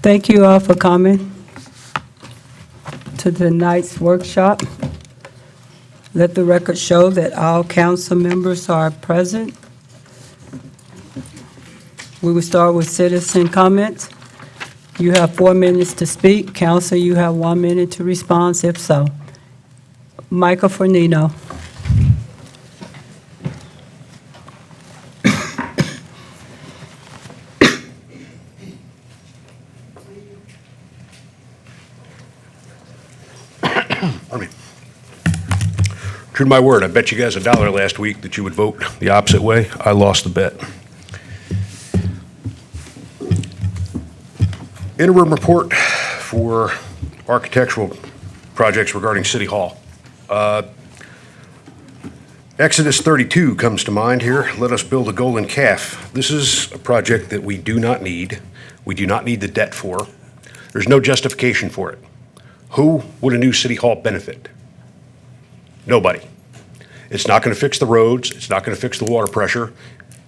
Thank you all for coming to tonight's workshop. Let the record show that all council members are present. We will start with citizen comments. You have 4 minutes to speak. Council, you have 1 minute to respond, if so. Michael Fornino. True to my word, I bet you guys $1 last week that you would vote the opposite way. I lost the bet. Interim report for architectural projects regarding City Hall. Exodus 32 comes to mind here. Let us build a golden calf. This is a project that we do not need. We do not need the debt for. There's no justification for it. Who would a new City Hall benefit? Nobody. It's not going to fix the roads. It's not going to fix the water pressure.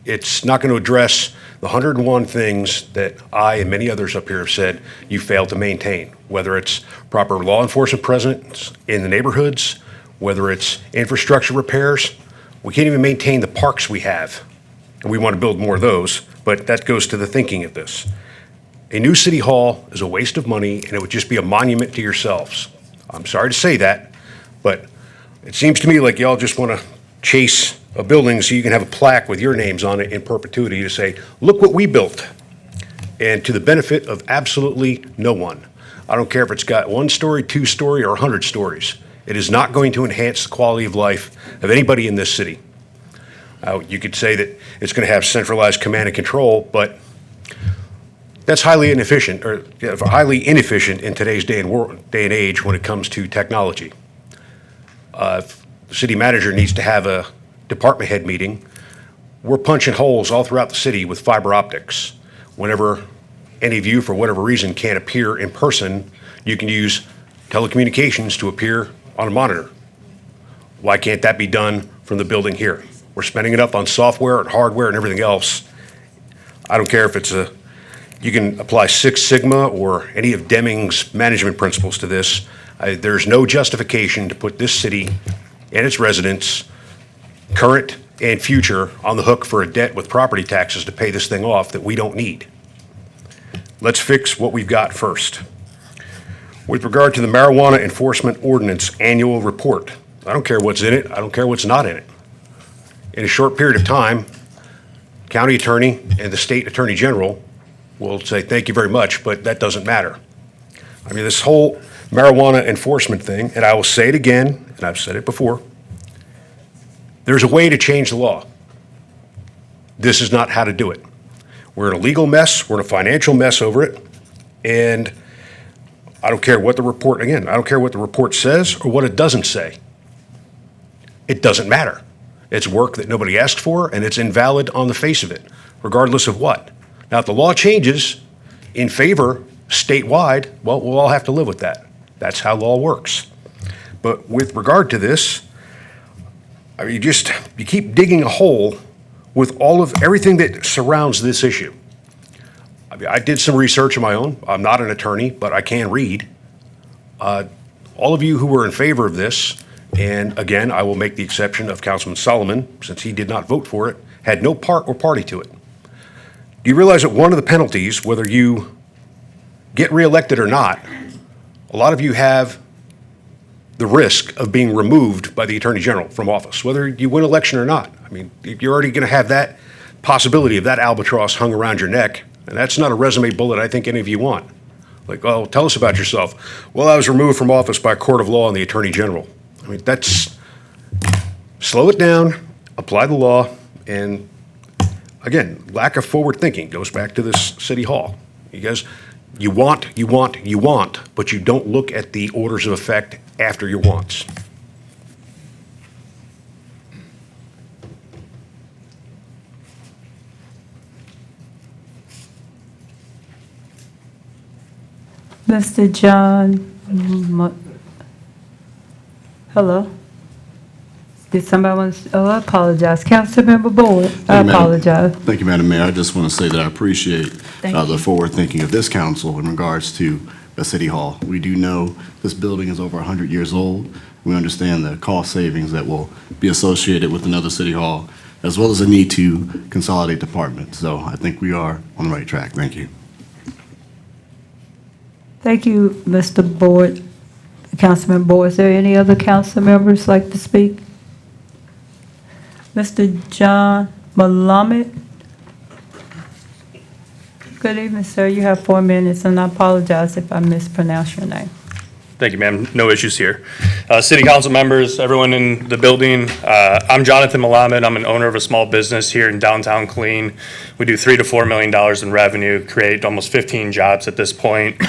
It's not going to address the 101 things that I and many others up here have said you failed to maintain, whether it's proper law enforcement presence in the neighborhoods, whether it's infrastructure repairs. We can't even maintain the parks we have, and we want to build more of those, but that goes to the thinking of this. A new City Hall is a waste of money, and it would just be a monument to yourselves. I'm sorry to say that, but it seems to me like y'all just want to chase a building so you can have a plaque with your names on it in perpetuity to say, look what we built, and to the benefit of absolutely no one. I don't care if it's got 1 story, 2 story, or 100 stories. It is not going to enhance the quality of life of anybody in this city. You could say that it's going to have centralized command and control, but that's highly inefficient in today's day and age when it comes to technology. The city manager needs to have a department head meeting. We're punching holes all throughout the city with fiber optics. Whenever any of you, for whatever reason, can't appear in person, you can use telecommunications to appear on a monitor. Why can't that be done from the building here? We're spending it up on software and hardware and everything else. I don't care if it's you can apply Six Sigma or any of Deming's management principles to this. There's no justification to put this city and its residents, current and future, on the hook for a debt with property taxes to pay this thing off that we don't need. Let's fix what we've got first. With regard to the Marijuana Enforcement Ordinance Annual Report, I don't care what's in it. I don't care what's not in it. In a short period of time, county attorney and the state attorney general will say, thank you very much, but that doesn't matter. I mean, this whole marijuana enforcement thing, and I will say it again, and I've said it before, there's a way to change the law. This is not how to do it. We're in a legal mess, we're in a financial mess over it, and I don't care what the report, again, I don't care what the report says or what it doesn't say. It doesn't matter. It's work that nobody asked for, and it's invalid on the face of it, regardless of what. Now, if the law changes in favor statewide, well, we'll all have to live with that. That's how law works. But with regard to this, I mean, you keep digging a hole with all of everything that surrounds this issue. I mean, I did some research of my own. I'm not an attorney, but I can read. All of you who were in favor of this, and again, I will make the exception of Councilman Solomon, since he did not vote for it, had no part or party to it. Do you realize that one of the penalties, whether you get reelected or not, a lot of you have the risk of being removed by the Attorney General from office, whether you win election or not. I mean, you're already going to have that possibility of that albatross hung around your neck, and that's not a resume bullet I think any of you want. Like, well, tell us about yourself. Well, I was removed from office by a court of law and the Attorney General. I mean, slow it down, apply the law, and again, lack of forward thinking goes back to this City Hall. You guys, you want, but you don't look at the orders of effect after your wants. Mr. John, hello? Did somebody want to, oh, I apologize. Councilmember Boyd, I Thank you, Madam- apologize. Thank you, Madam Mayor. I just want to say that I appreciate Thank the you. forward thinking of this council in regards to the city hall. We do know this building is over 100 years old. We understand the cost savings that will be associated with another city hall, as well as the need to consolidate departments. So I think we are on the right track. Thank you. Thank you, Mr. Boyd. Councilman Boyd, is there any other council members like to speak? Mr. John Malamet? Good evening, sir. You have 4 minutes, and I apologize if I mispronounce your name. Thank you, ma'am. No issues here. City council members, everyone in the building, I'm Jonathan Malamed. I'm an owner of a small business here in downtown Killeen. We do $3 to $4 million in revenue, create almost 15 jobs at this point.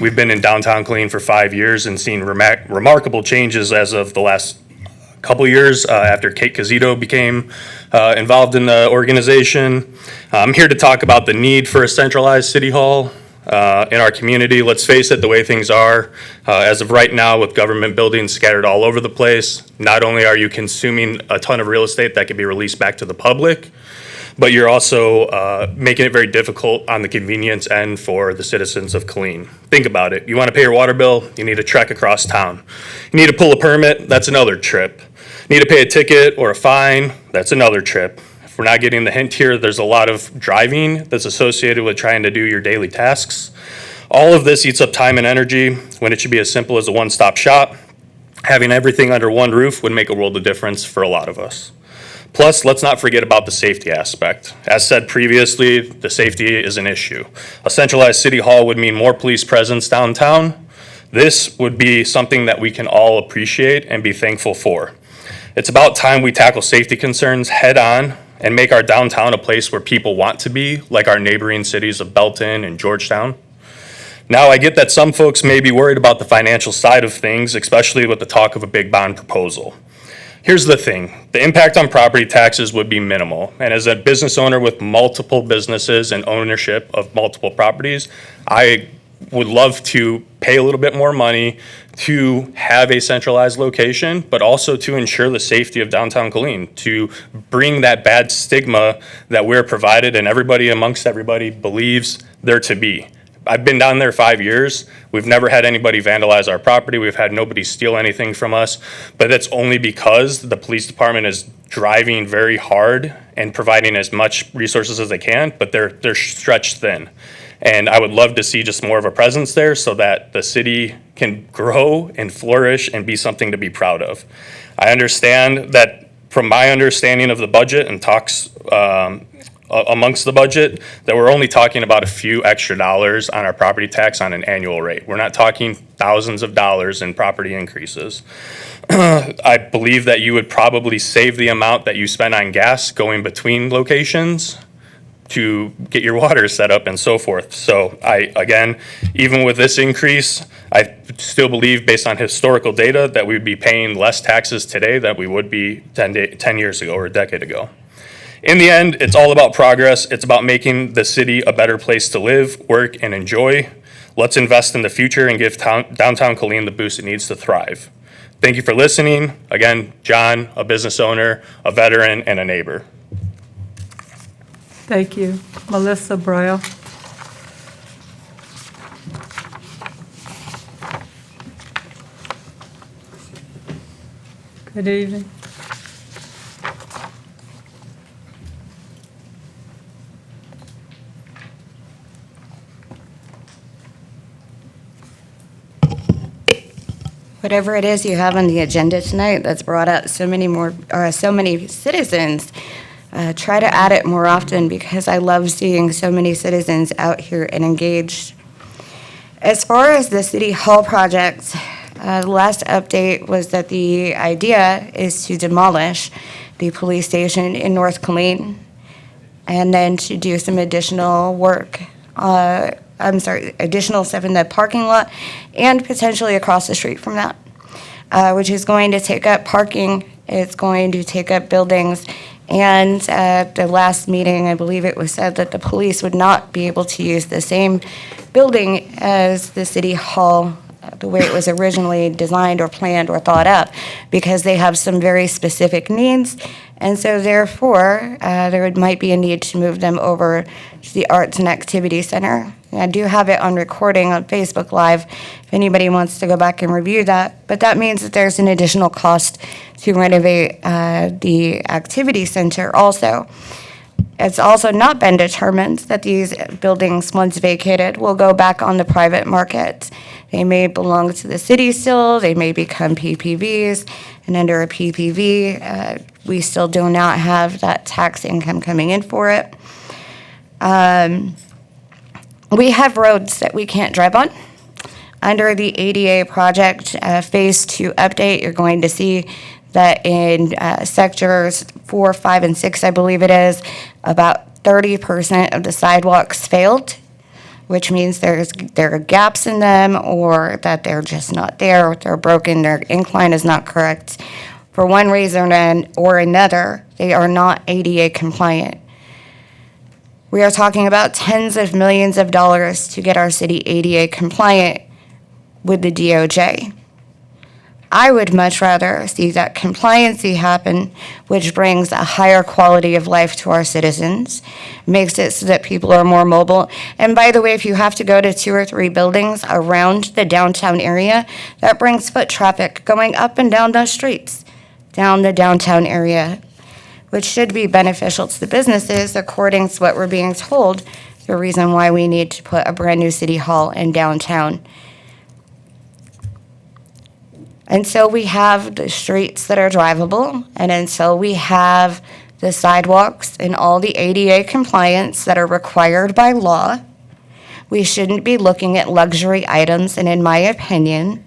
We've been in downtown Killeen for 5 years and seen remarkable changes as of the last couple years after Kate Cazito became involved in the organization. I'm here to talk about the need for a centralized city hall in our community. Let's face it, the way things are, as of right now, with government buildings scattered all over the place, not only are you consuming a ton of real estate that can be released back to the public, but you're also making it very difficult on the convenience end for the citizens of Killeen. Think about it. You want to pay your water bill, you need to trek across town. You need to pull a permit, that's another trip. You need to pay a ticket or a fine, that's another trip. If we're not getting the hint here, there's a lot of driving that's associated with trying to do your daily tasks. All of this eats up time and energy when it should be as simple as a one-stop shop. Having everything under one roof would make a world of difference for a lot of us. Plus, let's not forget about the safety aspect. As said previously, the safety is an issue. A centralized city hall would mean more police presence downtown. This would be something that we can all appreciate and be thankful for. It's about time we tackle safety concerns head on and make our downtown a place where people want to be, like our neighboring cities of Belton and Georgetown. Now, I get that some folks may be worried about the financial side of things, especially with the talk of a big bond proposal. Here's the thing, the impact on property taxes would be minimal. And as a business owner with multiple businesses and ownership of multiple properties, I would love to pay a little bit more money to have a centralized location, but also to ensure the safety of downtown Killeen, to bring that bad stigma that we're provided and everybody amongst everybody believes there to be. I've been down there 5 years. We've never had anybody vandalize our property. We've had nobody steal anything from us, but that's only because the police department is driving very hard and providing as much resources as they can, but they're stretched thin. And I would love to see just more of a presence there so that the city can grow and flourish and be something to be proud of. I understand that from my understanding of the budget and talks amongst the budget, that we're only talking about a few extra dollars on our property tax on an annual rate. We're not talking thousands of dollars in property increases. I believe that you would probably save the amount that you spend on gas going between locations to get your water set up and so forth. So again, even with this increase, I still believe based on historical data that we'd be paying less taxes today than we would be 10 years ago or a decade ago. In the end, it's all about progress. It's about making the city a better place to live, work, and enjoy. Let's invest in the future and give downtown Killeen the boost it needs to thrive. Thank you for listening. Again, John, a business owner, a veteran, and a neighbor. Thank you. Melissa Brown. Good evening. Whatever it is you have on the agenda tonight that's brought out so many citizens, try to add it more often because I love seeing so many citizens out here and engaged. As far as the City Hall project, the last update was that the idea is to demolish the police station in North Killeen and then to do some additional work, additional stuff in the parking lot and potentially across the street from that, which is going to take up parking, it's going to take up buildings, and at the last meeting, I believe it was said that the police would not be able to use the same building as the City Hall the way it was originally designed or planned or thought up, because they have some very specific needs. And so therefore, there might be a need to move them over to the Arts and Activity Center. And I do have it on recording on Facebook Live if anybody wants to go back and review that. But that means that there's an additional cost to renovate the activity center also. It's also not been determined that these buildings, once vacated, will go back on the private market. They may belong to the city still, they may become PPVs, and under a PPV, we still do not have that tax income coming in for it. We have roads that we can't drive on. Under the ADA project, Phase 2 update, you're going to see that in sectors 4, 5, and 6, I believe it is, about 30% of the sidewalks failed, which means there are gaps in them, or that they're just not there, or they're broken, their incline is not correct. For one reason or another, they are not ADA compliant. We are talking about tens of millions of dollars to get our city ADA compliant with the DOJ. I would much rather see that compliancy happen, which brings a higher quality of life to our citizens, makes it so that people are more mobile. And by the way, if you have to go to 2 or 3 buildings around the downtown area, that brings foot traffic going up and down those streets, down the downtown area, which should be beneficial to the businesses, according to what we're being told, the reason why we need to put a brand-new city hall in downtown. Until we have the streets that are drivable, and until we have the sidewalks and all the ADA compliance that are required by law, we shouldn't be looking at luxury items. And in my opinion,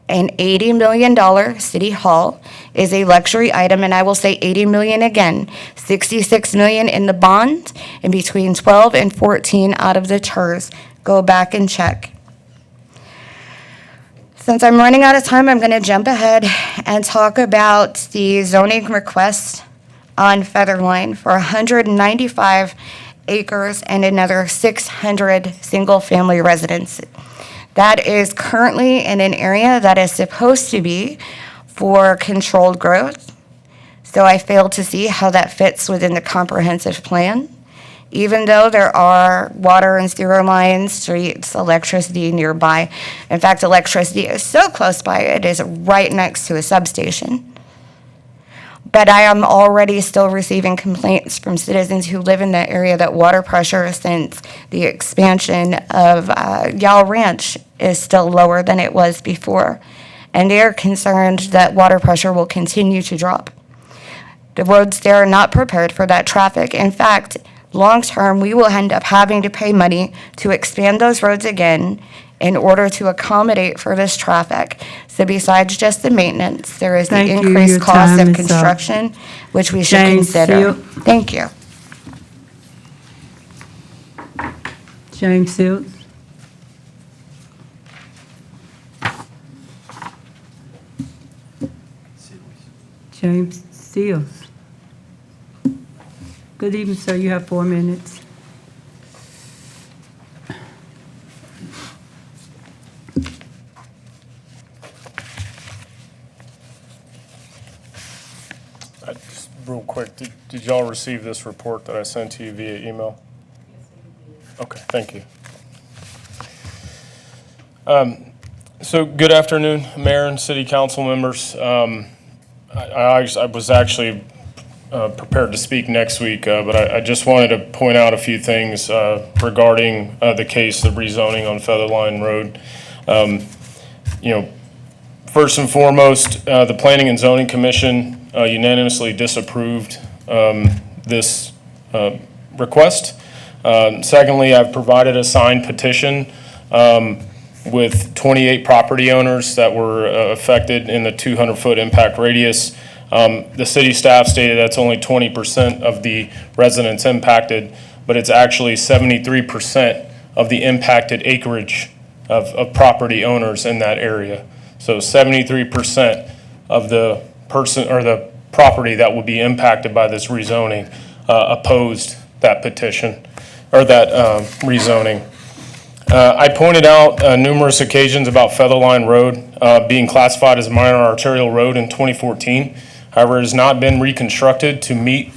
an $80 million city hall is a luxury item, and I will say 80 million again, 66 million in the bond, and between 12 and 14 out of the TERS. Go back and check. Since I'm running out of time, I'm going to jump ahead and talk about the zoning request on Featherline for 195 acres and another 600 single-family residents. That is currently in an area that is supposed to be for controlled growth. So I fail to see how that fits within the comprehensive plan. Even though there are water and sewer lines, streets, electricity nearby. In fact, electricity is so close by, it is right next to a substation. But I am already still receiving complaints from citizens who live in that area that water pressure since the expansion of Yal Ranch is still lower than it was before. And they are concerned that water pressure will continue to drop. The roads there are not prepared for that traffic. In fact, long-term, we will end up having to pay money to expand those roads again in order to accommodate for this traffic. So besides just the maintenance, there is the Thank you. increased Your cost time of is up. construction, which we should James consider. Seal. Thank you. James Sills. James Seals. Good evening, sir. You have 4 minutes. Just real quick, did y'all receive this report that I sent to you via email? Okay, thank you. So good afternoon, Mayor and City Council members. I was actually prepared to speak next week, but I just wanted to point out a few things regarding the case of rezoning on Featherline Road. First and foremost, the Planning and Zoning Commission unanimously disapproved this request. Secondly, I've provided a signed petition with 28 property owners that were affected in the 200-foot impact radius. The city staff stated that's only 20% of the residents impacted, but it's actually 73% of the impacted acreage of property owners in that area. So 73% of the person or the property that would be impacted by this rezoning opposed that petition or that rezoning. I pointed out numerous occasions about Featherline Road being classified as a minor arterial road in 2014. However, it has not been reconstructed to meet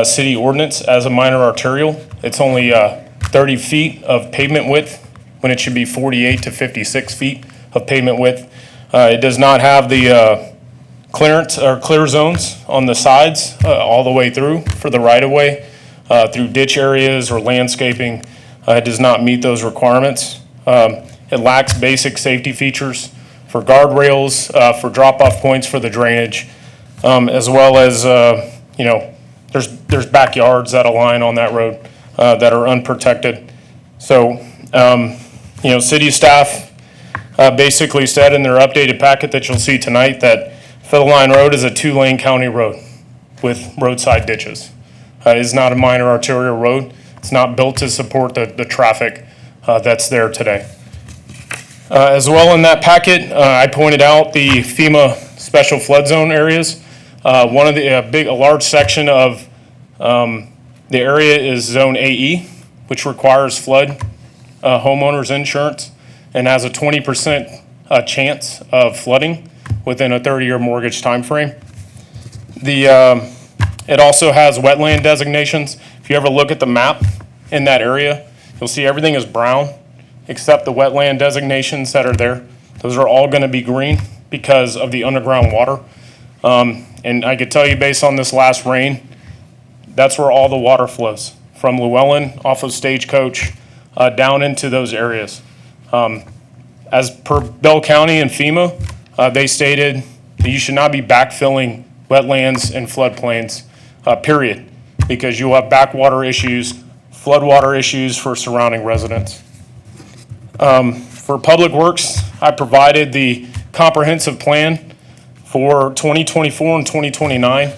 city ordinance as a minor arterial. It's only 30 feet of pavement width when it should be 48 to 56 feet of pavement width. It does not have the clearance or clear zones on the sides all the way through for the right-of-way through ditch areas or landscaping. It does not meet those requirements. It lacks basic safety features for guardrails, for drop-off points for the drainage, as well as, there's backyards that align on that road that are unprotected. So, city staff basically said in their updated packet that you'll see tonight that Featherline Road is a 2-lane county road with roadside ditches. It is not a minor arterial road. It's not built to support the traffic that's there today. As well in that packet, I pointed out the FEMA special flood zone areas. One of the, a large section of the area is Zone AE, which requires flood homeowners insurance and has a 20% chance of flooding within a 30-year mortgage timeframe. It also has wetland designations. If you ever look at the map in that area, you'll see everything is brown except the wetland designations that are there. Those are all going to be green because of the underground water. And I could tell you based on this last rain, that's where all the water flows, from Llewellyn off of Stagecoach down into those areas. As per Bell County and FEMA, they stated that you should not be backfilling wetlands and floodplains, period, because you'll have backwater issues, floodwater issues for surrounding residents. For Public Works, I provided the comprehensive plan for 2024 and 2029.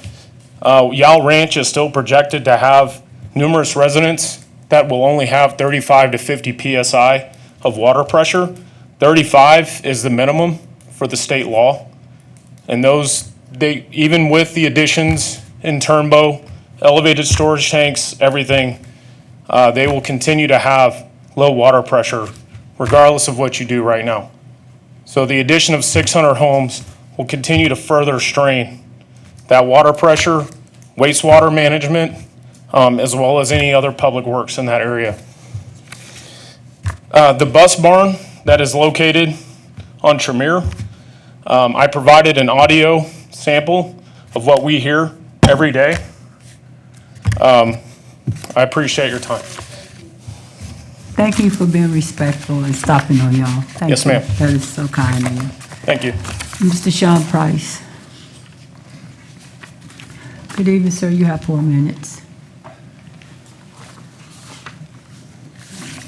Yow Ranch is still projected to have numerous residents that will only have 35 to 50 PSI of water pressure. 35 is the minimum for the state law. And those, even with the additions in Turnbow, elevated storage tanks, everything, they will continue to have low water pressure regardless of what you do right now. So the addition of 600 homes will continue to further strain that water pressure, wastewater management, as well as any other public works in that area. The bus barn that is located on Tremere, I provided an audio sample of what we hear every day. I appreciate your time. Thank you for being respectful and stopping on y'all. Thank Yes, you. ma'am. That is so kind of you. Thank you. Mr. Sean Price. Good evening, sir. You have 4 minutes.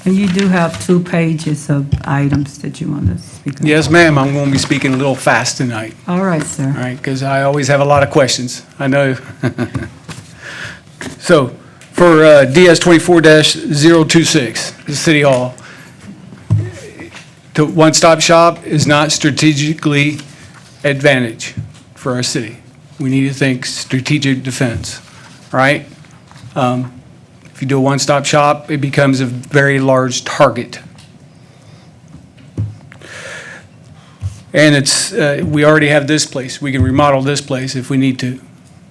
And you do have 2 pages of items that you want to speak on. Yes, ma'am, I'm going to be speaking a little fast tonight, All right, sir. all right, because I always have a lot of questions, I know. So, for DS 24-026, the City Hall, the one-stop shop is not strategically advantage for our city. We need to think strategic defense, right? If you do a one-stop shop, it becomes a very large target. And it's, we already have this place. We can remodel this place if we need to.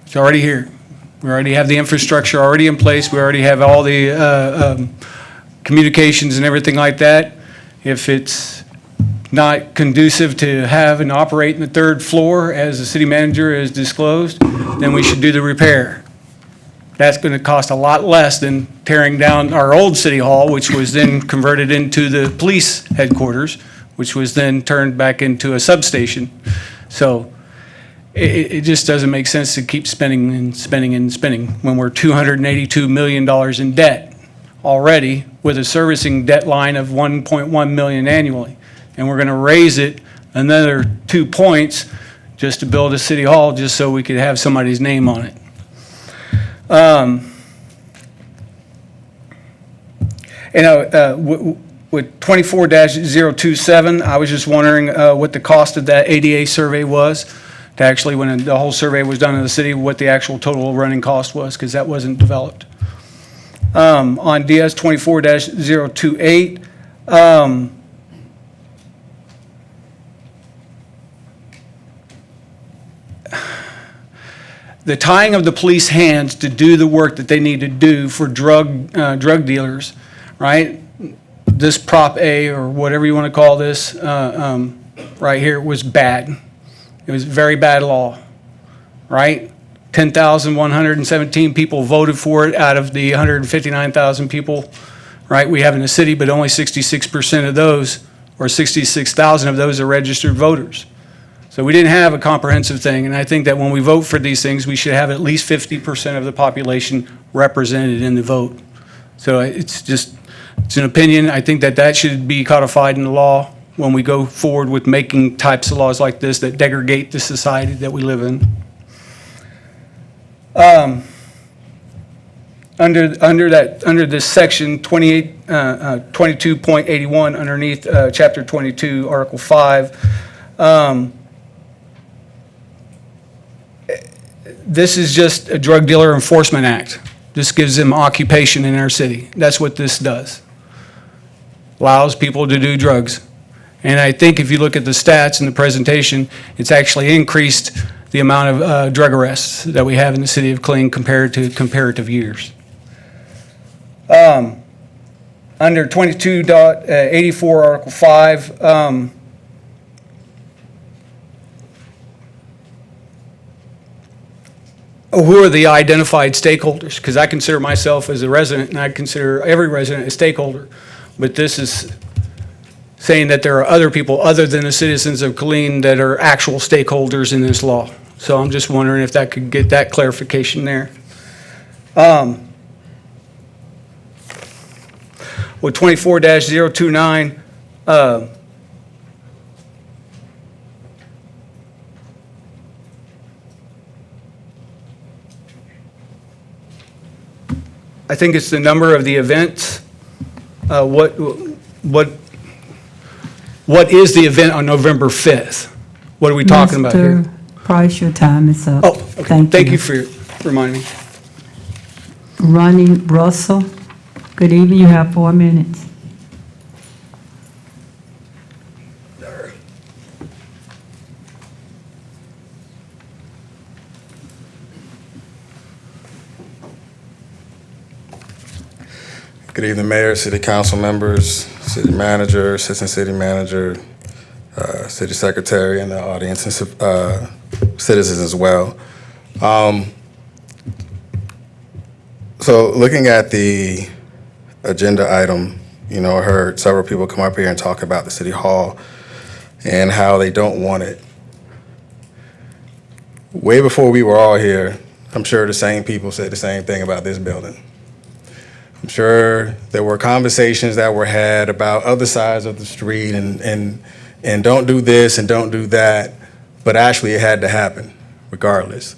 It's already here. We already have the infrastructure already in place. We already have all the communications and everything like that. If it's not conducive to have and operate in the 3rd floor, as the city manager has disclosed, then we should do the repair. That's going to cost a lot less than tearing down our old city hall, which was then converted into the police headquarters, which was then turned back into a substation. So it just doesn't make sense to keep spending and spending and spending when we're $282 million in debt already with a servicing debt line of $1.1 million annually. And we're going to raise it another 2 points just to build a city hall, just so we could have somebody's name on it. With 24-027, I was just wondering what the cost of that ADA survey was, to actually, when the whole survey was done in the city, what the actual total running cost was, because that wasn't developed. On DS 24-028, The tying of the police hands to do the work that they need to do for drug dealers, right? This Prop A, or whatever you want to call this, right here, was bad. It was very bad law, right? 10,117 people voted for it out of the 159,000 people, right, we have in the city, but only 66% of those, or 66,000 of those, are registered voters. So we didn't have a comprehensive thing, and I think that when we vote for these things, we should have at least 50% of the population represented in the vote. So it's an opinion. I think that that should be codified in the law when we go forward with making types of laws like this that degrade the society that we live in. Under this section 22.81, underneath chapter 22, article 5, this is just a drug dealer enforcement act. This gives them occupation in our city. That's what this does. Allows people to do drugs. And I think if you look at the stats in the presentation, it's actually increased the amount of drug arrests that we have in the city of Killeen compared to comparative years. Under 22.84, Article 5, who are the identified stakeholders? Because I consider myself as a resident, and I consider every resident a stakeholder. But this is saying that there are other people other than the citizens of Killeen that are actual stakeholders in this law. So I'm just wondering if that could get that clarification there. With 24-029, I think it's the number of the events. What is the event on November 5th? What are we talking about here? Mr. Price, your time is up. Oh, okay. Thank you for reminding me. Ronnie Russell, good evening, you have 4 minutes. Good evening, Mayor, City Council members, City Manager, Assistant City Manager, City Secretary, and the audience, and citizens as well. So looking at the agenda item, you know, I heard several people come up here and talk about the City Hall and how they don't want it. Way before we were all here, I'm sure the same people said the same thing about this building. I'm sure there were conversations that were had about other sides of the street and don't do this and don't do that, but actually it had to happen regardless.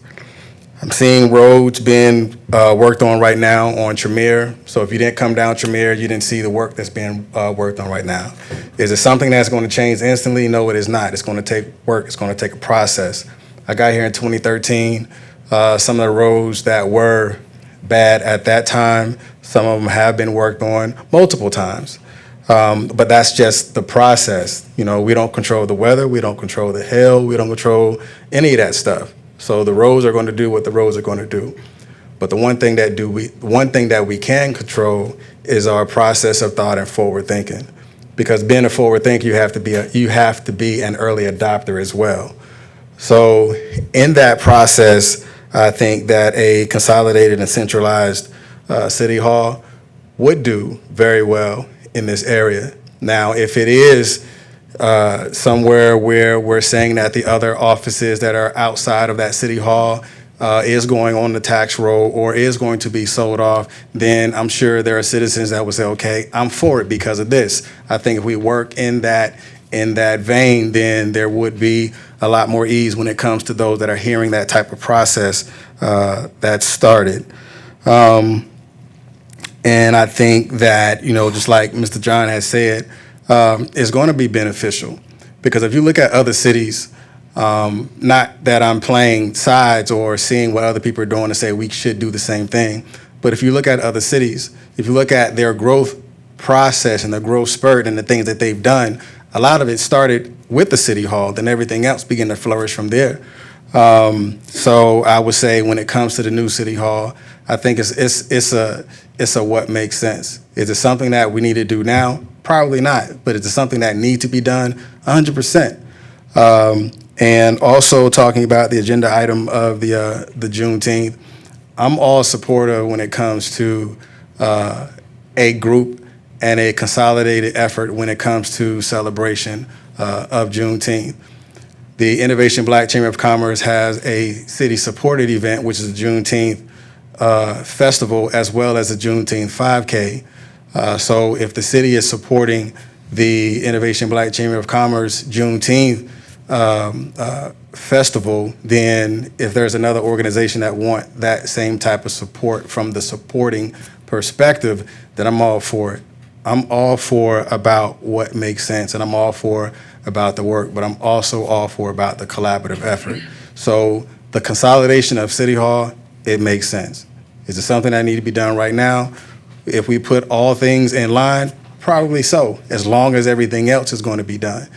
I'm seeing roads being worked on right now on Tremere. So if you didn't come down Tremere, you didn't see the work that's being worked on right now. Is it something that's going to change instantly? No, it is not. It's going to take work. It's going to take a process. I got here in 2013. Some of the roads that were bad at that time, some of them have been worked on multiple times. But that's just the process. You know, we don't control the weather. We don't control the hail. We don't control any of that stuff. So the roads are going to do what the roads are going to do. But the one thing that we can control is our process of thought and forward thinking. Because being a forward thinker, you have to be an early adopter as well. So in that process, I think that a consolidated and centralized City Hall would do very well in this area. Now, if it is somewhere where we're saying that the other offices that are outside of that City Hall is going on the tax roll or is going to be sold off, then I'm sure there are citizens that would say, okay, I'm for it because of this. I think if we work in that vein, then there would be a lot more ease when it comes to those that are hearing that type of process that's started. And I think that, you know, just like Mr. John has said, is going to be beneficial. Because if you look at other cities, not that I'm playing sides or seeing what other people are doing to say we should do the same thing, but if you look at other cities, if you look at their growth process and the growth spurt and the things that they've done, a lot of it started with the city hall, then everything else began to flourish from there. So I would say when it comes to the new city hall, I think it's a what makes sense. Is it something that we need to do now? Probably not, but is it something that needs to be done? 100%. And also talking about the agenda item of the Juneteenth, I'm all supportive when it comes to a group and a consolidated effort when it comes to celebration of Juneteenth. The Innovation Black Chamber of Commerce has a city-supported event, which is the Juneteenth Festival, as well as the Juneteenth 5K. So if the city is supporting the Innovation Black Chamber of Commerce Juneteenth festival, then if there's another organization that want that same type of support from the supporting perspective, then I'm all for it. I'm all for about what makes sense, and I'm all for about the work, but I'm also all for about the collaborative effort. So the consolidation of City Hall, it makes sense. Is it something that need to be done right now? If we put all things in line, probably so, as long as everything else is going to be done.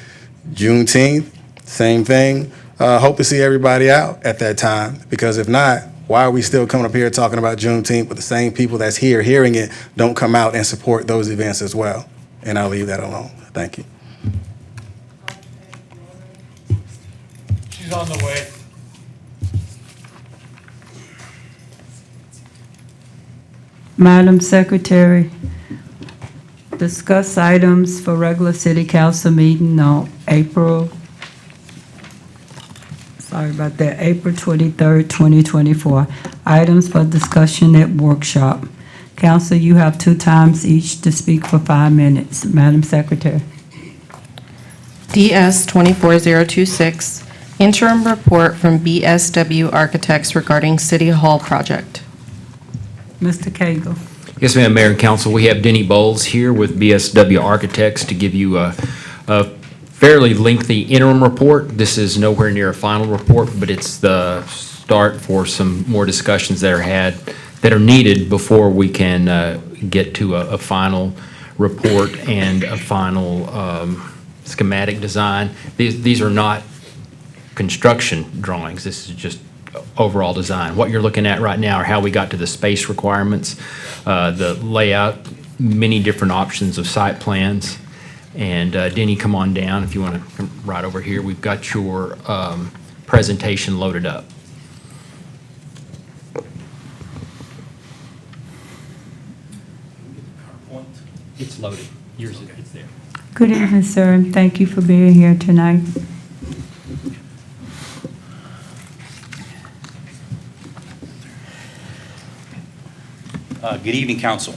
Juneteenth, same thing. Hope to see everybody out at that time, because if not, why are we still coming up here talking about Juneteenth, but the same people that's here hearing it don't come out and support those events as well? And I'll leave that alone. Thank you. She's on the way. Madam Secretary, discuss items for regular city council meeting on April 23rd, 2024. Items for discussion at workshop. Council, you have 2 times each to speak for 5 minutes. Madam Secretary. DS 24026, interim report from BSW Architects regarding City Hall project. Mr. Cagle. Yes, ma'am, Mayor and Council. We have Denny Bowles here with BSW Architects to give you a fairly lengthy interim report. This is nowhere near a final report, but it's the start for some more discussions that are needed before we can get to a final report and a final schematic design. These are not construction drawings. This is just overall design. What you're looking at right now are how we got to the space requirements, the layout, many different options of site plans. And Denny, come on down if you want to come right over here. We've got your presentation loaded up. It's loaded. Yours, it's there. Good evening, sir, and thank you for being here tonight. Good evening, Council.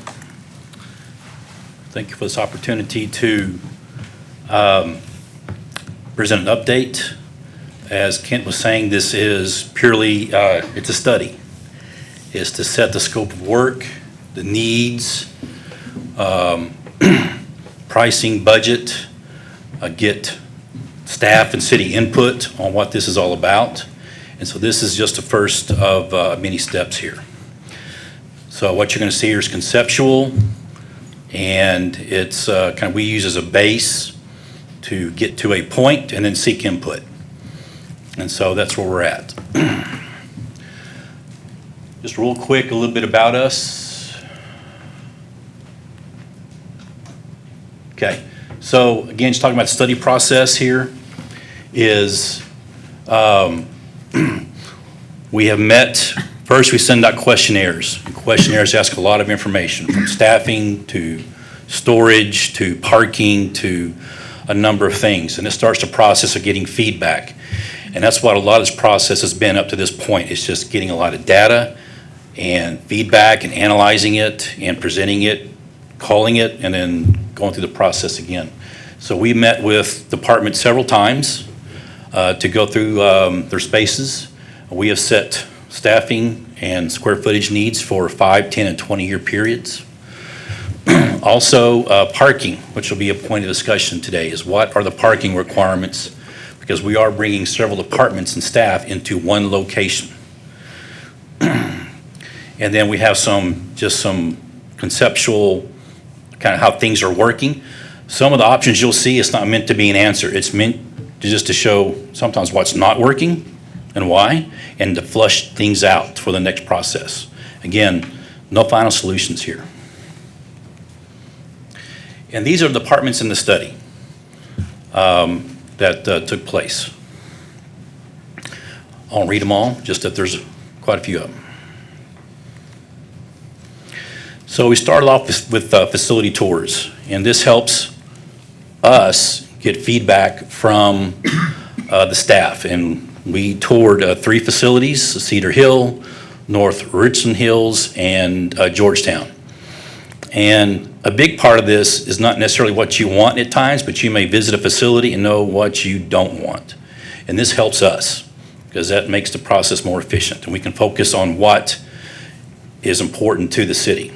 Thank you for this opportunity to present an update. As Kent was saying, this is purely, it's a study. It's to set the scope of work, the needs, pricing, budget, get staff and city input on what this is all about. And so this is just the first of many steps here. So what you're going to see here is conceptual, and it's kind of we use as a base to get to a point and then seek input. And so that's where we're at. Just real quick, a little bit about us. Okay, so again, just talking about the study process here is we have met. First, we send out questionnaires. Questionnaires ask a lot of information, from staffing to storage to parking to a number of things. And it starts the process of getting feedback. And that's what a lot of this process has been up to this point. It's just getting a lot of data and feedback and analyzing it and presenting it, calling it, and then going through the process again. So we met with departments several times to go through their spaces. We have set staffing and square footage needs for 5, 10, and 20-year periods. Also, parking, which will be a point of discussion today, is what are the parking requirements? Because we are bringing several departments and staff into one location. And then we have some conceptual kind of how things are working. Some of the options you'll see, it's not meant to be an answer. It's meant just to show sometimes what's not working and why, and to flush things out for the next process. Again, no final solutions here. And these are the departments in the study that took place. I won't read them all, just that there's quite a few of them. So we started off with facility tours, and this helps us get feedback from the staff. And we toured 3 facilities, Cedar Hill, North Richland Hills, and Georgetown. And a big part of this is not necessarily what you want at times, but you may visit a facility and know what you don't want. And this helps us, because that makes the process more efficient, and we can focus on what is important to the city.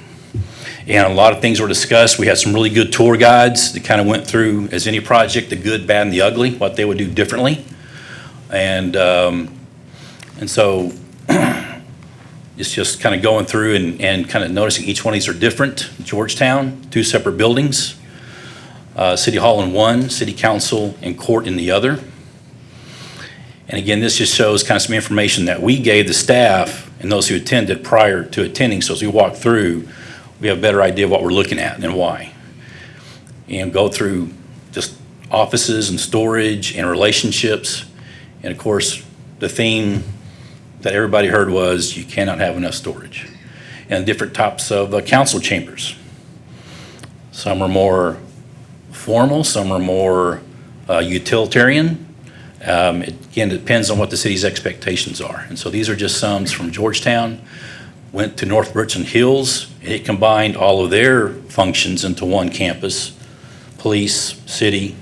And a lot of things were discussed. We had some really good tour guides that kind of went through, as any project, the good, bad, and the ugly, what they would do differently. And so it's just kind of going through and kind of noticing each one of these are different. Georgetown, 2 separate buildings. City Hall in one, City Council and Court in the other. And again, this just shows kind of some information that we gave the staff and those who attended prior to attending. So as we walk through, we have a better idea of what we're looking at and why. And go through just offices and storage and relationships. And of course, the theme that everybody heard was you cannot have enough storage. And different types of council chambers. Some are more formal, some are more utilitarian. Again, it depends on what the city's expectations are. And so these are just some from Georgetown. Went to North Richland Hills, and it combined all of their functions into one campus. Police, city,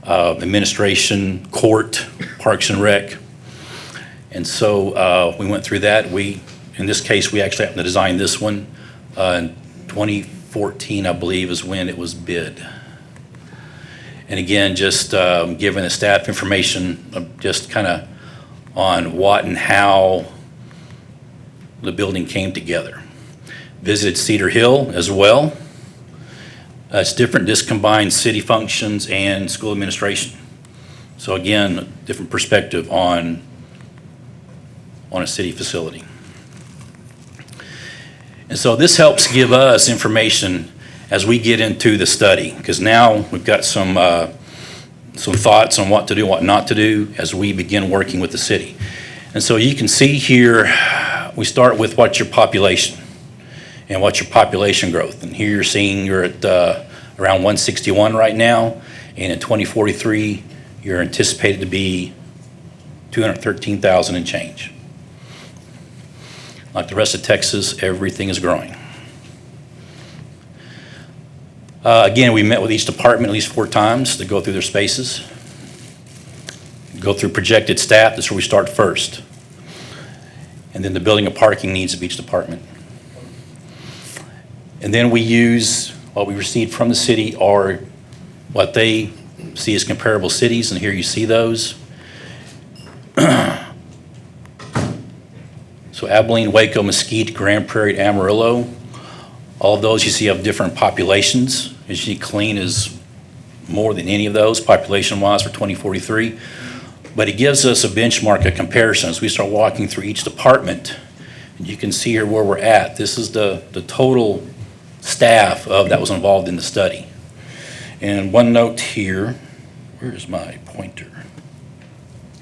administration, court, Parks and Rec. And so we went through that. In this case, we actually happened to design this one. In 2014, I believe, is when it was bid. And again, just giving the staff information just kind of on what and how the building came together. Visited Cedar Hill as well. It's different. This combines city functions and school administration. So again, a different perspective on a city facility. And so this helps give us information as we get into the study, because now we've got some thoughts on what to do, what not to do as we begin working with the city. And so you can see here, we start with what's your population and what's your population growth. And here you're seeing you're at around 161 right now, and in 2043, you're anticipated to be 213,000 and change. Like the rest of Texas, everything is growing. Again, we met with each department at least 4 times to go through their spaces, go through projected staff. That's where we start first. And then the building and parking needs of each department. And then we use what we received from the city or what they see as comparable cities, and here you see those. So Abilene, Waco, Mesquite, Grand Prairie, Amarillo, all of those you see have different populations. As you see, Killeen is more than any of those population-wise for 2043. But it gives us a benchmark, a comparison. As we start walking through each department, and you can see here where we're at. This is the total staff that was involved in the study. And one note here, where is my pointer?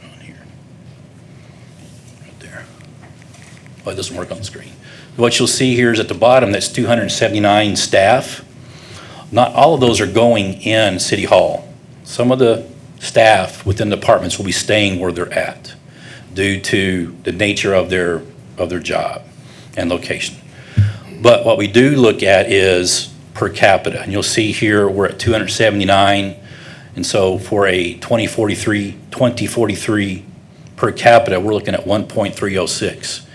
On here. Right there. Oh, it doesn't work on the screen. What you'll see here is at the bottom, that's 279 staff. Not all of those are going in City Hall. Some of the staff within departments will be staying where they're at due to the nature of their job and location. But what we do look at is per capita. And you'll see here we're at 279. And so for a 2043 per capita, we're looking at 1.306.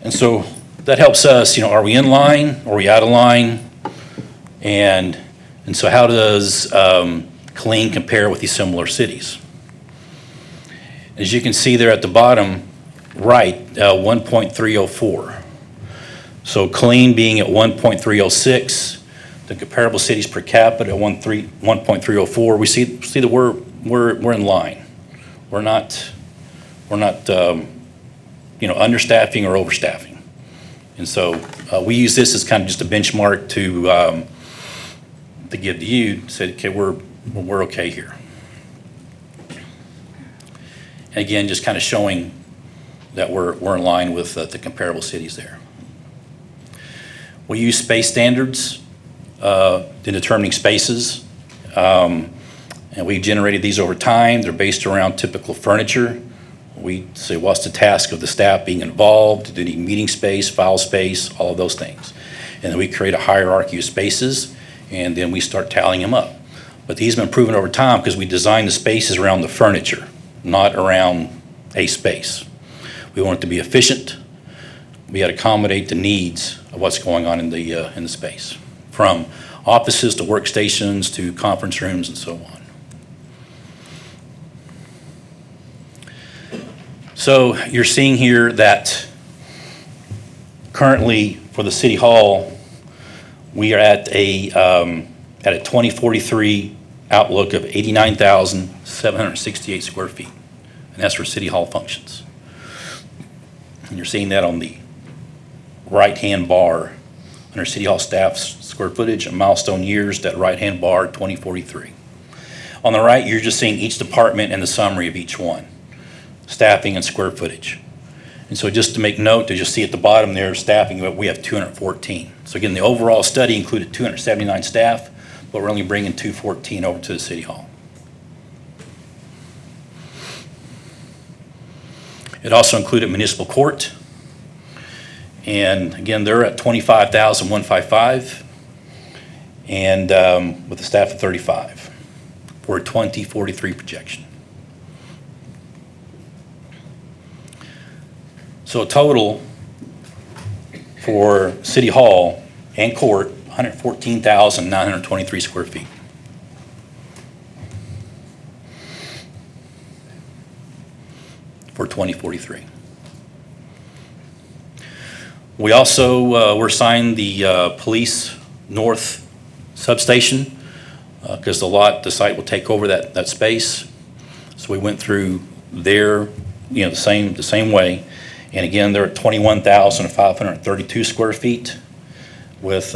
And so that helps us, are we in line? Are we out of line? And so how does Killeen compare with these similar cities? As you can see there at the bottom right, 1.304. So Killeen being at 1.306, the comparable cities per capita at 1.304, we see that we're in line. We're not understaffing or overstaffing. And so we use this as kind of just a benchmark to give to you, say, okay, we're okay here. And again, just kind of showing that we're in line with the comparable cities there. We use space standards in determining spaces, and we generated these over time. They're based around typical furniture. We say, what's the task of the staff being involved? Do they need meeting space, file space, all of those things? And then we create a hierarchy of spaces, and then we start tallying them up. But these have been proven over time because we designed the spaces around the furniture, not around a space. We want it to be efficient. We had to accommodate the needs of what's going on in the space, from offices to workstations to conference rooms and so on. So you're seeing here that currently for the City Hall, we are at a 2043 outlook of 89,768 square feet, and that's for City Hall functions. And you're seeing that on the right-hand bar under City Hall staff's square footage and milestone years, that right-hand bar, 2043. On the right, you're just seeing each department and the summary of each one, staffing and square footage. And so just to make note, to just see at the bottom there, staffing, we have 214. So again, the overall study included 279 staff, but we're only bringing 214 over to the City Hall. It also included municipal court. And again, they're at 25,155 and with a staff of 35 for a 2043 projection. So a total for City Hall and court, 114,923 square feet. For 2043. We also were assigned the police north substation because the site will take over that space. So we went through there, the same way. And again, they're at 21,532 square feet with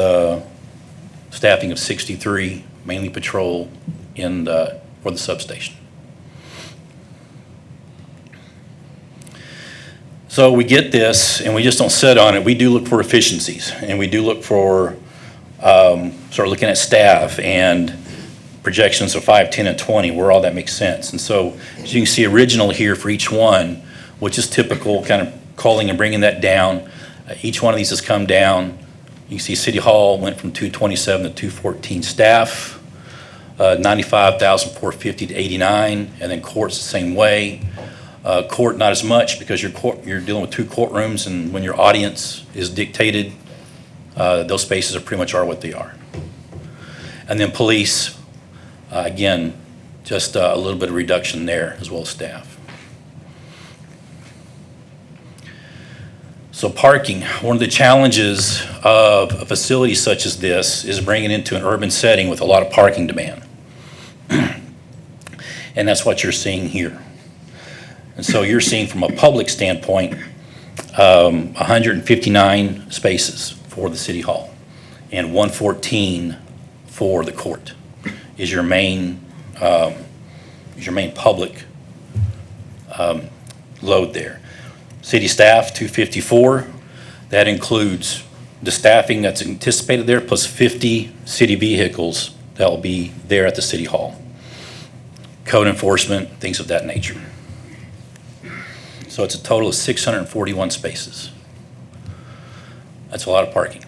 staffing of 63, mainly patrol for the substation. So we get this, and we just don't sit on it. We do look for efficiencies, and we do look for, start looking at staff and projections of 5, 10, and 20, where all that makes sense. And so, as you can see, original here for each one, which is typical, kind of calling and bringing that down. Each one of these has come down. You can see City Hall went from 227 to 214 staff, 95,450 to 89, and then court's the same way. Court, not as much because you're dealing with 2 courtrooms, and when your audience is dictated, those spaces are pretty much are what they are. And then police, again, just a little bit of reduction there as well as staff. So parking, one of the challenges of a facility such as this is bringing it into an urban setting with a lot of parking demand. And that's what you're seeing here. And so you're seeing from a public standpoint, 159 spaces for the City Hall and 114 for the court is your main public load there. City staff, 254. That includes the staffing that's anticipated there plus 50 city vehicles that will be there at the City Hall. Code enforcement, things of that nature. So it's a total of 641 spaces. That's a lot of parking.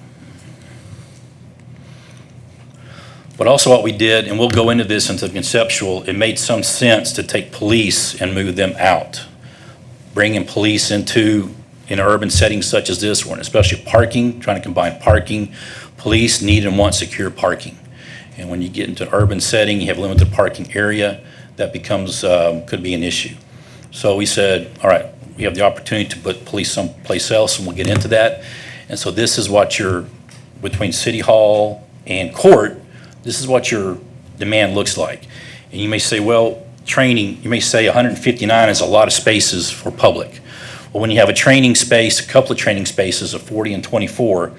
But also what we did, and we'll go into this into conceptual, it made some sense to take police and move them out. Bringing police into an urban setting such as this one, especially parking, trying to combine parking. Police need and want secure parking. And when you get into an urban setting, you have limited parking area, that becomes, could be an issue. So we said, all right, we have the opportunity to put police someplace else, and we'll get into that. And so this is what between City Hall and court, this is what your demand looks like. And you may say, well, training, you may say 159 is a lot of spaces for public. Well, when you have a training space, a couple of training spaces of 40 and 24,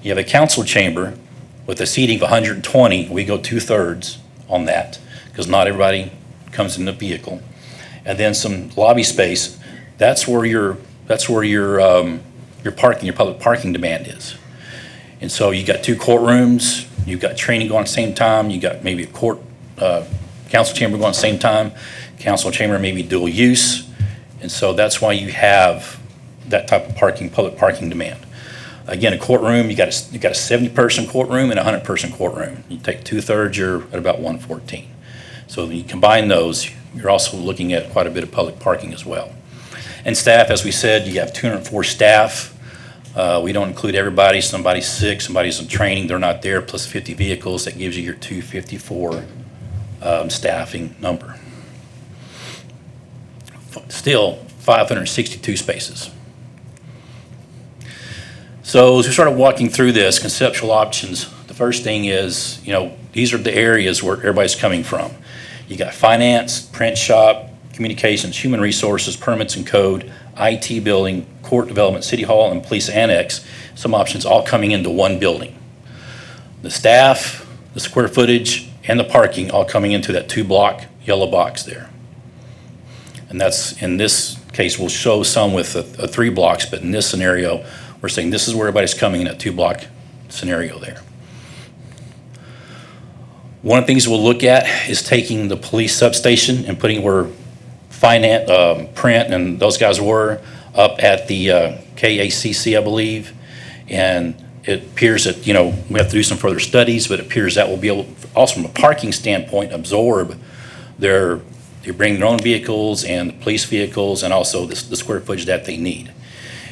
you have a council chamber with a seating of 120, we go 2/3 on that, because not everybody comes in the vehicle. And then some lobby space, that's where your parking, your public parking demand is. And so you got 2 courtrooms, you've got training going at the same time, you got maybe a council chamber going at the same time, council chamber maybe dual use. And so that's why you have that type of parking, public parking demand. Again, a courtroom, you got a 70-person courtroom and a 100-person courtroom. You take 2/3, you're at about 114. So when you combine those, you're also looking at quite a bit of public parking as well. And staff, as we said, you have 204 staff. We don't include everybody. Somebody's sick, somebody's in training, they're not there, plus 50 vehicles. That gives you your 254 staffing number. Still, 562 spaces. So as we started walking through this, conceptual options, the first thing is, these are the areas where everybody's coming from. You got finance, print shop, communications, human resources, permits and code, IT building, court development, city hall, and police annex. Some options all coming into one building. The staff, the square footage, and the parking all coming into that 2-block yellow box there. And that's, in this case, we'll show some with a 3 blocks, but in this scenario, we're saying this is where everybody's coming in that 2-block scenario there. One of the things we'll look at is taking the police substation and putting where finance, print, and those guys were up at the KACC, I believe. And it appears that, we have to do some further studies, but it appears that will be able, also from a parking standpoint, absorb they bring their own vehicles and police vehicles and also the square footage that they need.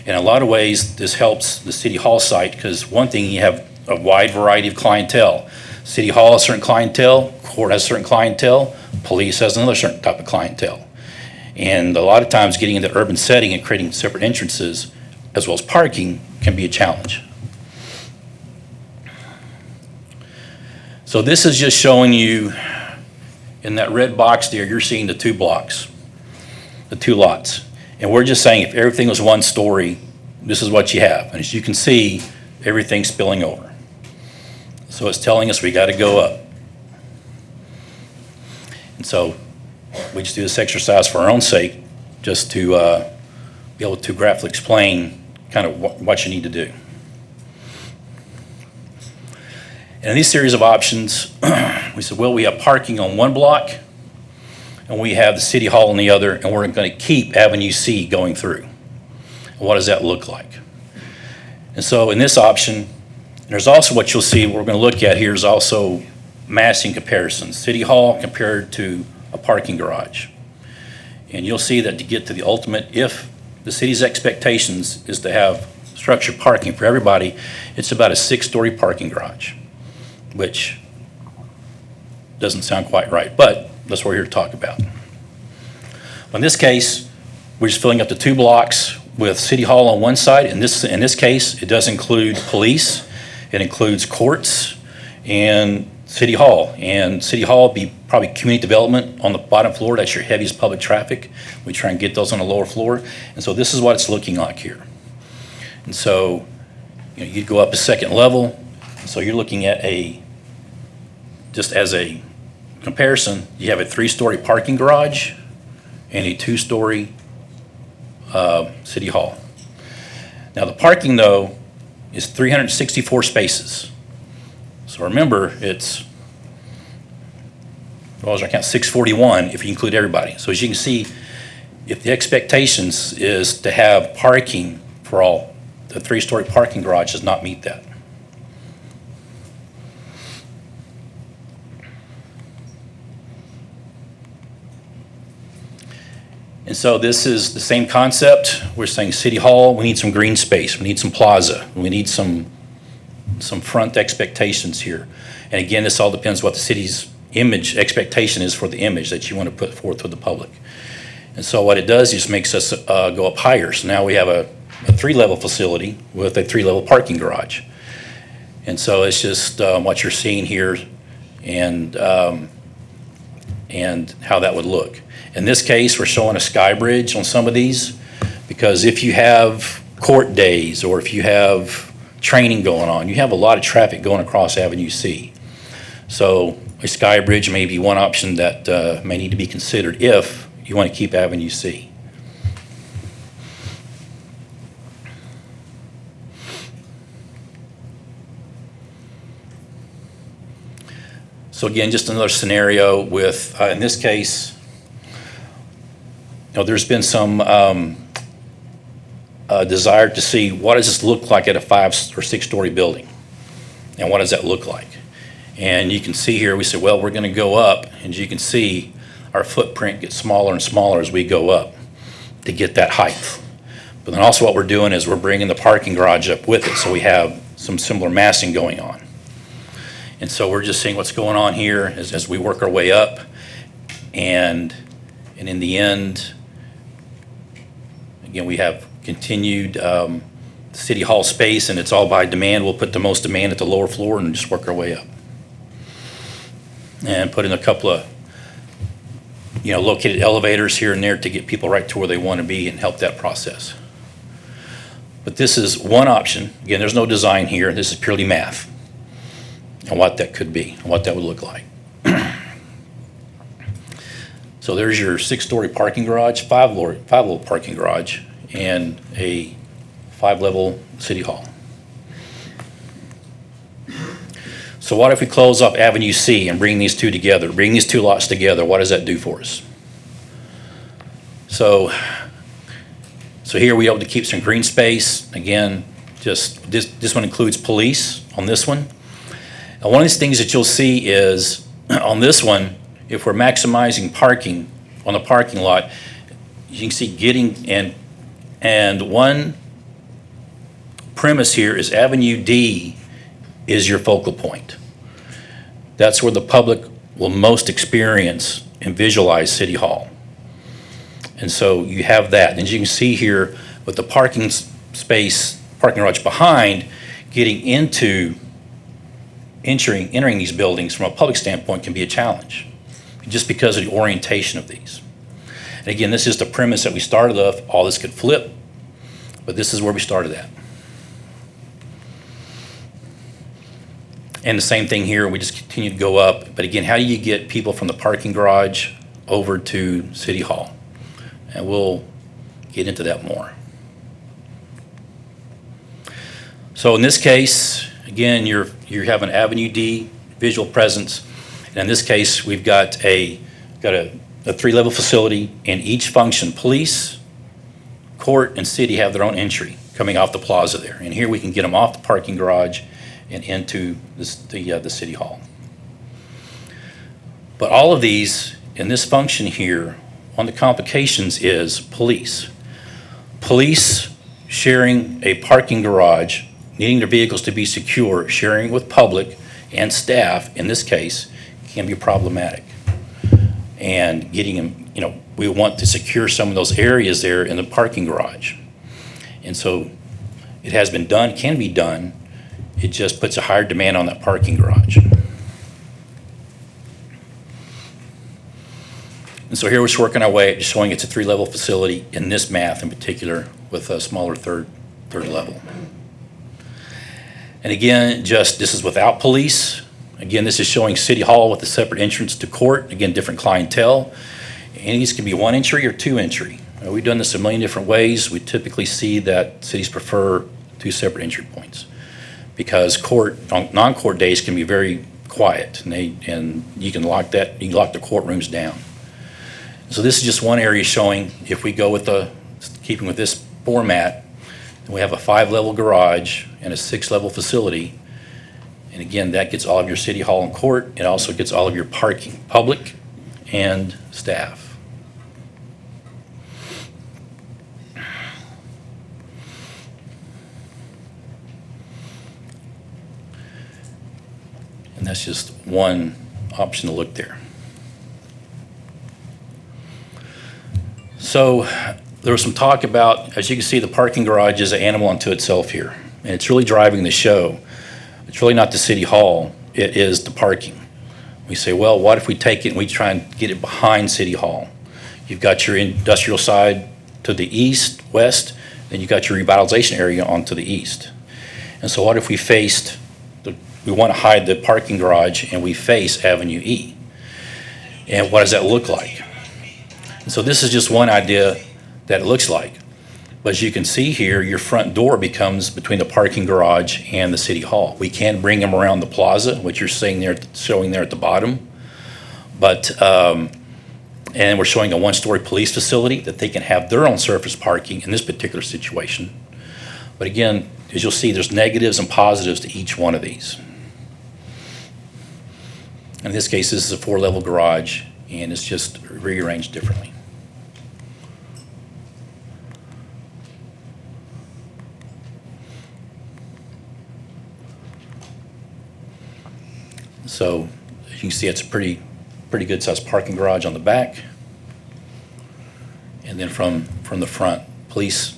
In a lot of ways, this helps the City Hall site because one thing, you have a wide variety of clientele. City Hall has certain clientele, court has certain clientele, police has another certain type of clientele. And a lot of times getting into the urban setting and creating separate entrances as well as parking can be a challenge. So this is just showing you in that red box there, you're seeing the 2 blocks, the 2 lots. And we're just saying if everything was 1 story, this is what you have. And as you can see, everything's spilling over. So it's telling us we got to go up. And so we just do this exercise for our own sake, just to be able to graphically explain kind of what you need to do. And in these series of options, we said, well, we have parking on 1 block, and we have the City Hall on the other, and we're going to keep Avenue C going through. What does that look like? And so in this option, there's also what you'll see, what we're going to look at here is also massing comparisons. City Hall compared to a parking garage. And you'll see that to get to the ultimate, if the city's expectations is to have structured parking for everybody, it's about a 6-story parking garage, which doesn't sound quite right, but that's what we're here to talk about. In this case, we're just filling up the 2 blocks with City Hall on one side. In this case, it does include police, it includes courts, and City Hall. And City Hall would be probably community development on the bottom floor. That's your heaviest public traffic. We try and get those on the lower floor. And so this is what it's looking like here. And so you'd go up a 2nd level. So you're looking at just as a comparison, you have a 3-story parking garage and a 2-story City Hall. Now the parking though is 364 spaces. So remember, it's, well, I count 641 if you include everybody. So as you can see, if the expectations is to have parking for all, the 3-story parking garage does not meet that. And so this is the same concept. We're saying City Hall, we need some green space, we need some plaza, we need some front expectations here. And again, this all depends what the city's image expectation is for the image that you want to put forth with the public. And so what it does is makes us go up higher. So now we have a 3-level facility with a 3-level parking garage. And so it's just what you're seeing here and how that would look. In this case, we're showing a sky bridge on some of these because if you have court days or if you have training going on, you have a lot of traffic going across Avenue C. So a sky bridge may be one option that may need to be considered if you want to keep Avenue C. So again, just another scenario with, in this case, there's been some desire to see what does this look like at a 5- or 6-story building, and what does that look like? And you can see here, we said, well, we're going to go up, and as you can see, our footprint gets smaller and smaller as we go up to get that height. But then also what we're doing is we're bringing the parking garage up with it, so we have some similar massing going on. And so we're just seeing what's going on here as we work our way up. And in the end, again, we have continued City Hall space, and it's all by demand. We'll put the most demand at the lower floor and just work our way up. And put in a couple of, located elevators here and there to get people right to where they want to be and help that process. But this is one option. Again, there's no design here. This is purely math and what that could be, and what that would look like. So there's your 6-story parking garage, 5-level parking garage, and a 5-level City Hall. So what if we close up Avenue C and bring these two together, bring these two lots together? What does that do for us? So here we able to keep some green space. Again, just this one includes police on this one. And one of these things that you'll see is on this one, if we're maximizing parking on the parking lot, you can see getting and one premise here is Avenue D is your focal point. That's where the public will most experience and visualize City Hall. And so you have that. And as you can see here with the parking space, parking garage behind, getting into entering these buildings from a public standpoint can be a challenge just because of the orientation of these. And again, this is the premise that we started off, all this could flip, but this is where we started at. And the same thing here, we just continue to go up. But again, how do you get people from the parking garage over to City Hall? And we'll get into that more. So in this case, again, you have an Avenue D visual presence. And in this case, we've got a 3-level facility, and each function, police, court, and city have their own entry coming off the plaza there. And here we can get them off the parking garage and into the City Hall. But all of these, in this function here, one of the complications is police. Police sharing a parking garage, needing their vehicles to be secure, sharing with public and staff, in this case, can be problematic. And getting them, we want to secure some of those areas there in the parking garage. And so it has been done, can be done. It just puts a higher demand on that parking garage. And so here we're just working our way, just showing it's a 3-level facility in this math in particular with a smaller third level. And again, this is without police. Again, this is showing City Hall with a separate entrance to court. Again, different clientele. And these can be 1 entry or 2 entry. We've done this a million different ways. We typically see that cities prefer 2 separate entry points because non-court days can be very quiet, and you can lock the courtrooms down. So this is just one area showing if we go with keeping with this format, we have a 5-level garage and a 6-level facility. And again, that gets all of your City Hall and court. It also gets all of your parking, public and staff. And that's just one option to look there. So there was some talk about, as you can see, the parking garage is an animal unto itself here, and it's really driving the show. It's really not the city hall, it is the parking. We say, well, what if we take it and we try and get it behind city hall? You've got your industrial side to the east, west, then you've got your revitalization area onto the east. And so what if we faced, we want to hide the parking garage and we face Avenue E? And what does that look like? And so this is just one idea that it looks like. But as you can see here, your front door becomes between the parking garage and the city hall. We can bring them around the plaza, which you're seeing there, showing there at the bottom. But, and we're showing a one-story police facility that they can have their own surface parking in this particular situation. But again, as you'll see, there's negatives and positives to each one of these. In this case, this is a 4-level garage, and it's just rearranged differently. So as you can see, it's a pretty good sized parking garage on the back. And then from the front, police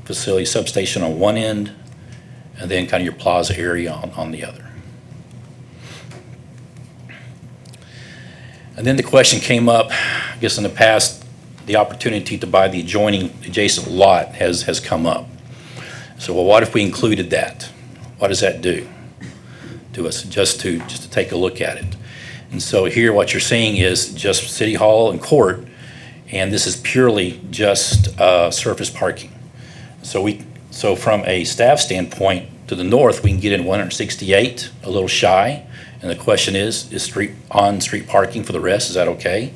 facility substation on one end, and then kind of your plaza area on the other. And then the question came up, I guess in the past, the opportunity to buy the adjacent lot has come up. So, well, what if we included that? What does that do to us, just to take a look at it? And so here what you're seeing is just City Hall and Court, and this is purely just surface parking. So from a staff standpoint, to the north, we can get in 168, a little shy. And the question is on-street parking for the rest, is that okay?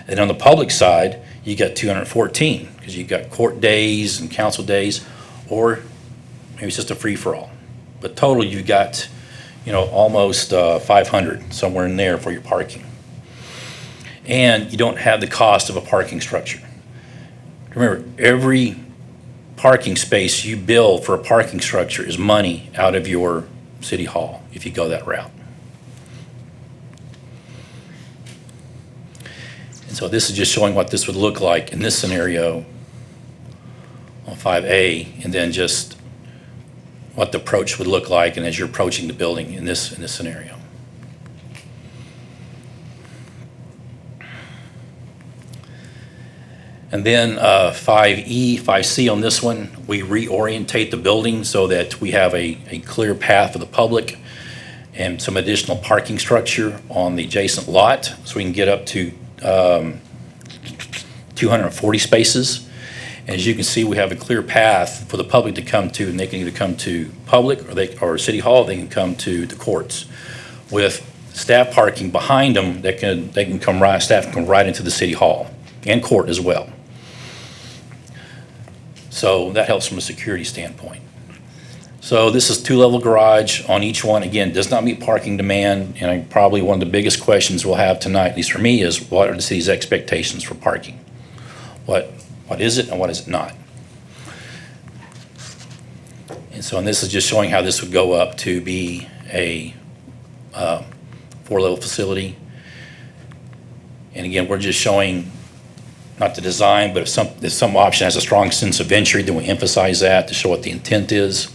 And on the public side, you got 214, because you got court days and council days, or maybe it's just a free-for-all. But total, you've got, almost 500, somewhere in there for your parking. And you don't have the cost of a parking structure. Remember, every parking space you build for a parking structure is money out of your city hall if you go that route. And so this is just showing what this would look like in this scenario on 5A, and then just what the approach would look like and as you're approaching the building in this scenario. And then 5E, 5C on this one, we reorientate the building so that we have a clear path for the public and some additional parking structure on the adjacent lot, so we can get up to 240 spaces. And as you can see, we have a clear path for the public to come to, and they can either come to public or City Hall, they can come to the courts. With staff parking behind them, staff can come right into the City Hall and court as well. So that helps from a security standpoint. So this is 2-level garage on each one. Again, does not meet parking demand, and probably one of the biggest questions we'll have tonight, at least for me, is what are the city's expectations for parking? What is it and what is it not? And so, and this is just showing how this would go up to be a 4-level facility. And again, we're just showing not the design, but if some option has a strong sense of entry, then we emphasize that to show what the intent is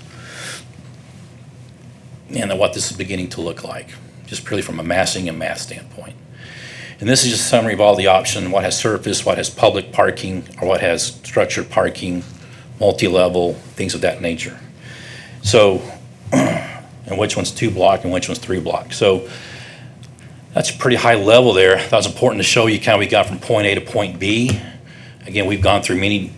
and what this is beginning to look like, just purely from a massing and math standpoint. And this is just a summary of all the options, what has surface, what has public parking, or what has structured parking, multi-level, things of that nature. So, and which one's 2-block and which one's 3-block. So that's a pretty high level there. That was important to show you kind of we got from point A to point B. Again, we've gone through many,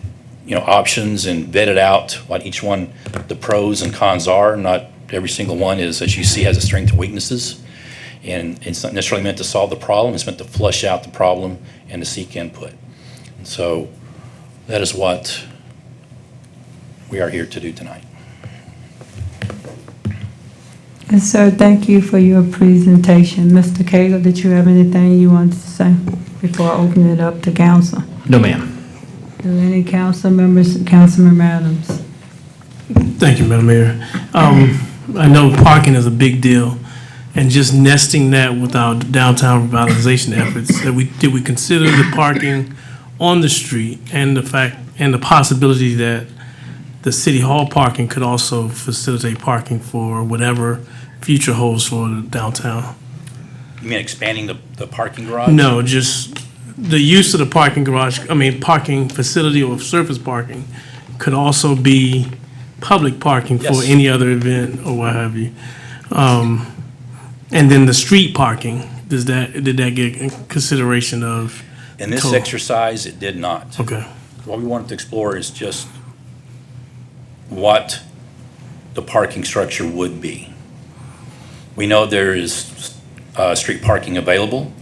options and vetted out what each one, the pros and cons are. Not every single one is, as you see, has a strengths and weaknesses. And it's not necessarily meant to solve the problem, it's meant to flush out the problem and to seek input. And so that is what we are here to do tonight. And sir, thank you for your presentation. Mr. Cagle, did you have anything you wanted to say before I open it up to council? No, ma'am. Do any council members, Councilmember Adams? Thank you, Madam Mayor. I know parking is a big deal, and just nesting that with our downtown revitalization efforts, did we consider the parking on the street and the possibility that the City Hall parking could also facilitate parking for whatever future holds for the downtown. You mean expanding the parking garage? No, just the use of the parking garage, parking facility or surface parking could also be public parking for Yes. any other event or what have you. And then the street parking, did that get in consideration of? In this total? exercise, it did not. Okay, What we wanted to explore is just what the parking structure would be. We know there is street parking available,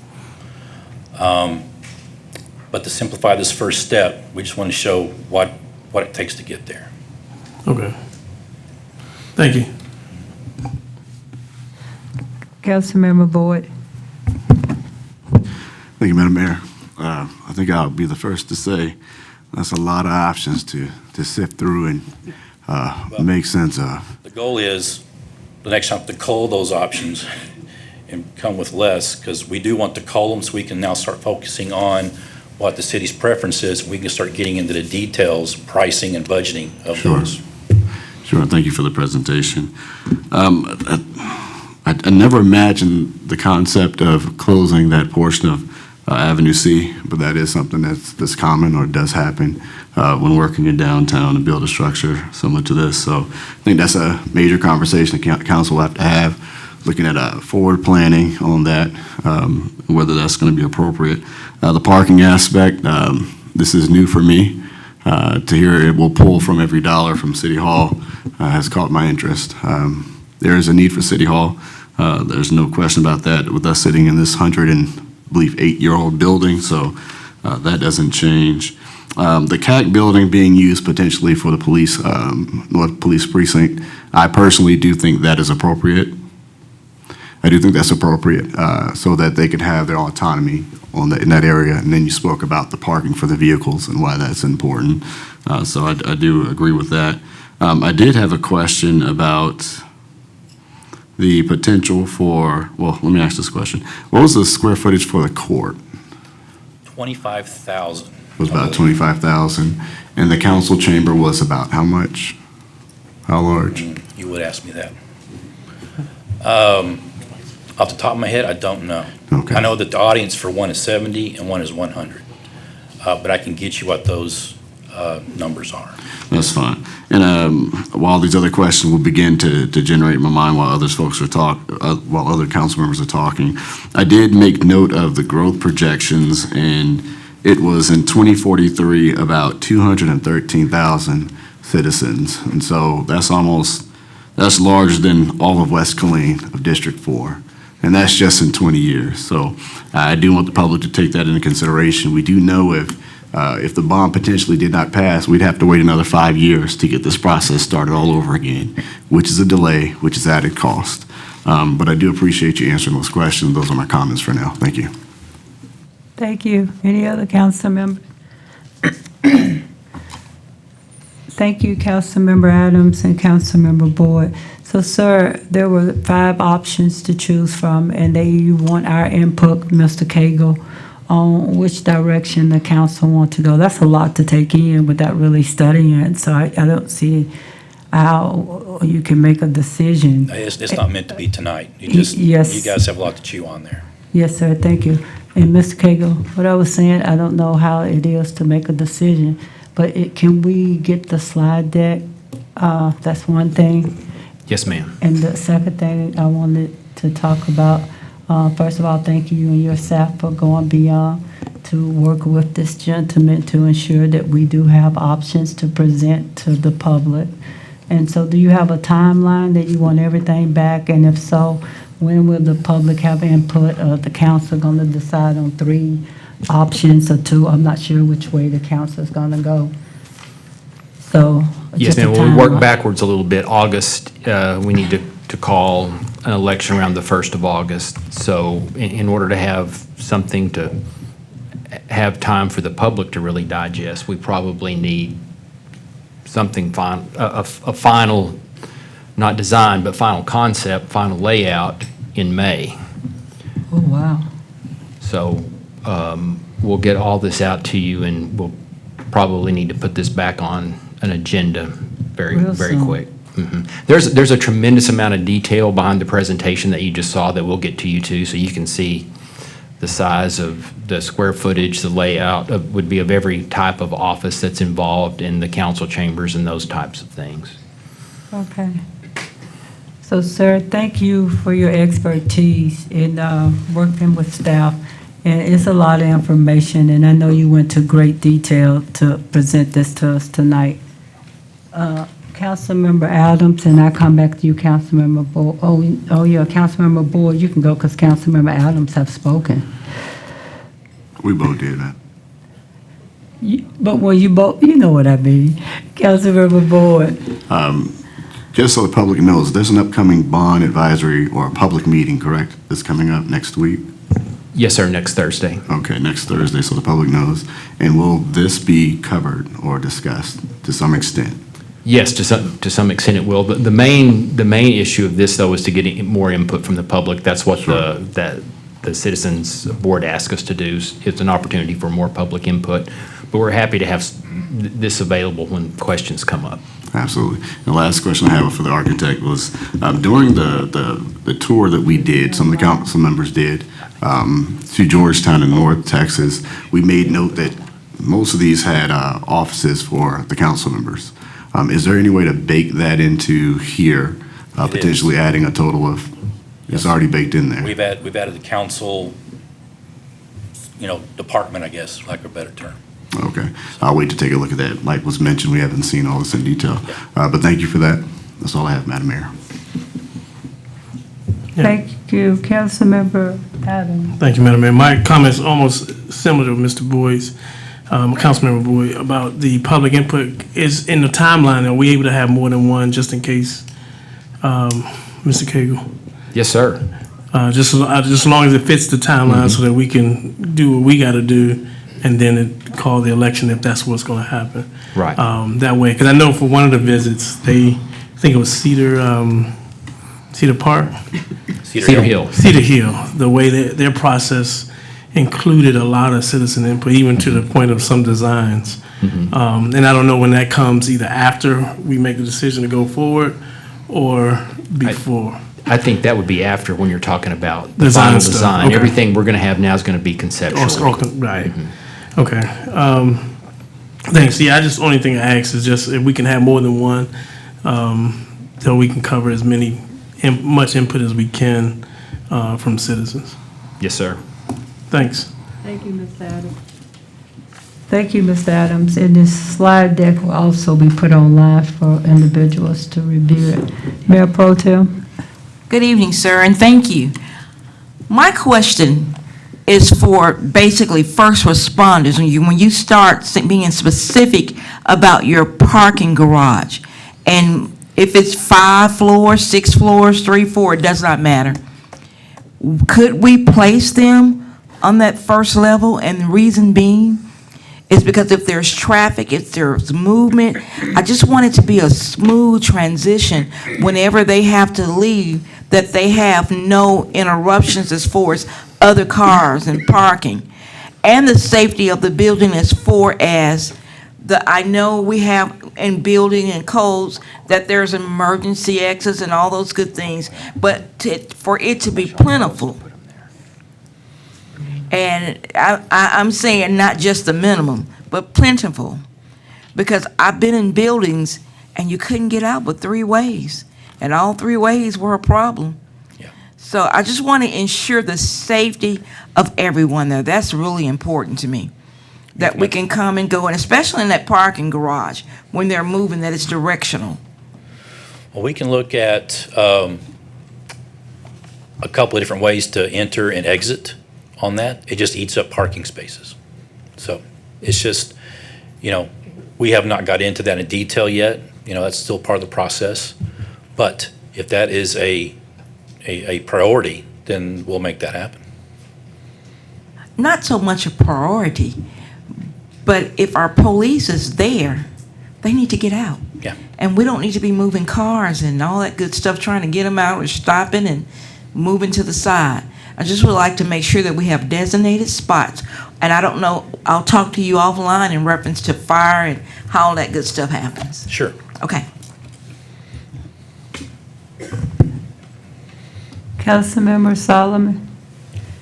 but to simplify this first step, we just want to show what it takes to get there. okay. Thank you. Councilmember Boyd. Thank you, Madam Mayor. I think I'll be the first to say that's a lot of options to sift through and make sense of. The goal is, the next time, to cull those options and come with less, because we do want to cull them so we can now start focusing on what the city's preference is. We can start getting into the details, pricing and budgeting of Sure. those. Sure, thank you for the presentation. I never imagined the concept of closing that portion of Avenue C, but that is something that's common or does happen when working in downtown to build a structure similar to this. So I think that's a major conversation the council will have to have, looking at forward planning on that, whether that's going to be appropriate. The parking aspect, this is new for me. To hear it will pull from every dollar from City Hall has caught my interest. There is a need for City Hall. There's no question about that with us sitting in this 108-year-old building, so that doesn't change. The CAC building being used potentially for the police, North Police Precinct, I personally do think that is appropriate. I do think that's appropriate so that they could have their autonomy in that area. And then you spoke about the parking for the vehicles and why that's important. So I do agree with that. I did have a question about the potential for, well, let me ask this question. What was the square footage for the court? 25,000. It was about 25,000. And the council chamber was about how much? How large? You would ask me that. Off the top of my head, I don't know. Okay. I know that the audience for one is 70 and one is 100. But I can get you what those numbers are. That's fine. And while these other questions will begin to generate in my mind while while other council members are talking, I did make note of the growth projections, and it was in 2043 about 213,000 citizens. And so that's larger than all of West Killeen of District 4. And that's just in 20 years. So I do want the public to take that into consideration. We do know if the bond potentially did not pass, we'd have to wait another 5 years to get this process started all over again, which is a delay, which is added cost. But I do appreciate you answering those questions. Those are my comments for now. Thank you. Thank you. Any other council member? Thank you, Councilmember Adams and Councilmember Boyd. So, sir, there were 5 options to choose from, and you want our input, Mr. Cagle, on which direction the council want to go. That's a lot to take in without really studying it, so I don't see how you can make a decision. It's not meant to be tonight. You Yes. guys have a lot to chew on there. Yes, sir, thank you. And Mr. Cagle, what I was saying, I don't know how it is to make a decision, but can we get the slide deck? That's one thing. Yes, ma'am. And the second thing I wanted to talk about, first of all, thank you and your staff for going beyond to work with this gentleman to ensure that we do have options to present to the public. And so do you have a timeline that you want everything back? And if so, when will the public have input? The council going to decide on 3 options or 2? I'm not sure which way the council is going to go. So Yes, just a ma'am. Well, we work timeline. backwards a little bit. August, we need to call an election around the 1st of August. So in order to have something to have time for the public to really digest, we probably need something a final, not design, but final concept, final layout in May. Oh, wow. So we'll get all this out to you, and we'll probably need to put this back on an agenda very, Real very soon. quick. There's a tremendous amount of detail behind the presentation that you just saw that we'll get to you too, so you can see the size of the square footage, the layout would be of every type of office that's involved in the council chambers and those types of things. Okay. So, sir, thank you for your expertise in working with staff. And it's a lot of information, and I know you went to great detail to present this to us tonight. Councilmember Adams, and I come back to you, Councilmember Boyd. Oh, yeah, Councilmember Boyd, you can go because Councilmember Adams have spoken. We both did that. But when you both, you know what I mean. Councilmember Boyd. Just so the public knows, there's an upcoming bond advisory or a public meeting, correct? That's coming up next week? Yes, sir, next Thursday. Okay, next Thursday, so the public knows. And will this be covered or discussed to some extent? Yes, to some extent it will. The main issue of this, though, is to get more input from the public. That's what the Citizens Board asked us to do. It's an opportunity for more public input. But we're happy to have this available when questions come up. Absolutely. The last question I have for the architect was, during the tour that we did, some of the council members did, to Georgetown in North Texas, we made note that most of these had offices for the council members. Is there any way to bake that into here, potentially adding a total of, it's already baked in there? We've added the council, department, I guess, lack of a better term. Okay. I'll wait to take a look at that. Like was mentioned, we haven't seen all this in detail. But thank you for that. That's all I have, Madam Mayor. Thank you, Councilmember Adams. Thank you, Madam Mayor. My comments almost similar to Mr. Boyd's, Councilmember Boyd, about the public input. Is in the timeline, are we able to have more than one, just in case, Mr. Cagle? Yes, sir. Just as long as it fits the timeline so that we can do what we got to do and then call the election if that's what's going to happen. Right. That way, because I know for one of the visits, I think it was Cedar Park? Cedar Hill. Cedar Hill, the way that their process included a lot of citizen input, even to the point of some designs. And I don't know when that comes, either after we make the decision to go forward or before. I think that would be after, when you're talking about the Design final stuff, design. okay. Everything we're going to have now is going to be conceptual. Right. Okay. Thanks. Yeah, only thing I ask is just if we can have more than one, so we can cover as much input as we can from citizens. Yes, sir. Thanks. Thank you, Ms. Adams. Thank you, Ms. Adams. And this slide deck will also be put online for individuals to review it. Mayor Pro Tem? Good evening, sir, and thank you. My question is for basically first responders. When you start being specific about your parking garage, and if it's 5 floors, 6 floors, 3, 4, it does not matter. Could we place them on that first level? And the reason being is because if there's traffic, if there's movement, I just want it to be a smooth transition whenever they have to leave, that they have no interruptions as far as other cars and parking. And the safety of the building as far as I know we have in building and codes that there's emergency exits and all those good things, but for it to be plentiful. And I'm saying not just the minimum, but plentiful. Because I've been in buildings and you couldn't get out but 3 ways. And all 3 ways were a problem. Yeah. So I just want to ensure the safety of everyone there. That's really important to me. That we can come and go, and especially in that parking garage, when they're moving, that it's directional. Well, we can look at a couple of different ways to enter and exit on that. It just eats up parking spaces. So it's just, we have not got into that in detail yet. That's still part of the process. But if that is a priority, then we'll make that happen. Not so much a priority, but if our police is there, they need to get out. Yeah. And we don't need to be moving cars and all that good stuff, trying to get them out or stopping and moving to the side. I just would like to make sure that we have designated spots. And I don't know, I'll talk to you offline in reference to fire and how all that good stuff happens. Sure. Okay. Councilmember Solomon?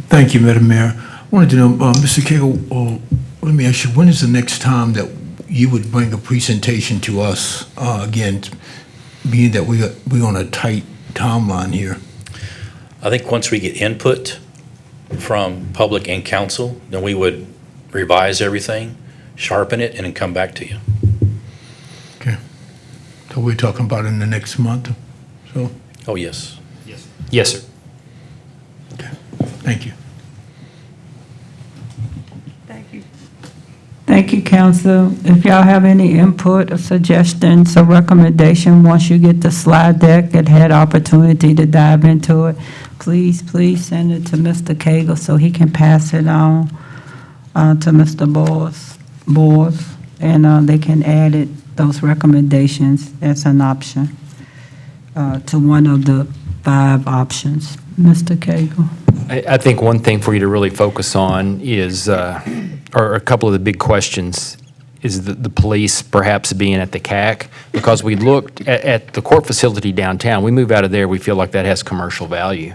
Thank you, Madam Mayor. I wanted to know, Mr. Cagle, let me ask you, when is the next time that you would bring a presentation to us, again, being that we're on a tight timeline here? I think once we get input from public and council, then we would revise everything, sharpen it, and then come back to you. Okay. So we're talking about in the next month, so, Oh, yes. Yes, sir. thank you. Thank you, council. If y'all have any input or suggestions or recommendation, once you get the slide deck and had opportunity to dive into it, please send it to Mr. Cagle so he can pass it on to Mr. Boers, and they can add those recommendations as an option to one of the 5 options. Mr. Cagle. I think one thing for you to really focus on is, or a couple of the big questions, is the police perhaps being at the CAC. Because we looked at the court facility downtown, we move out of there, we feel like that has commercial value.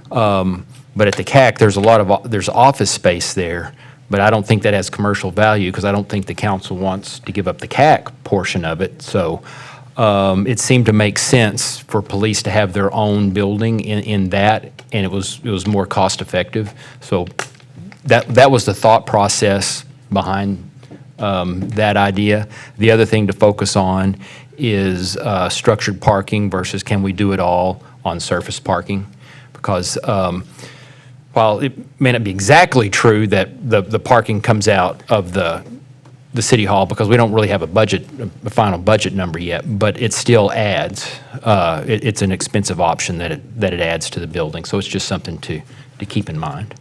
But at the CAC, there's office space there, but I don't think that has commercial value because I don't think the council wants to give up the CAC portion of it. So it seemed to make sense for police to have their own building in that, and it was more cost effective. So that was the thought process behind that idea. The other thing to focus on is structured parking versus can we do it all on surface parking? Because while it may not be exactly true that the parking comes out of the city hall, because we don't really have a final budget number yet, but it still adds. It's an expensive option that it adds to the building, so it's just something to keep in mind.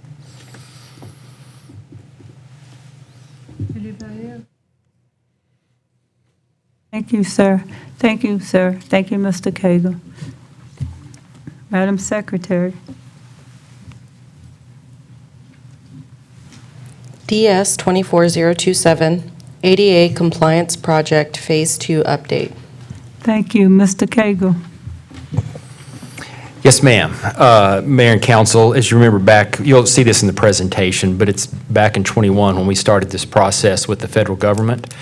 Anybody else? Thank you, sir. Thank you, sir. Thank you, Mr. Cagle. Madam Secretary. DS 24027, ADA Compliance Project Phase 2 Update. Thank you, Mr. Cagle. Yes, ma'am. Mayor and council, as you remember back, you'll see this in the presentation, but it's back in '21 when we started this process with the federal government.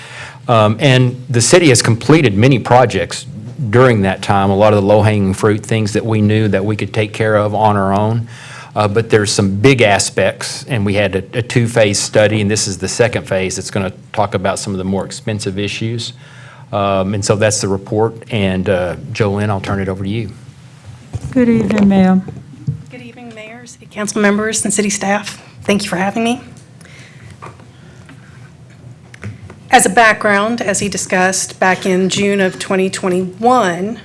And the city has completed many projects during that time, a lot of the low-hanging fruit, things that we knew that we could take care of on our own. But there's some big aspects, and we had a 2-phase study, and this is the second phase. It's going to talk about some of the more expensive issues. And so that's the report. And Jolynn, I'll turn it over to you. Good evening, ma'am. Good evening, Mayor, City Council members, and city staff. Thank you for having me. As a background, as he discussed, back in June of 2021,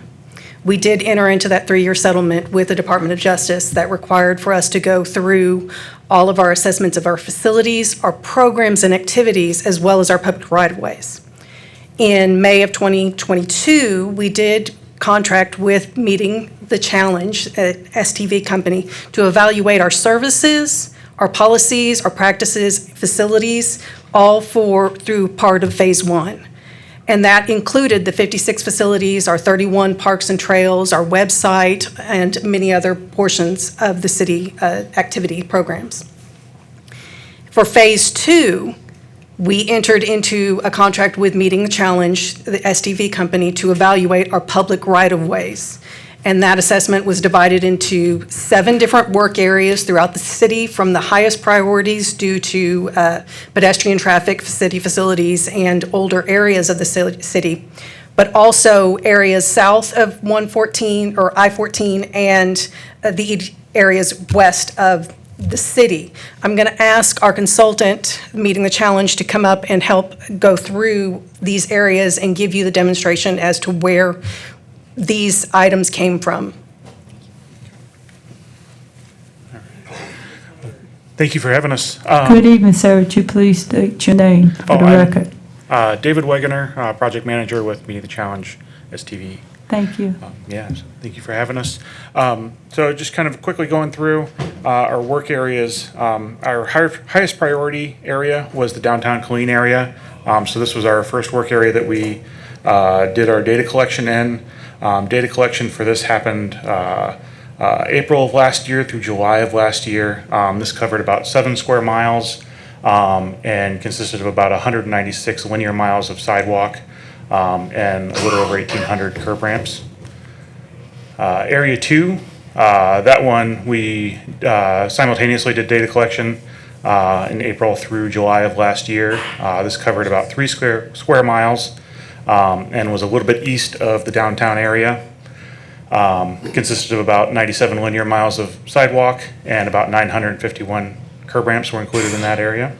we did enter into that 3-year settlement with the Department of Justice that required for us to go through all of our assessments of our facilities, our programs and activities, as well as our public right-of-ways. In May of 2022, we did contract with Meeting the Challenge, STV company, to evaluate our services, our policies, our practices, facilities, all through part of Phase 1. And that included the 56 facilities, our 31 parks and trails, our website, and many other portions of the city activity programs. For Phase 2, we entered into a contract with Meeting the Challenge, the STV company, to evaluate our public right-of-ways. And that assessment was divided into 7 different work areas throughout the city, from the highest priorities due to pedestrian traffic, city facilities, and older areas of the city, but also areas south of 114 or I-14 and the areas west of the city. I'm going to ask our consultant, Meeting the Challenge, to come up and help go through these areas and give you the demonstration as to where these items came from. Thank you for having us. Good evening, sir. Would you please state your name for the record? David Wegener, project manager with Meeting the Challenge, STV. Thank you. Thank you for having us. So just kind of quickly going through our work areas. Our highest priority area was the downtown Killeen area. So this was our first work area that we did our data collection in. Data collection for this happened April of last year through July of last year. This covered about 7 square miles and consisted of about 196 linear miles of sidewalk and a little over 1,800 curb ramps. Area 2, that one we simultaneously did data collection in April through July of last year. This covered about 3 square miles and was a little bit east of the downtown area. Consisted of about 97 linear miles of sidewalk and about 951 curb ramps were included in that area.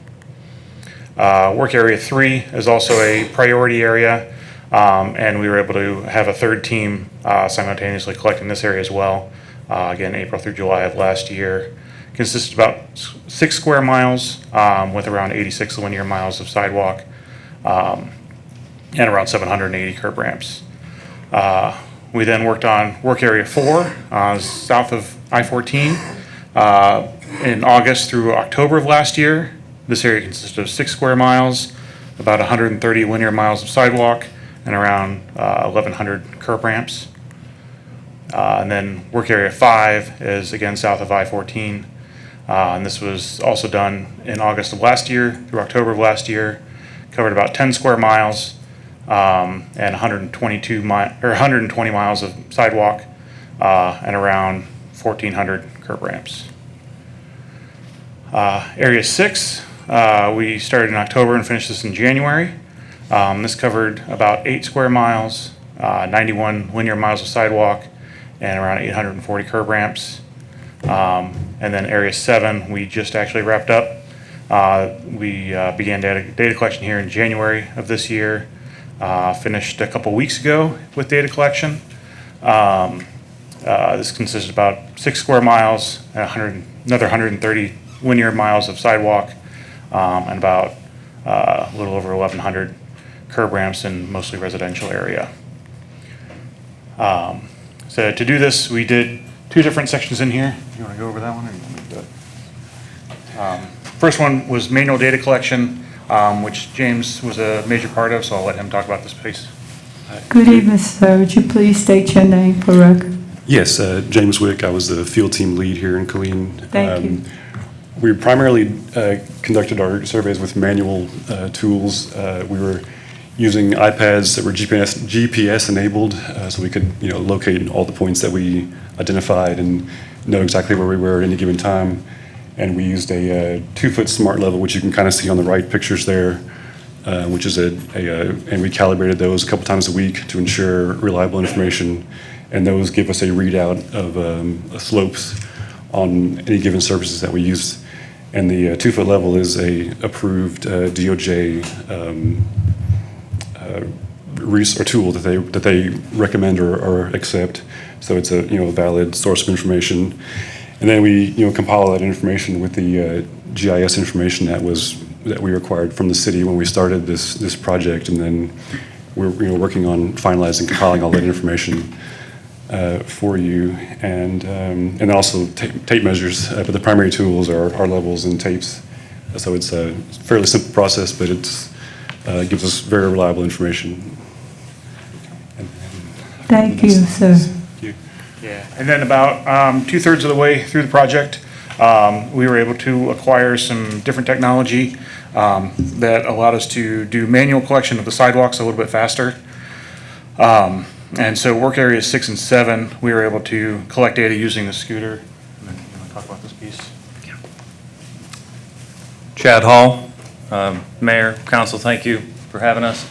Work area 3 is also a priority area, and we were able to have a third team simultaneously collecting this area as well. Again, April through July of last year. Consisted of about 6 square miles with around 86 linear miles of sidewalk and around 780 curb ramps. We then worked on work area 4, south of I-14, in August through October of last year. This area consisted of 6 square miles, about 130 linear miles of sidewalk, and around 1,100 curb ramps. And then work area 5 is again south of I-14, and this was also done in August of last year through October of last year. Covered about 10 square miles. And 120 miles of sidewalk and around 1,400 curb ramps. Area 6, we started in October and finished this in January. This covered about 8 square miles, 91 linear miles of sidewalk, and around 840 curb ramps. And then Area 7, we just actually wrapped up. We began data collection here in January of this year. Finished a couple weeks ago with data collection. This consisted of about 6 square miles, another 130 linear miles of sidewalk, and about a little over 1,100 curb ramps in mostly residential area. So to do this, we did 2 different sections in here. You want to go over that one, or you want me to do it? First one was manual data collection, which James was a major part of, so I'll let him talk about this piece. Good evening, sir. Would you please state your name for record? Yes, James Wick. I was the field team lead here in Killeen. Thank you. We primarily conducted our surveys with manual tools. We were using iPads that were GPS enabled, so we could locate all the points that we identified and know exactly where we were at any given time. And we used a 2-foot smart level, which you can kind of see on the right pictures there, which is and we calibrated those a couple times a week to ensure reliable information. And those give us a readout of slopes on any given surfaces that we used. And the 2-foot level is a approved DOJ or tool that they recommend or accept. So it's a valid source of information. And then we compile that information with the GIS information that we required from the city when we started this project, and then we're working on finalizing, compiling all that information for you, and then also tape measures. But the primary tools are levels and tapes. So it's a fairly simple process, but it gives us very reliable information. Thank you, sir. Yeah, and then about 2/3 of the way through the project, we were able to acquire some different technology that allowed us to do manual collection of the sidewalks a little bit faster. And so work areas 6 and 7, we were able to collect data using the scooter. And then you want to talk about this piece? Chad Hall, Mayor, Council, thank you for having us.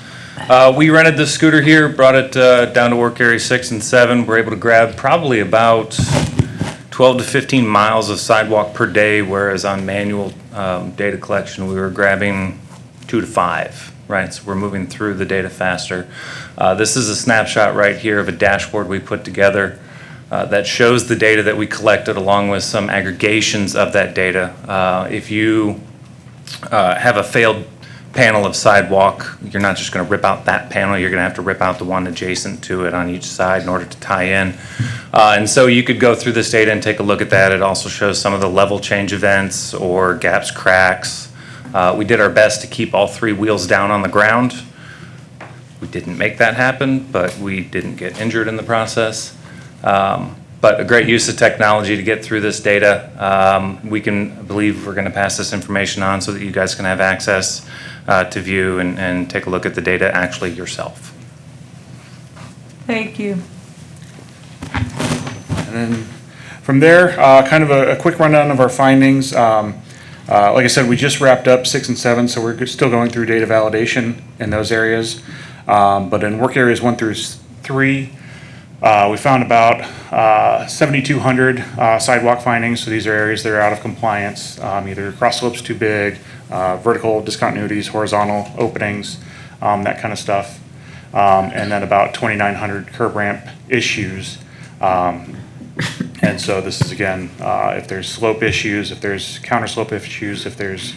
We rented this scooter here, brought it down to work area 6 and 7. We're able to grab probably about 12 to 15 miles of sidewalk per day, whereas on manual data collection, we were grabbing 2 to 5, right? So we're moving through the data faster. This is a snapshot right here of a dashboard we put together that shows the data that we collected along with some aggregations of that data. If you have a failed panel of sidewalk, you're not just going to rip out that panel, you're going to have to rip out the one adjacent to it on each side in order to tie in. And so you could go through this data and take a look at that. It also shows some of the level change events or gaps, cracks. We did our best to keep all 3 wheels down on the ground. We didn't make that happen, but we didn't get injured in the process. but a great use of technology to get through this data. I believe we're going to pass this information on so that you guys can have access to view and take a look at the data actually yourself. Thank you. And then from there, kind of a quick rundown of our findings. Like I said, we just wrapped up 6 and 7, so we're still going through data validation in those areas. But in work areas 1 through 3, we found about 7,200 sidewalk findings. So these are areas that are out of compliance, either cross slopes too big, vertical discontinuities, horizontal openings, that kind of stuff. And then about 2,900 curb ramp issues. And so this is, again, if there's slope issues, if there's counter slope issues, if there's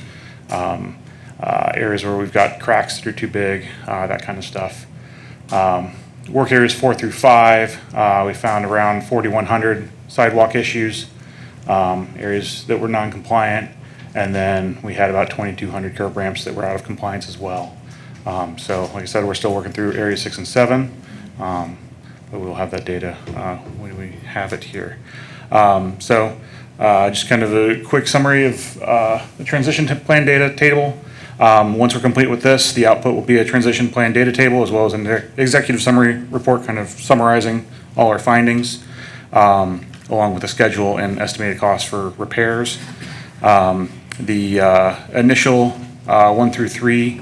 areas where we've got cracks that are too big, that kind of stuff. Work areas 4 through 5, we found around 4,100 sidewalk issues, areas that were non-compliant, and then we had about 2,200 curb ramps that were out of compliance as well. So like I said, we're still working through area 6 and 7, but we'll have that data when we have it here. Just kind of a quick summary of the transition plan data table. Once we're complete with this, the output will be a transition plan data table as well as an executive summary report kind of summarizing all our findings, along with the schedule and estimated costs for repairs. The initial 1 through 3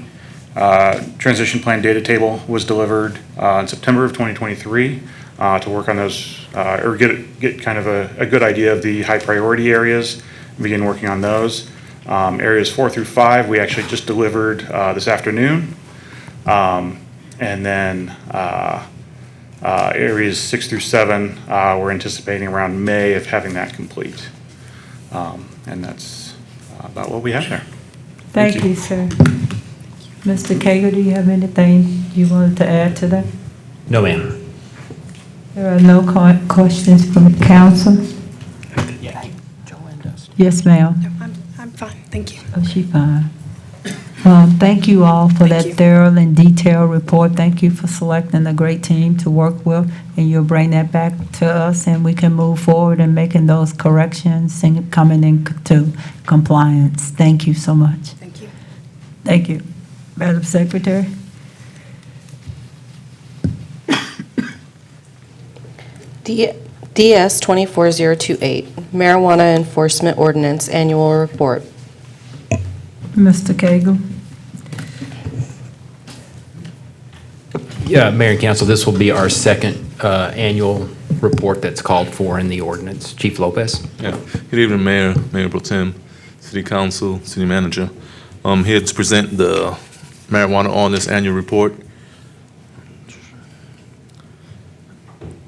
transition plan data table was delivered in September of 2023 to work on those, or get kind of a good idea of the high priority areas, begin working on those. Areas 4 through 5, we actually just delivered this afternoon. And then areas 6 through 7, we're anticipating around May of having that complete. And that's about what we have there. Thank you, sir. Mr. Cagle, do you have anything you wanted to add to that? No, ma'am. There are no questions from council? Yes, ma'am. I'm fine, thank you. Oh, she fine. Thank you all for that thorough and detailed report. Thank you for selecting a great team to work with, and you'll bring that back to us, and we can move forward in making those corrections and coming into compliance. Thank you so much. Thank you. Thank you. Madam Secretary? DS 24028, Marijuana Enforcement Ordinance Annual Report. Mr. Cagle? Yeah, Mayor and Council, this will be our second annual report that's called for in the ordinance. Chief Lopez? Yeah. Good evening, Mayor, Mayor Pro Tem, City Council, City Manager. I'm here to present the marijuana ordinance annual report.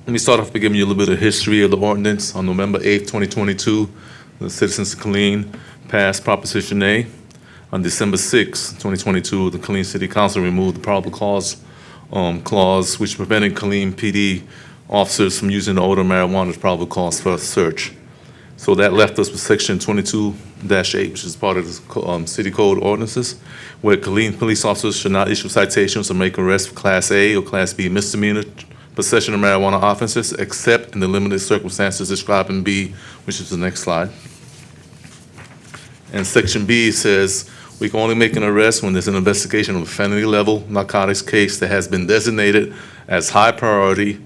Let me start off by giving you a little bit of history of the ordinance. On November 8th, 2022, the citizens of Killeen passed Proposition A. On December 6th, 2022, the Killeen City Council removed the probable cause clause, which prevented Killeen PD officers from using the odor of marijuana as probable cause for a search. So that left us with Section 22-8, which is part of the City Code ordinances, where Killeen police officers should not issue citations or make arrests for Class A or Class B misdemeanor possession of marijuana offenses, except in the limited circumstances described in B, which is the next slide. And Section B says we can only make an arrest when there's an investigation of a felony-level narcotics case that has been designated as high priority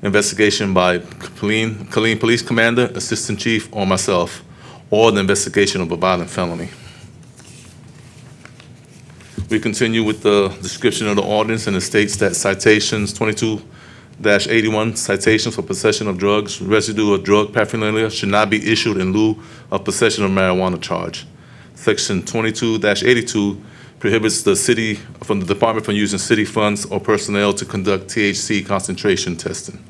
investigation by Killeen Police Commander, Assistant Chief, or myself, or the investigation of a violent felony. We continue with the description of the ordinance, and it states that citations 22-81, citations for possession of drugs, residue of drug paraphernalia should not be issued in lieu of possession of marijuana charge. Section 22-82 prohibits the city, from the department from using city funds or personnel to conduct THC concentration testing.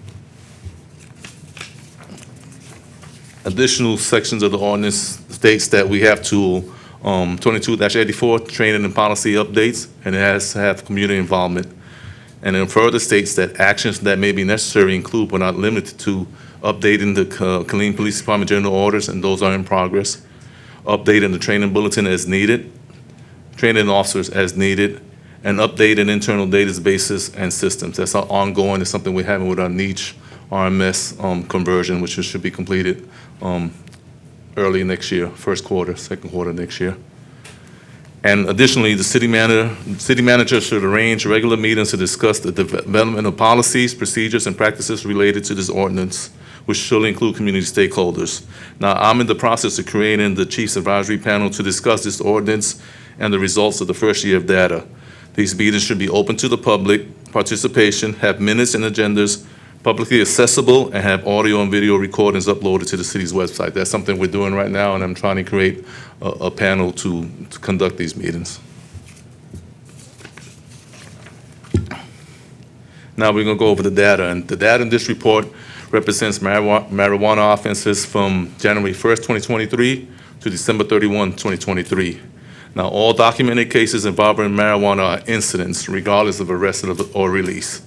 Additional sections of the ordinance states that we have to 22-84, training and policy updates, and it has to have community involvement. And it further states that actions that may be necessary include but not limited to updating the Killeen Police Department general orders, and those are in progress, updating the training bulletin as needed, training officers as needed, and updating internal databases and systems. That's ongoing. It's something we're having with our niche RMS conversion, which should be completed early next year, first quarter, second quarter next year. And additionally, the city manager should arrange regular meetings to discuss the development of policies, procedures, and practices related to this ordinance, which should include community stakeholders. Now, I'm in the process of creating the Chiefs Advisory Panel to discuss this ordinance and the results of the first year of data. These meetings should be open to the public participation, have minutes and agendas, publicly accessible, and have audio and video recordings uploaded to the city's website. That's something we're doing right now, and I'm trying to create a panel to conduct these meetings. Now we're going to go over the data, and the data in this report represents marijuana offenses from January 1st, 2023 to December 31, 2023. Now, all documented cases involving marijuana are incidents, regardless of arrest or release.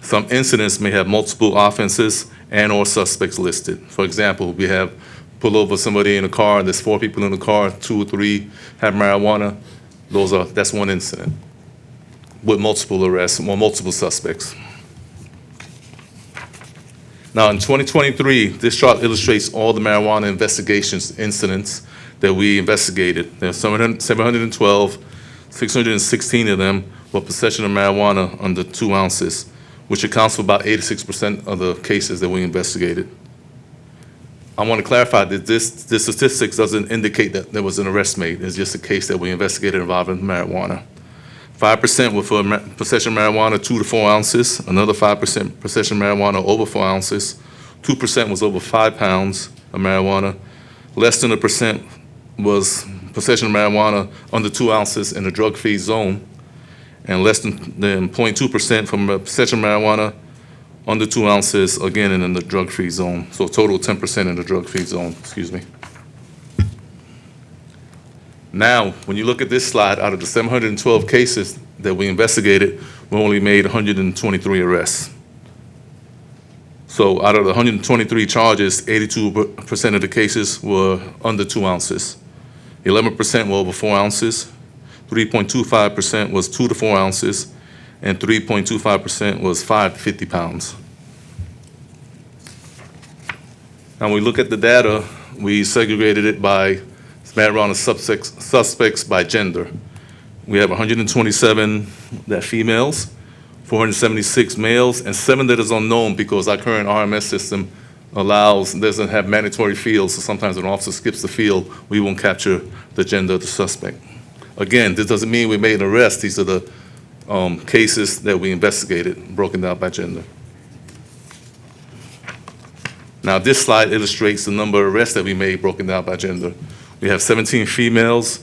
Some incidents may have multiple offenses and/or suspects listed. For example, we have pull over somebody in a car, there's 4 people in the car, 2 or 3 have marijuana. That's one incident with multiple arrests or multiple suspects. Now, in 2023, this chart illustrates all the marijuana investigations incidents that we investigated. There's 712, 616 of them were possession of marijuana under 2 ounces, which accounts for about 86% of the cases that we investigated. I want to clarify that this statistics doesn't indicate that there was an arrest made. It's just a case that we investigated involving marijuana. 5% were for possession of marijuana 2 to 4 ounces, another 5% possession of marijuana over 4 ounces, 2% was over 5 pounds of marijuana, less than 1% was possession of marijuana under 2 ounces in a drug-free zone, and less than 0.2% from possession of marijuana under 2 ounces, again, in the drug-free zone. So a total of 10% in the drug-free zone, excuse me. Now, when you look at this slide, out of the 712 cases that we investigated, we only made 123 arrests. So out of the 123 charges, 82% of the cases were under 2 ounces. 11% were over 4 ounces. 3.25% was 2 to 4 ounces, and 3.25% was 5 to 50 pounds. Now, when we look at the data, we segregated it by marijuana suspects by gender. We have 127 that are females, 476 males, and 7 that is unknown because our current RMS system doesn't have mandatory fields, so sometimes when an officer skips the field, we won't capture the gender of the suspect. Again, this doesn't mean we made an arrest. These are the cases that we investigated, broken down by gender. Now, this slide illustrates the number of arrests that we made, broken down by gender. We have 17 females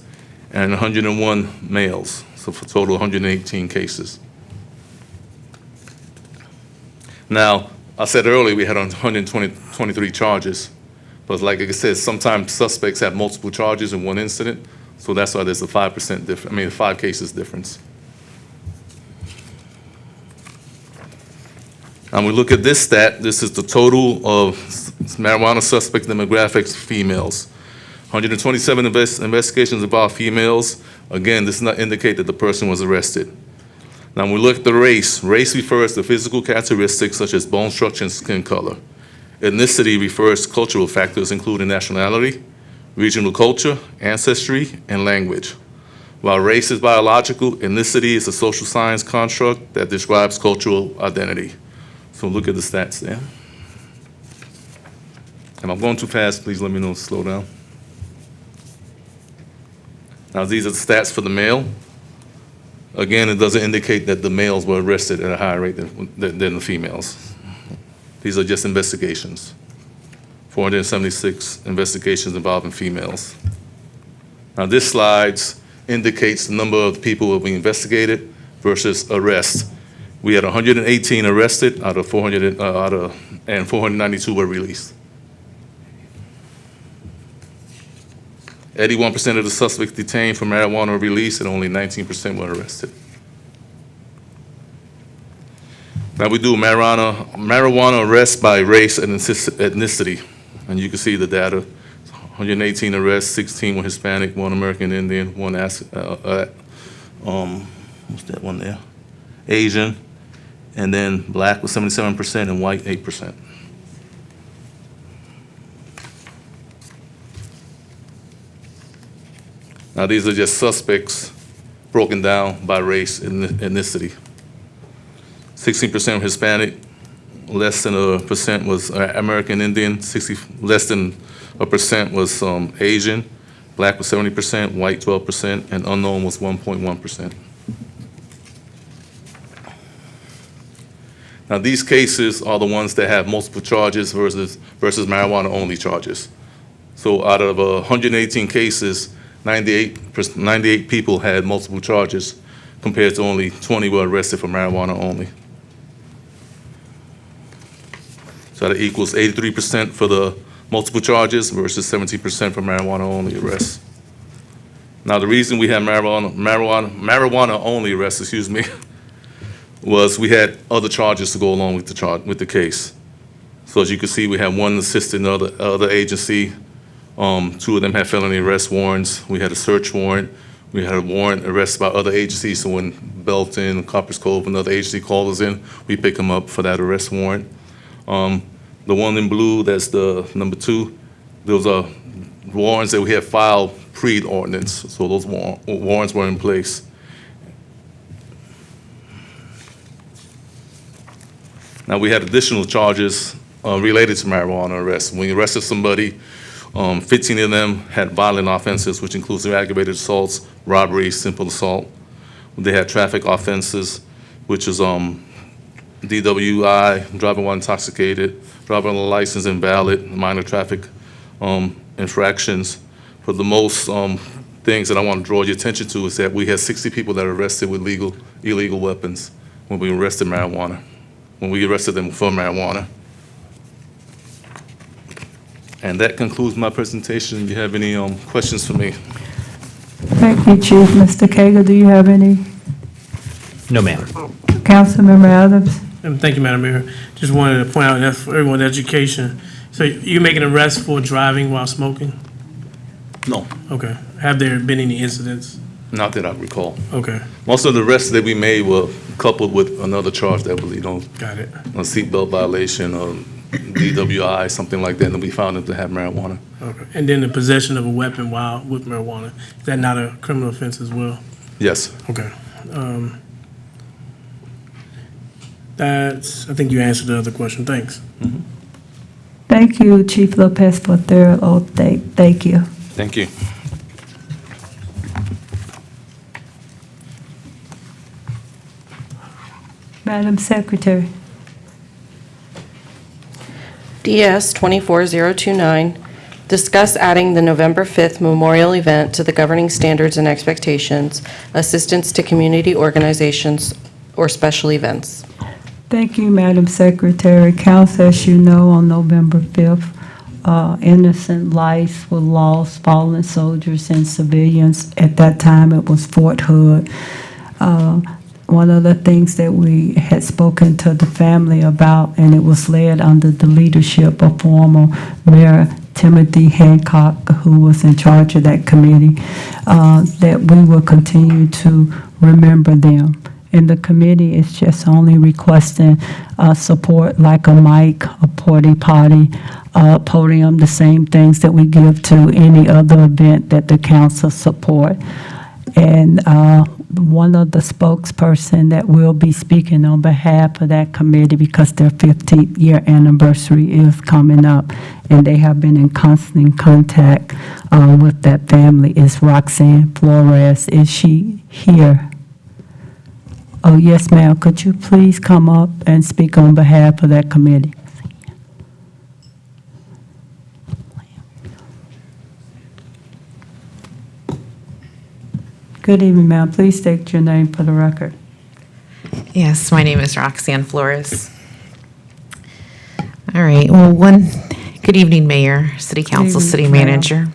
and 101 males, so for a total of 118 cases. Now, I said earlier we had 123 charges, but like I said, sometimes suspects have multiple charges in one incident, so that's why there's a 5% difference. I mean, 5 cases difference. And we look at this stat. This is the total of marijuana suspect demographics, females. 127 investigations involve females. Again, this does not indicate that the person was arrested. Now, when we look at the race, race refers to physical characteristics such as bone structure and skin color. Ethnicity refers to cultural factors including nationality, regional culture, ancestry, and language. While race is biological, ethnicity is a social science construct that describes cultural identity. So look at the stats there. If I'm going too fast, please let me know to slow down. Now, these are the stats for the male. Again, it doesn't indicate that the males were arrested at a higher rate than the females. These are just investigations. 476 investigations involving females. Now, this slide indicates the number of people that we investigated versus arrests. We had 118 arrested out of 492 were released. 81% of the suspects detained for marijuana were released, and only 19% were arrested. Now we do marijuana arrests by race and ethnicity, and you can see the data. 118 arrests, 16 were Hispanic, 1 American Indian, 1 what's that one there? Asian, and then black was 77% and white 8%. Now, these are just suspects broken down by race and ethnicity. 16% Hispanic, less than a percent was American Indian, less than a percent was Asian, black was 70%, white 12%, and unknown was 1.1%. Now, these cases are the ones that have multiple charges versus marijuana-only charges. So out of 118 cases, 98 people had multiple charges, compared to only 20 were arrested for marijuana only. So that equals 83% for the multiple charges versus 17% for marijuana only arrests. Now, the reason we had marijuana only arrests, was we had other charges to go along with the case. So as you can see, we had one assisted in other agency. 2 of them had felony arrest warrants. We had a search warrant. We had a warrant arrest by other agencies. So when Belton, Coppers Cove, another agency called us in, we pick them up for that arrest warrant. The one in blue, that's the number 2. Those are warrants that we had filed pre-ordinance. So those warrants were in place. Now, we had additional charges related to marijuana arrests. When we arrested somebody, 15 of them had violent offenses, which includes aggravated assaults, robbery, simple assault. They had traffic offenses, which is DWI, driving while intoxicated, driving while license invalid, minor traffic infractions. For the most things that I want to draw your attention to is that we had 60 people that were arrested with illegal weapons when we arrested them for marijuana. And that concludes my presentation. Do you have any questions for me? Thank you, Chief. Mr. Cagle, do you have any? No, ma'am. Councilmember Adams? Thank you, Madam Mayor. Just wanted to point out that for everyone's education. So you making an arrest for driving while smoking? No. Okay. Have there been any incidents? Not that I recall. Okay. Most of the arrests that we made were coupled with another charge that was, Got it. a seatbelt violation or DWI, something like that, and we found them to have marijuana. Okay. And then the possession of a weapon while with marijuana, is that not a criminal offense as well? Yes. Okay. I think you answered the other question. Thanks. Thank you, Chief Lopez, for thorough update. Thank you. Thank you. Madam Secretary. DS 24029, discuss adding the November 5th memorial event to the governing standards and expectations, assistance to community organizations, or special events. Thank you, Madam Secretary. Council, as you know, on November 5th, innocent lives were lost, fallen soldiers and civilians. At that time, it was Fort Hood. One of the things that we had spoken to the family about, and it was led under the leadership of former Mayor Timothy Hancock, who was in charge of that committee, that we will continue to remember them. And the committee is just only requesting support like a mic, a potty, podium, the same things that we give to any other event that the council support. And one of the spokesperson that will be speaking on behalf of that committee, because their 15th year anniversary is coming up, and they have been in constant contact with that family, is Roxanne Flores. Is she here? Oh, yes, ma'am. Could you please come up and speak on behalf of that committee? Good evening, ma'am. Please state your name for the record. Yes, my name is Roxanne Flores. All right, well, good evening, Mayor, City Council, evening, City ma'am. Manager.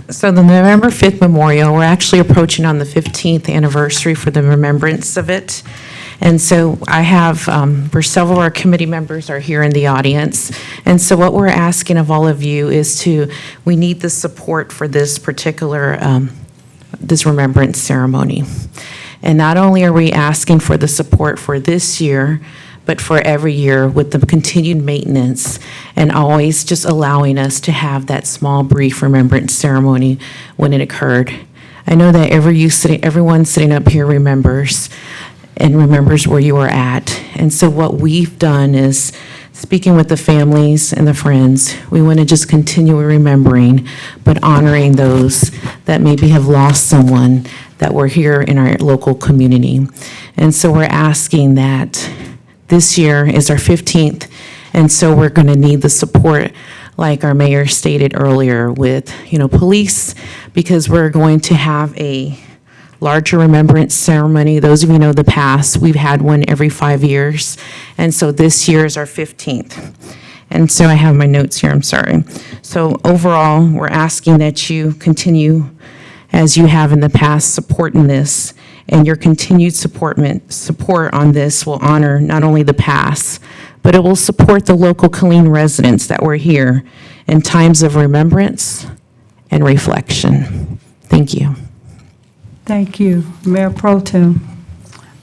So the November 5th memorial, we're actually approaching on the 15th anniversary for the remembrance of it. And so I have, where several of our committee members are here in the audience. And so what we're asking of all of you is we need the support for this particular, this remembrance ceremony. And not only are we asking for the support for this year, but for every year with the continued maintenance and always just allowing us to have that small, brief remembrance ceremony when it occurred. I know that everyone sitting up here remembers and remembers where you were at. And so what we've done is, speaking with the families and the friends, we want to just continue remembering, but honoring those that maybe have lost someone that were here in our local community. And so we're asking that this year is our 15th, and so we're going to need the support, like our mayor stated earlier, with, police, because we're going to have a larger remembrance ceremony. Those of you know the past, we've had one every 5 years, and so this year is our 15th. And so I have my notes here, I'm sorry. So overall, we're asking that you continue, as you have in the past, supporting this, and your continued support on this will honor not only the past, but it will support the local Killeen residents that were here in times of remembrance and reflection. Thank you. Thank you. Mayor Pro Tem.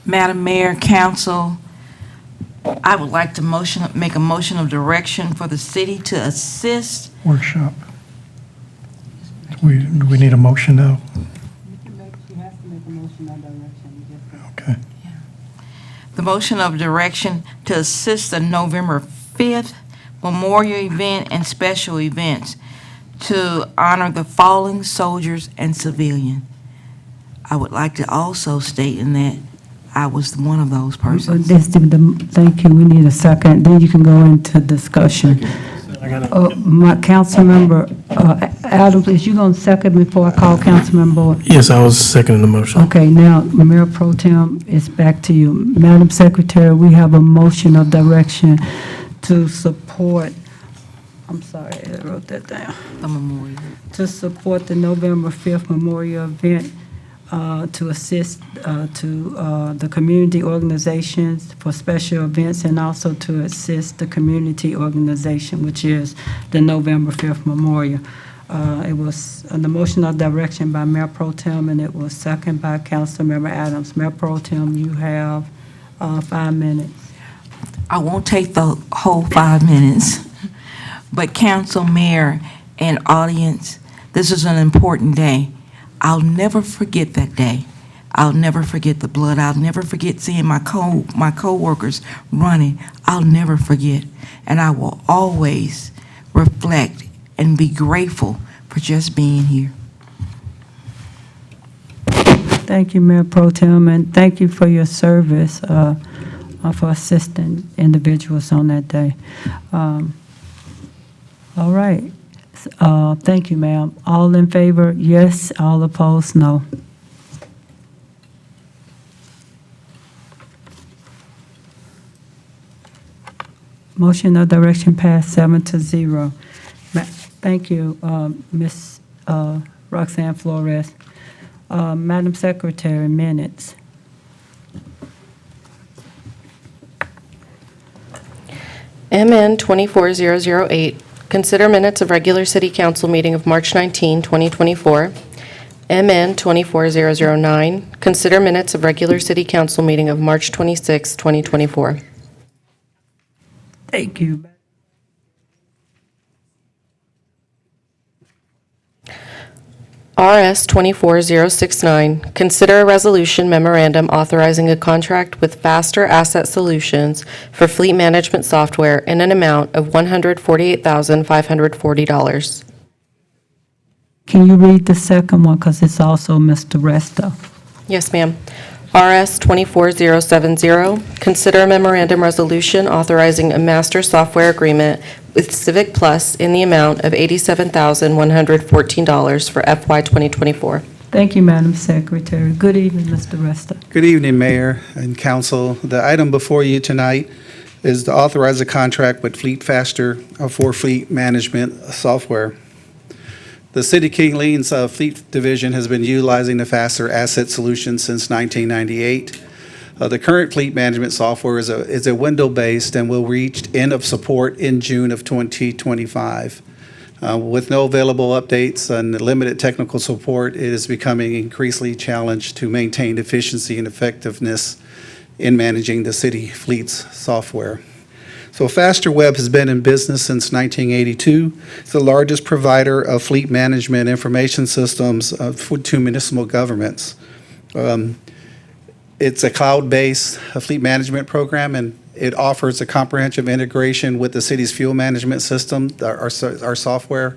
Madam Mayor, Council, I would like to make a motion of direction for the city to assist. Workshop. Do we need a motion now? Okay. The motion of direction to assist the November 5th memorial event and special events to honor the fallen soldiers and civilians. I would like to also state in that I was one of those persons. Thank you. We need a second. Then you can go into discussion. My council member, Adams, is you going to second before I call Councilmember? Yes, I was seconding the motion. Okay, now, Mayor Pro Tem, it's back to you. Madam Secretary, we have a motion of direction to support, I'm sorry, I wrote that down. The memorial. To support the November 5th memorial event, to assist to the community organizations for special events, and also to assist the community organization, which is the November 5th memorial. It was the motion of direction by Mayor Pro Tem, and it was second by Councilmember Adams. Mayor Pro Tem, you have 5 minutes. I won't take the whole 5 minutes, but council, mayor, and audience, this is an important day. I'll never forget that day. I'll never forget the blood. I'll never forget seeing my co-workers running. I'll never forget. And I will always reflect and be grateful for just being here. Thank you, Mayor Pro Tem, and thank you for your service, for assisting individuals on that day. All right. Thank you, ma'am. All in favor, yes. All opposed, no. Motion of direction passed 7-0. Thank you, Ms. Roxanne Flores. Madam Secretary, minutes. MN 24008, consider minutes of regular city council meeting of March 19, 2024. MN 24009, consider minutes of regular city council meeting of March 26, 2024. Thank you. RS 24069, consider a resolution memorandum authorizing a contract with Faster Asset Solutions for fleet management software in an amount of $148,540. Can you read the second one, because it's also Mr. Resta? Yes, ma'am. RS 24070, consider a memorandum resolution authorizing a master software agreement with Civic Plus in the amount of $87,114 for FY 2024. Thank you, Madam Secretary. Good evening, Mr. Resta. Good evening, Mayor and Council. The item before you tonight is to authorize a contract with Fleet Faster for fleet management software. The City of Killeen's Fleet Division has been utilizing the Faster Asset Solution since 1998. The current fleet management software is a window-based and will reach end of support in June of 2025. With no available updates and limited technical support, it is becoming increasingly challenged to maintain efficiency and effectiveness in managing the city fleet's software. So FasterWeb has been in business since 1982. It's the largest provider of fleet management information systems to municipal governments. It's a cloud-based fleet management program, and it offers a comprehensive integration with the city's fuel management system, our software,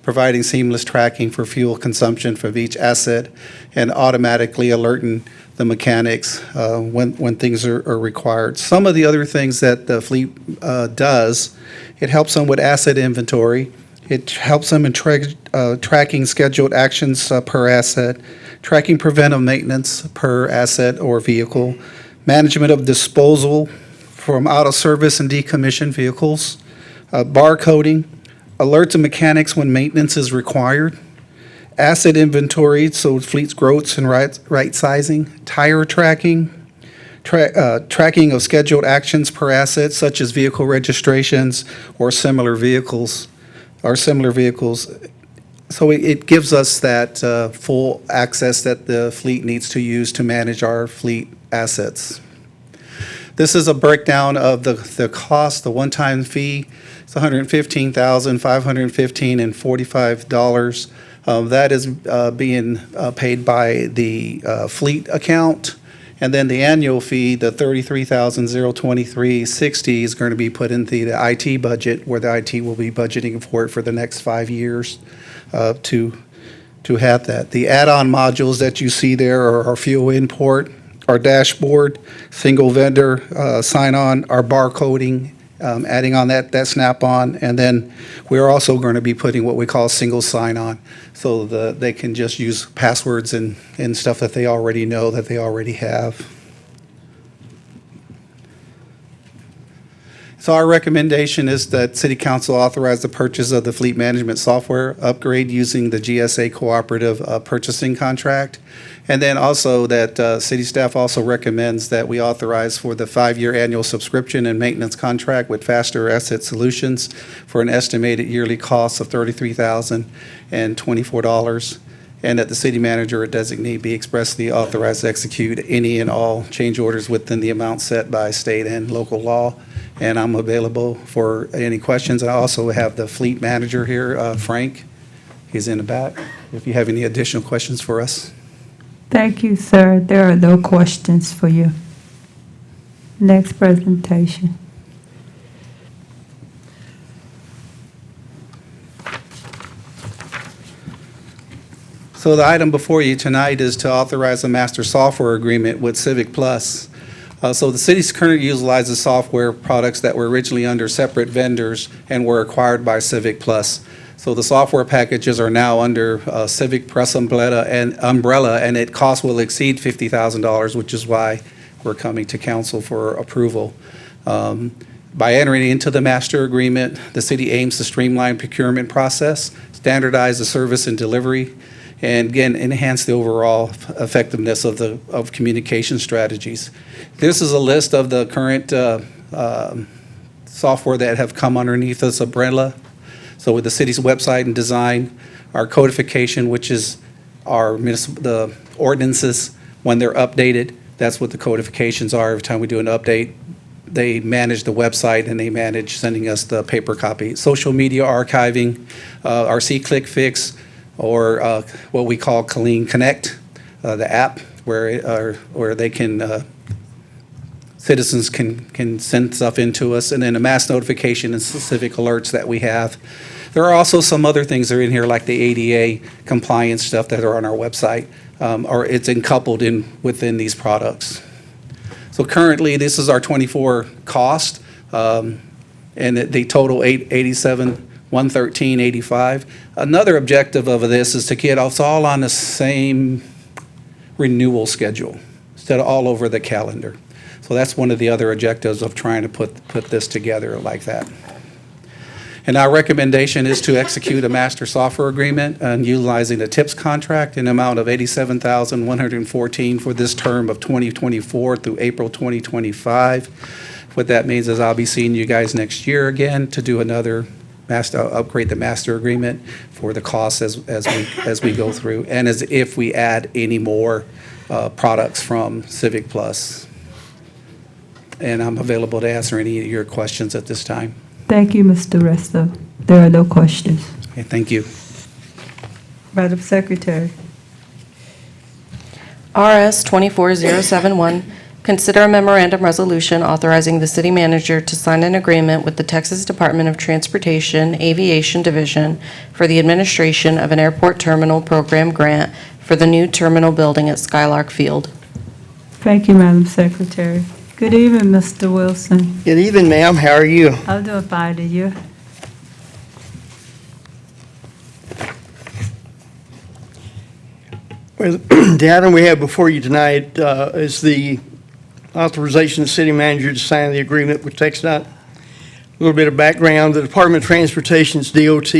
providing seamless tracking for fuel consumption for each asset and automatically alerting the mechanics when things are required. Some of the other things that the fleet does, it helps them with asset inventory. It helps them in tracking scheduled actions per asset, tracking preventive maintenance per asset or vehicle, management of disposal from out-of-service and decommissioned vehicles, barcoding, alert to mechanics when maintenance is required, asset inventory, so fleet's growth and right sizing, tire tracking, tracking of scheduled actions per asset, such as vehicle registrations or similar vehicles. So it gives us that full access that the fleet needs to use to manage our fleet assets. This is a breakdown of the cost, the one-time fee. It's $115,515 and $45. That is being paid by the fleet account. And then the annual fee, the $33,023.60 is going to be put into the IT budget, where the IT will be budgeting for it for the next 5 years to have that. The add-on modules that you see there are our fuel import, our dashboard, single vendor sign-on, our barcoding, adding on that Snap-on, and then we're also going to be putting what we call single sign-on, so they can just use passwords and stuff that they already know, that they already have. So our recommendation is that City Council authorize the purchase of the fleet management software upgrade using the GSA cooperative purchasing contract. And then also that city staff also recommends that we authorize for the 5-year annual subscription and maintenance contract with Faster Asset Solutions for an estimated yearly cost of $33,024. And that the city manager or designee be expressly authorized to execute any and all change orders within the amount set by state and local law. And I'm available for any questions. I also have the fleet manager here, Frank. He's in the back, if you have any additional questions for us. Thank you, sir. There are no questions for you. Next presentation. So the item before you tonight is to authorize a master software agreement with Civic Plus. So the city currently utilizes software products that were originally under separate vendors and were acquired by Civic Plus. So the software packages are now under Civic Plus umbrella, and it cost will exceed $50,000, which is why we're coming to council for approval. By entering into the master agreement, the city aims to streamline procurement process, standardize the service and delivery, and again, enhance the overall effectiveness of communication strategies. This is a list of the current software that have come underneath this umbrella. So with the city's website and design, our codification, which is the ordinances, when they're updated, that's what the codifications are. Every time we do an update, they manage the website and they manage sending us the paper copy. Social media archiving, our C-Click Fix, or what we call Colleen Connect, the app where they can citizens can send stuff into us, and then a mass notification and specific alerts that we have. There are also some other things that are in here, like the ADA compliance stuff that are on our website, or it's coupled within these products. So currently, this is our 24 cost, and the total $113.85. Another objective of this is to get us all on the same renewal schedule instead of all over the calendar. So that's one of the other objectives of trying to put this together like that. And our recommendation is to execute a master software agreement and utilizing the TIPS contract in the amount of $87,114 for this term of 2024 through April 2025. What that means is I'll be seeing you guys next year again to do another upgrade the master agreement for the costs as we go through, and as if we add any more products from Civic Plus. and I'm available to answer any of your questions at this time. Thank you, Mr. Resto. There are no questions. Okay, thank you. Madam Secretary. RS 24071, consider a memorandum resolution authorizing the city manager to sign an agreement with the Texas Department of Transportation Aviation Division for the administration of an airport terminal program grant for the new terminal building at Skylark Field. Thank you, Madam Secretary. Good evening, Mr. Wilson. Good evening, ma'am. How are you? I'm doing fine, and you? Well, the item we have before you tonight is the authorization of the city manager to sign the agreement with TxDOT. A little bit of background, the Department of Transportation's DOT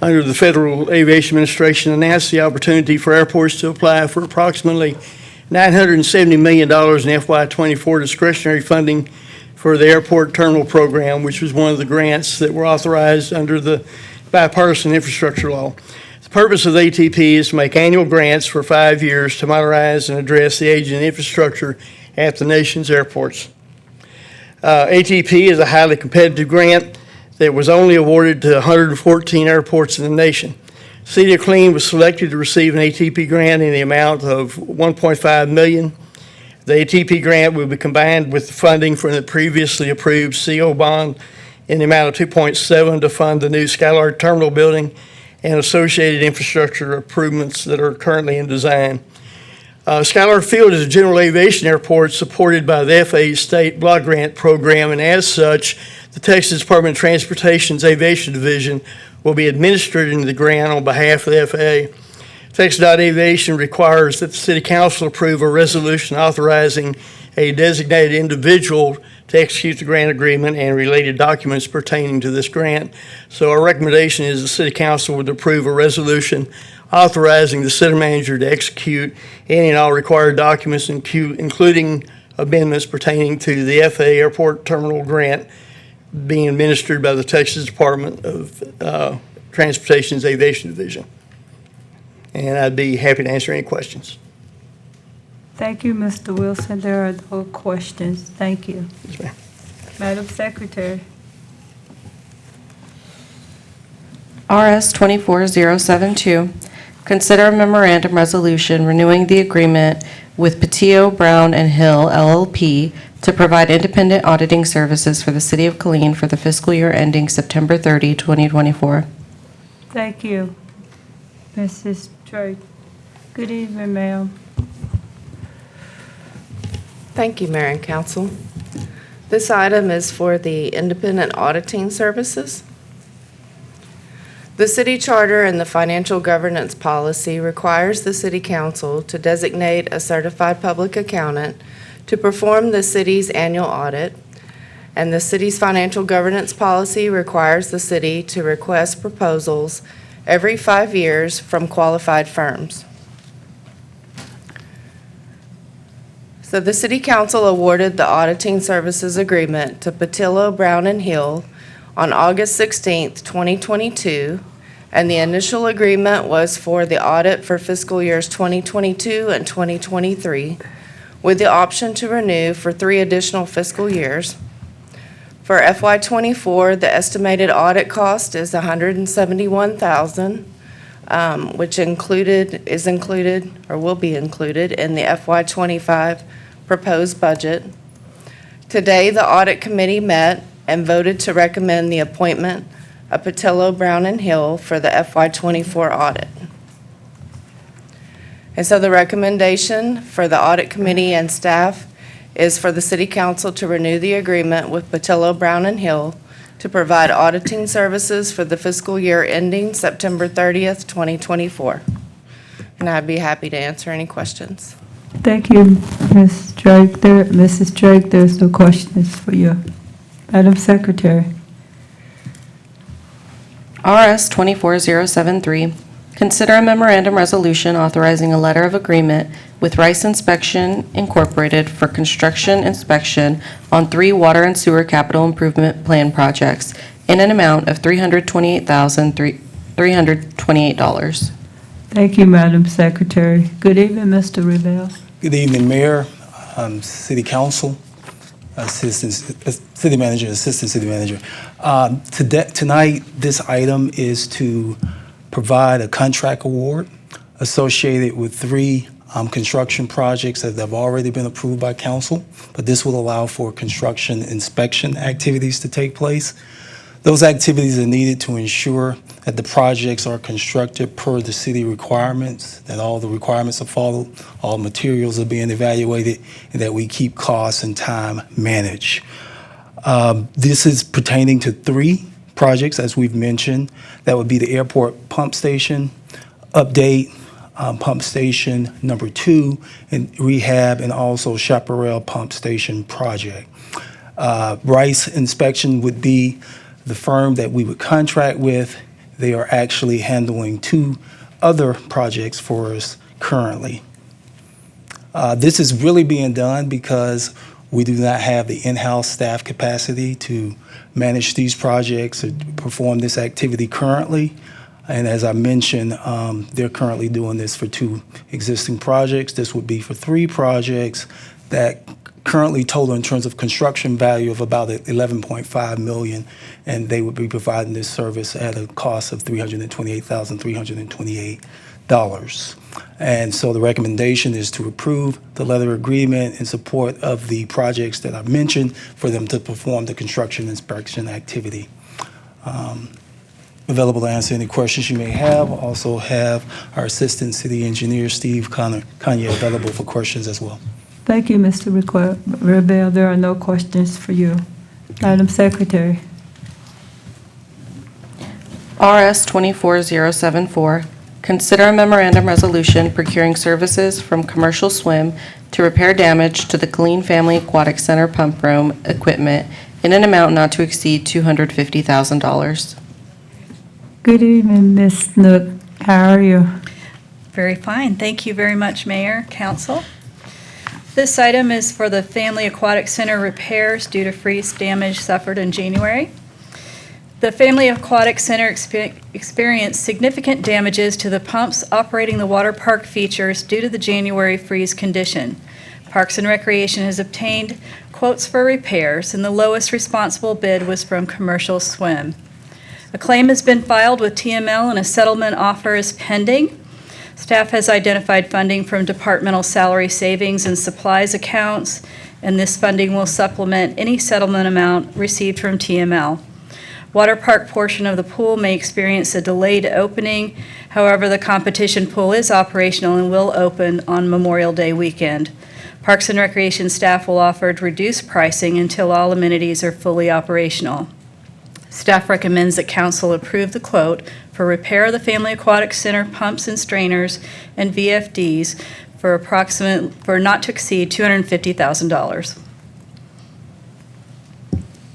under the Federal Aviation Administration announced the opportunity for airports to apply for approximately $970 million in FY24 discretionary funding for the airport terminal program, which was one of the grants that were authorized under the bipartisan infrastructure law. The purpose of the ATP is to make annual grants for 5 years to modernize and address the aging infrastructure at the nation's airports. ATP is a highly competitive grant that was only awarded to 114 airports in the nation. City of Killeen was selected to receive an ATP grant in the amount of $1.5 million. The ATP grant will be combined with the funding from the previously approved CO bond in the amount of $2.7 to fund the new Skylark Terminal building and associated infrastructure improvements that are currently in design. Skylark Field is a general aviation airport supported by the FAA's state block grant program, and as such, the Texas Department of Transportation's Aviation Division will be administering the grant on behalf of the FAA. TxDOT Aviation requires that the City Council approve a resolution authorizing a designated individual to execute the grant agreement and related documents pertaining to this grant. So our recommendation is the City Council would approve a resolution authorizing the city manager to execute any and all required documents, including amendments pertaining to the FAA Airport Terminal Grant being administered by the Texas Department of Transportation's Aviation Division. And I'd be happy to answer any questions. Thank you, Mr. Wilson. There are no questions. Thank you. Yes, ma'am. Madam Secretary. RS 24072, consider a memorandum resolution renewing the agreement with Patillo, Brown, and Hill LLP to provide independent auditing services for the City of Killeen for the fiscal year ending September 30, 2024. Thank you, Mrs. Drake. Good evening, ma'am. Thank you, Mayor and Council. This item is for the independent auditing services. The city charter and the financial governance policy requires the city council to designate a certified public accountant to perform the city's annual audit, and the city's financial governance policy requires the city to request proposals every 5 years from qualified firms. So the City Council awarded the auditing services agreement to Patillo, Brown, and Hill on August 16th, 2022, and the initial agreement was for the audit for fiscal years 2022 and 2023, with the option to renew for 3 additional fiscal years. For FY24, the estimated audit cost is $171,000, which is included or will be included in the FY25 proposed budget. Today, the audit committee met and voted to recommend the appointment of Patillo, Brown, and Hill for the FY24 audit. And so the recommendation for the audit committee and staff is for the city council to renew the agreement with Patillo, Brown, and Hill to provide auditing services for the fiscal year ending September 30th, 2024. And I'd be happy to answer any questions. Thank you, Ms. Drake. Mrs. Drake, there's no questions for you. Madam Secretary. RS 24073, consider a memorandum resolution authorizing a letter of agreement with Rice Inspection Incorporated for construction inspection on 3 water and sewer capital improvement plan projects in an amount of $328,328. Thank you, Madam Secretary. Good evening, Mr. Revelle. Good evening, Mayor, City Council. City Manager, Assistant City Manager. Tonight, this item is to provide a contract award associated with 3 construction projects that have already been approved by council, but this will allow for construction inspection activities to take place. Those activities are needed to ensure that the projects are constructed per the city requirements, that all the requirements are followed, all materials are being evaluated, and that we keep costs and time managed. This is pertaining to 3 projects, as we've mentioned. That would be the airport pump station update, pump station number 2, and rehab, and also Chaparral Pump Station project. Rice Inspection would be the firm that we would contract with. They are actually handling 2 other projects for us currently. This is really being done because we do not have the in-house staff capacity to manage these projects or perform this activity currently. And as I mentioned, they're currently doing this for 2 existing projects. This would be for 3 projects that currently total in terms of construction value of about $11.5 million, and they would be providing this service at a cost of $328,328. And so the recommendation is to approve the letter agreement in support of the projects that I've mentioned for them to perform the construction inspection activity. Available to answer any questions you may have. Also have our Assistant City Engineer, Steve Kanye, available for questions as well. Thank you, Mr. Rebel. There are no questions for you. Madam Secretary. RS 24074, consider a memorandum resolution procuring services from Commercial Swim to repair damage to the Killeen Family Aquatic Center pump room equipment in an amount not to exceed $250,000. Good evening, Ms. Snook. How are you? Very fine. Thank you very much, Mayor, Council. This item is for the Family Aquatic Center repairs due to freeze damage suffered in January. The Family Aquatic Center experienced significant damages to the pumps operating the water park features due to the January freeze condition. Parks and Recreation has obtained quotes for repairs, and the lowest responsible bid was from Commercial Swim. A claim has been filed with TML and a settlement offer is pending. Staff has identified funding from departmental salary savings and supplies accounts, and this funding will supplement any settlement amount received from TML. Water park portion of the pool may experience a delayed opening. However, the competition pool is operational and will open on Memorial Day weekend. Parks and Recreation staff will offer reduced pricing until all amenities are fully operational. Staff recommends that council approve the quote for repair of the Family Aquatic Center pumps and strainers and VFDs for not to exceed $250,000.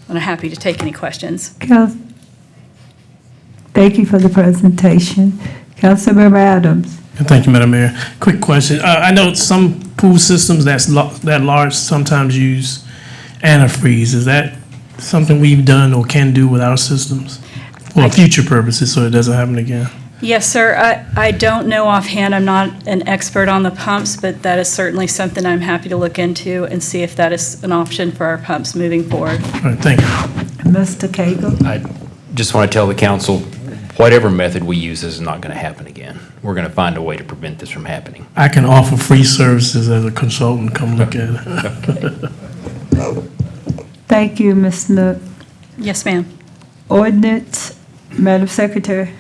I'm happy to take any questions. Thank you for the presentation. Councilmember Adams. Thank you, Madam Mayor. Quick question. I know some pool systems that large sometimes use antifreeze. Is that something we've done or can do with our systems for future purposes so it doesn't happen again? Yes, sir. I don't know offhand. I'm not an expert on the pumps, but that is certainly something I'm happy to look into and see if that is an option for our pumps moving forward. All right, thank you. Mr. Cagle. I just want to tell the council, whatever method we use is not going to happen again. We're going to find a way to prevent this from happening. I can offer free services as a consultant. Come look at it. Thank you, Ms. Snook. Yes, ma'am. Ordinance, Madam Secretary.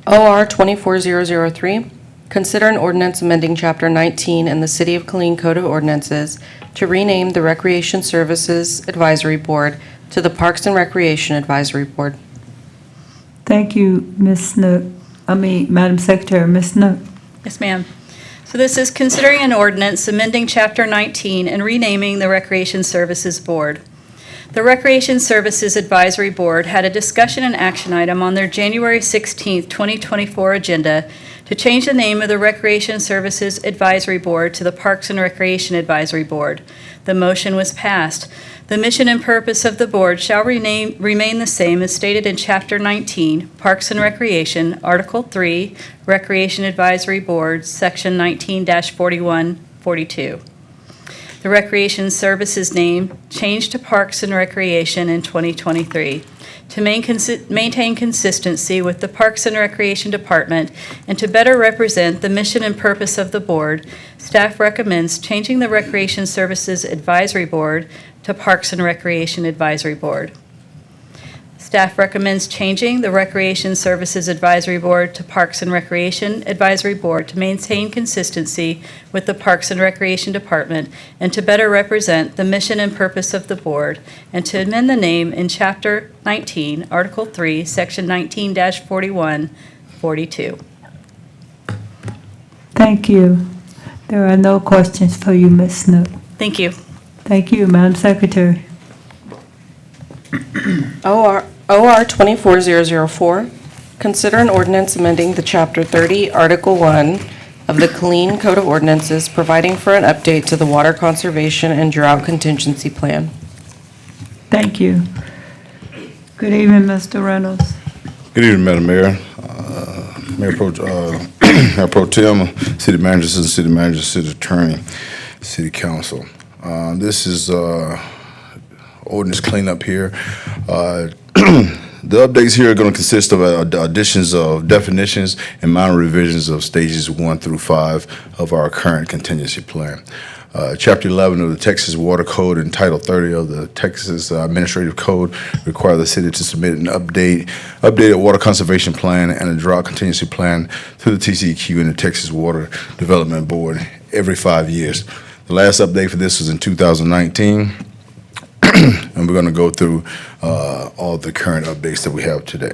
OR 24003, consider an ordinance amending Chapter 19 in the City of Killeen Code of Ordinances to rename the Recreation Services Advisory Board to the Parks and Recreation Advisory Board. Thank you, Ms. Snook. Madam Secretary, Ms. Snook. Yes, ma'am. So this is considering an ordinance amending Chapter 19 and renaming the Recreation Services Board. The Recreation Services Advisory Board had a discussion and action item on their January 16, 2024 agenda to change the name of the Recreation Services Advisory Board to the Parks and Recreation Advisory Board. The motion was passed. The mission and purpose of the board shall remain the same as stated in Chapter 19, Parks and Recreation, Article 3, Recreation Advisory Board, Section 19-4142. The Recreation Services name changed to Parks and Recreation in 2023. To maintain consistency with the Parks and Recreation Department and to better represent the mission and purpose of the board, staff recommends changing the Recreation Services Advisory Board to Parks and Recreation Advisory Board. Staff recommends changing the Recreation Services Advisory Board to Parks and Recreation Advisory Board to maintain consistency with the Parks and Recreation Department and to better represent the mission and purpose of the board, and to amend the name in Chapter 19, Article 3, Section 19-4142. Thank you. There are no questions for you, Ms. Snook. Thank you. Thank you, Madam Secretary. OR 24004, consider an ordinance amending the Chapter 30, Article 1 of the Killeen Code of Ordinances, providing for an update to the Water Conservation and Drought Contingency Plan. Thank you. Good evening, Mr. Reynolds. Good evening, Madam Mayor. Mayor Pro Tem, City Manager, Assistant City Manager, City Attorney, City Council. This is ordinance cleanup here. The updates here are going to consist of additions of definitions and minor revisions of stages 1 through 5 of our current contingency plan. Chapter 11 of the Texas Water Code and Title 30 of the Texas Administrative Code require the city to submit an updated water conservation plan and a drought contingency plan to the TCEQ and the Texas Water Development Board every 5 years. The last update for this was in 2019. And we're going to go through all the current updates that we have today.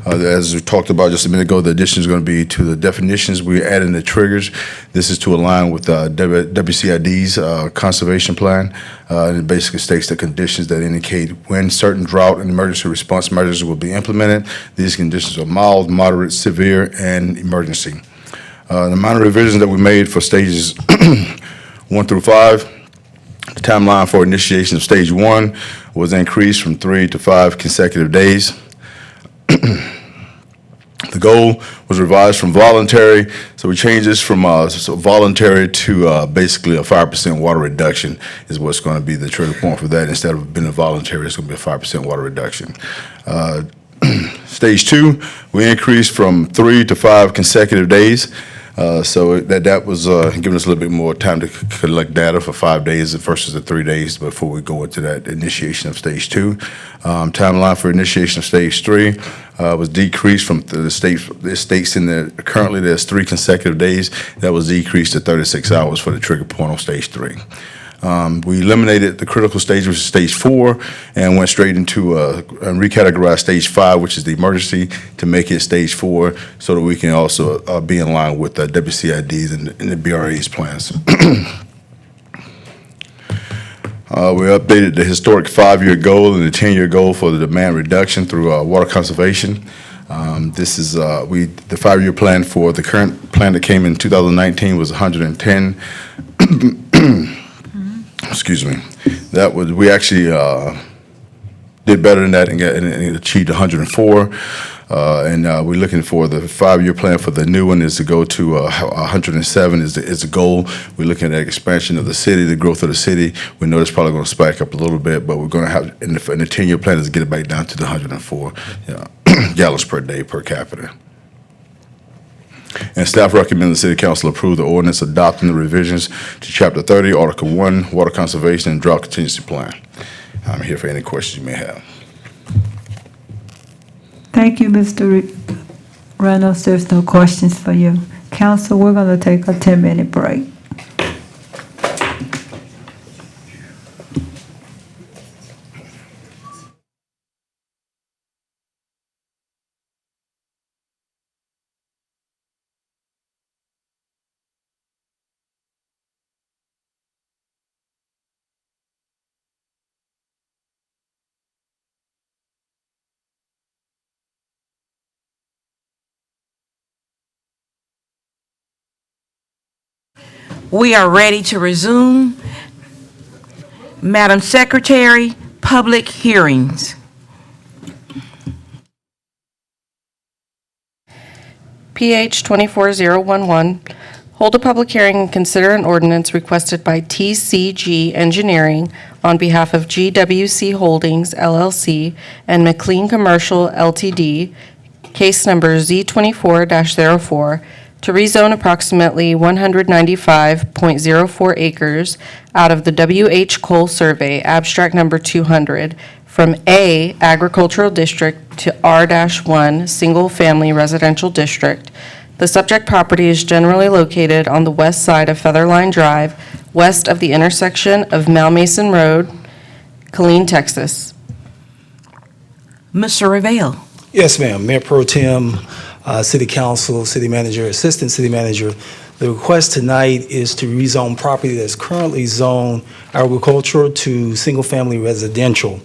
As we talked about just a minute ago, the addition is going to be to the definitions. We're adding the triggers. This is to align with WCID's conservation plan. And it basically states the conditions that indicate when certain drought and emergency response measures will be implemented. These conditions are mild, moderate, severe, and emergency. The minor revisions that we made for stages 1 through 5. The timeline for initiation of stage 1 was increased from 3 to 5 consecutive days. The goal was revised from voluntary, so we changed this from voluntary to basically a 5% water reduction is what's going to be the trigger point for that. Instead of being a voluntary, it's going to be a 5% water reduction. Stage 2, we increased from 3 to 5 consecutive days. So that was giving us a little bit more time to collect data for 5 days versus the 3 days before we go into that initiation of stage 2. Timeline for initiation of stage 3 was decreased from the states in there. Currently, there's 3 consecutive days. That was decreased to 36 hours for the trigger point on stage 3. We eliminated the critical stage, which is stage 4, and went straight into and recategorized stage 5, which is the emergency, to make it stage 4, so that we can also be in line with the WCID's and the BRA's plans. We updated the historic 5-year goal and the 10-year goal for the demand reduction through water conservation. This is the 5-year plan for the current plan that came in 2019 was 110. Excuse me. That was, we actually did better than that and achieved 104. And we're looking for the 5-year plan for the new one is to go to 107 is the goal. We're looking at expansion of the city, the growth of the city. We know it's probably going to spike up a little bit, but we're going to have in the 10-year plan is to get it back down to the 104 gallons per day per capita. And staff recommend the City Council approve the ordinance adopting the revisions to Chapter 30, Article 1, Water Conservation and Drought Contingency Plan. I'm here for any questions you may have. Thank you, Mr. Reynolds. There's no questions for you. Council, we're going to take a 10-minute break. We are ready to resume. Madam Secretary, public hearings. PH 24011, Hold a public hearing and consider an ordinance requested by TCG Engineering on behalf of GWC Holdings LLC and McLean Commercial Ltd., case number Z24-04, to rezone approximately 195.04 acres out of the W.H. Cole Survey, abstract number 200, from A Agricultural District to R-1 Single Family Residential District. The subject property is generally located on the west side of Featherline Drive, west of the intersection of Malmason Road, Killeen, Texas. Mr. Revelle. Yes, ma'am. Mayor Pro Tem, City Council, City Manager, Assistant City Manager. The request tonight is to rezone property that's currently zoned agricultural to single-family residential.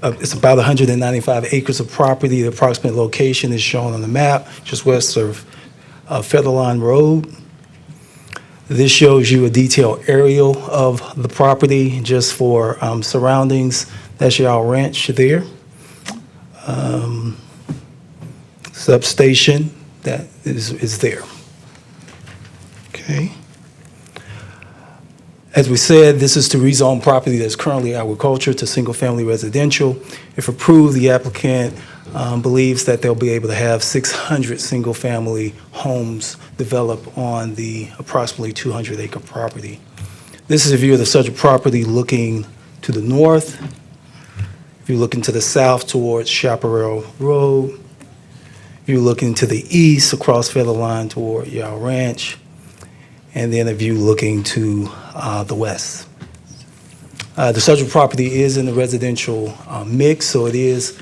It's about 195 acres of property. The approximate location is shown on the map, just west of Featherline Road. This shows you a detailed aerial of the property just for surroundings. That's your ranch there. Substation that is there. Okay. As we said, this is to rezone property that's currently agriculture to single-family residential. If approved, the applicant believes that they'll be able to have 600 single-family homes develop on the approximately 200-acre property. This is a view of the subject property looking to the north. If you're looking to the south towards Chaparral Road, if you're looking to the east across Featherline toward Yow Ranch, and then a view looking to the west. The subject property is in the residential mix, so it is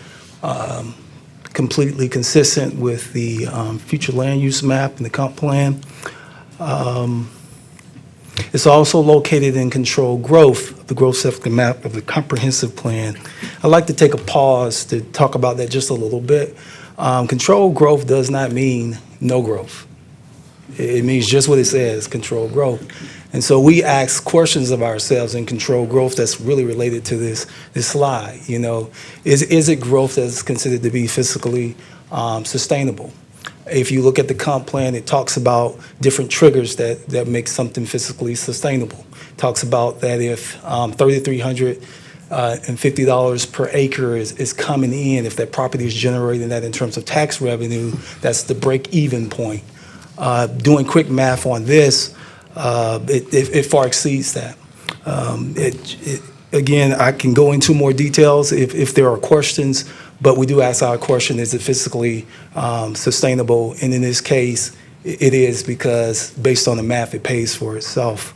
completely consistent with the future land use map and the comp plan. It's also located in controlled growth, the growth sector map of the comprehensive plan. I'd like to take a pause to talk about that just a little bit. Controlled growth does not mean no growth. It means just what it says, controlled growth. And so we ask questions of ourselves in controlled growth that's really related to this slide. You know, is it growth that's considered to be fiscally sustainable? If you look at the comp plan, it talks about different triggers that make something fiscally sustainable. It talks about that if $3,350 per acre is coming in, if that property is generating that in terms of tax revenue, that's the break-even point. Doing quick math on this, it far exceeds that. Again, I can go into more details if there are questions, but we do ask our question, is it fiscally sustainable? And in this case, it is, because based on the math, it pays for itself.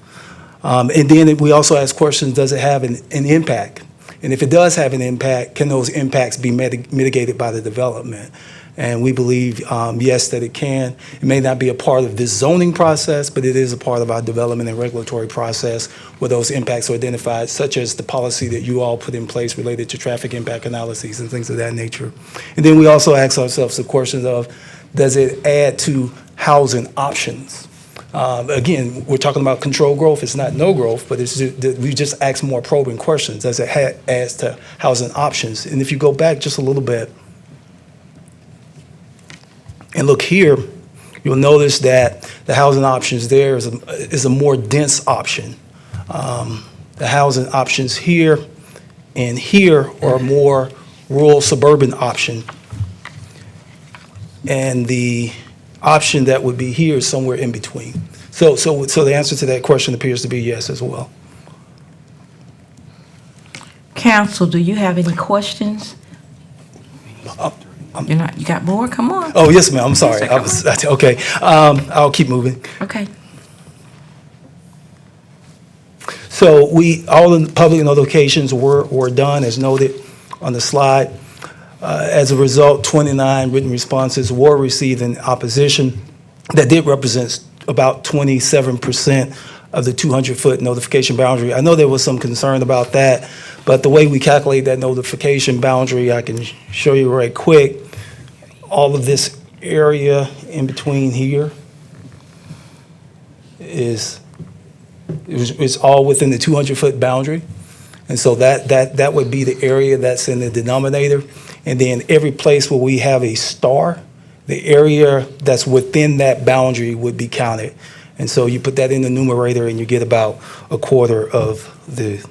And then we also ask questions, does it have an impact? And if it does have an impact, can those impacts be mitigated by the development? And we believe, yes, that it can. It may not be a part of this zoning process, but it is a part of our development and regulatory process where those impacts are identified, such as the policy that you all put in place related to traffic impact analyses and things of that nature. And then we also ask ourselves the questions of, does it add to housing options? Again, we're talking about controlled growth. It's not no growth, but we just ask more probing questions. Does it add to housing options? And if you go back just a little bit, and look here, you'll notice that the housing options there is a more dense option. The housing options here and here are more rural suburban option. And the option that would be here is somewhere in between. So the answer to that question appears to be yes as well. Council, do you have any questions? You got more? Come on. Oh, yes, ma'am. I'm sorry. Okay. I'll keep moving. Okay. So all the public notifications were done as noted on the slide. As a result, 29 written responses were received in opposition. That did represent about 27% of the 200-foot notification boundary. I know there was some concern about that, but the way we calculate that notification boundary, I can show you right quick. All of this area in between here is all within the 200-foot boundary. And so that would be the area that's in the denominator. And then every place where we have a star, the area that's within that boundary would be counted. And so you put that in the numerator and you get about a quarter of the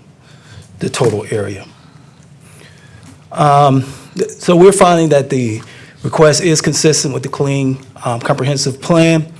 total area. So we're finding that the request is consistent with the clean comprehensive plan.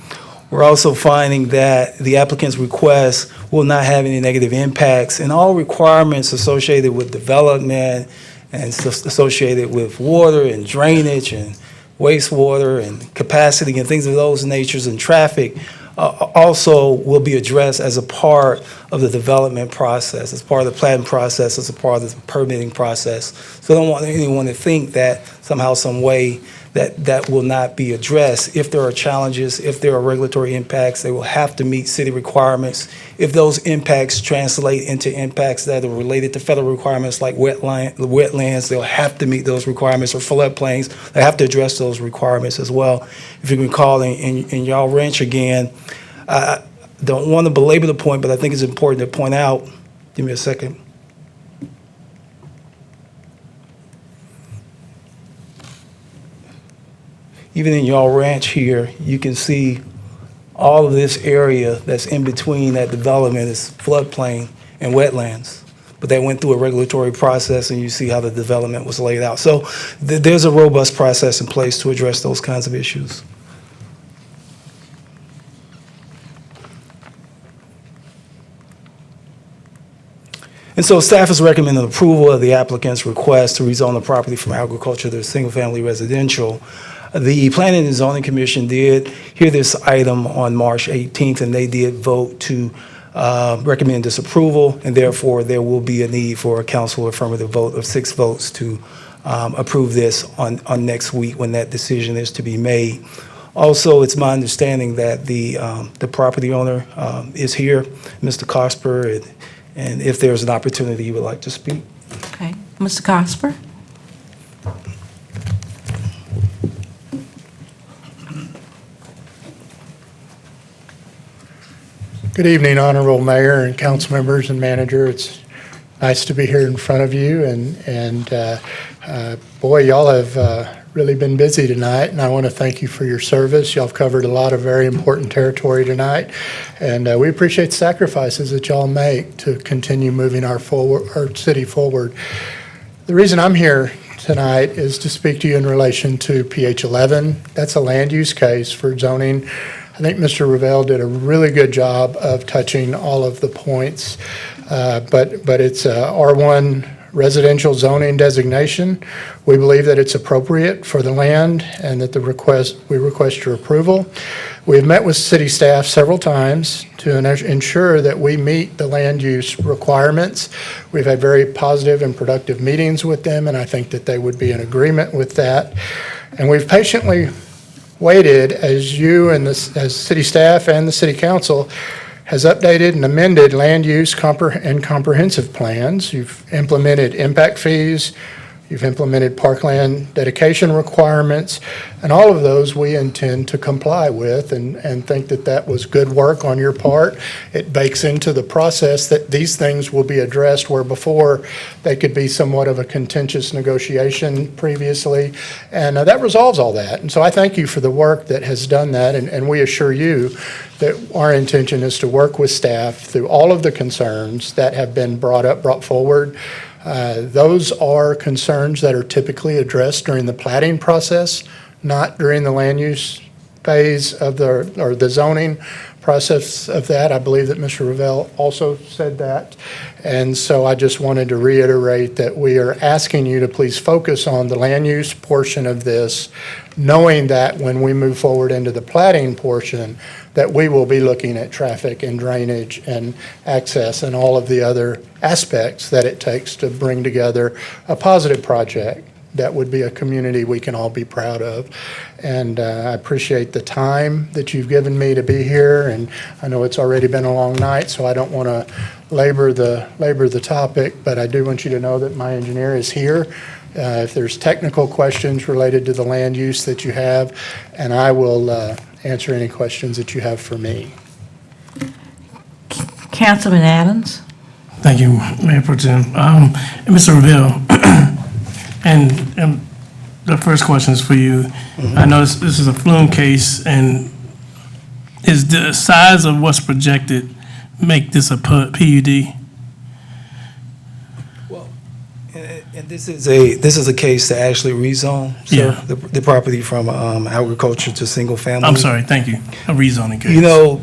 We're also finding that the applicant's request will not have any negative impacts, and all requirements associated with development and associated with water and drainage and wastewater and capacity and things of those natures and traffic also will be addressed as a part of the development process, as part of the planning process, as a part of the permitting process. So I don't want anyone to think that somehow, some way, that will not be addressed. If there are challenges, if there are regulatory impacts, they will have to meet city requirements. If those impacts translate into impacts that are related to federal requirements like wetlands, they'll have to meet those requirements, or floodplains, they have to address those requirements as well. If you can recall in y'all ranch again, I don't want to belabor the point, but I think it's important to point out, give me a second. Even in y'all ranch here, you can see all of this area that's in between that development is floodplain and wetlands. But they went through a regulatory process, and you see how the development was laid out. So there's a robust process in place to address those kinds of issues. And so staff is recommending approval of the applicant's request to rezone the property from agriculture to single-family residential. The Planning and Zoning Commission did hear this item on March 18th, and they did vote to recommend disapproval, and therefore there will be a need for a council affirmative vote of 6 votes to approve this on next week when that decision is to be made. Also, it's my understanding that the property owner is here, Mr. Cosper, and if there's an opportunity, he would like to speak. Okay, Mr. Cosper? Good evening, Honorable Mayor and council members and manager. It's nice to be here in front of you, and boy, y'all have really been busy tonight, and I want to thank you for your service. Y'all have covered a lot of very important territory tonight, and we appreciate the sacrifices that y'all make to continue moving our city forward. The reason I'm here tonight is to speak to you in relation to PH 11. That's a land use case for zoning. I think Mr. Revelle did a really good job of touching all of the points, but it's a R1 residential zoning designation. We believe that it's appropriate for the land and that we request your approval. We've met with city staff several times to ensure that we meet the land use requirements. We've had very positive and productive meetings with them, and I think that they would be in agreement with that. And we've patiently waited as you and as city staff and the city council has updated and amended land use and comprehensive plans. You've implemented impact fees, you've implemented parkland dedication requirements, and all of those we intend to comply with and think that that was good work on your part. It bakes into the process that these things will be addressed where before they could be somewhat of a contentious negotiation previously, and that resolves all that. And so I thank you for the work that has done that, and we assure you that our intention is to work with staff through all of the concerns that have been brought forward. Those are concerns that are typically addressed during the plating process, not during the land use phase of the zoning process of that. I believe that Mr. Revelle also said that. And so I just wanted to reiterate that we are asking you to please focus on the land use portion of this, knowing that when we move forward into the plating portion, that we will be looking at traffic and drainage and access and all of the other aspects that it takes to bring together a positive project that would be a community we can all be proud of. And I appreciate the time that you've given me to be here, and I know it's already been a long night, so I don't want to labor the topic, but I do want you to know that my engineer is here. If there's technical questions related to the land use that you have, and I will answer any questions that you have for me. Councilman Adams? Thank you, Mayor Pro Tem. And Mr. Revelle, and the first question is for you. I know this is a flume case, and is the size of what's projected make this a PUD? And this is a case to actually rezone, sir, Yeah. the property from agriculture to single family. I'm sorry, thank you. A rezoning case. You know,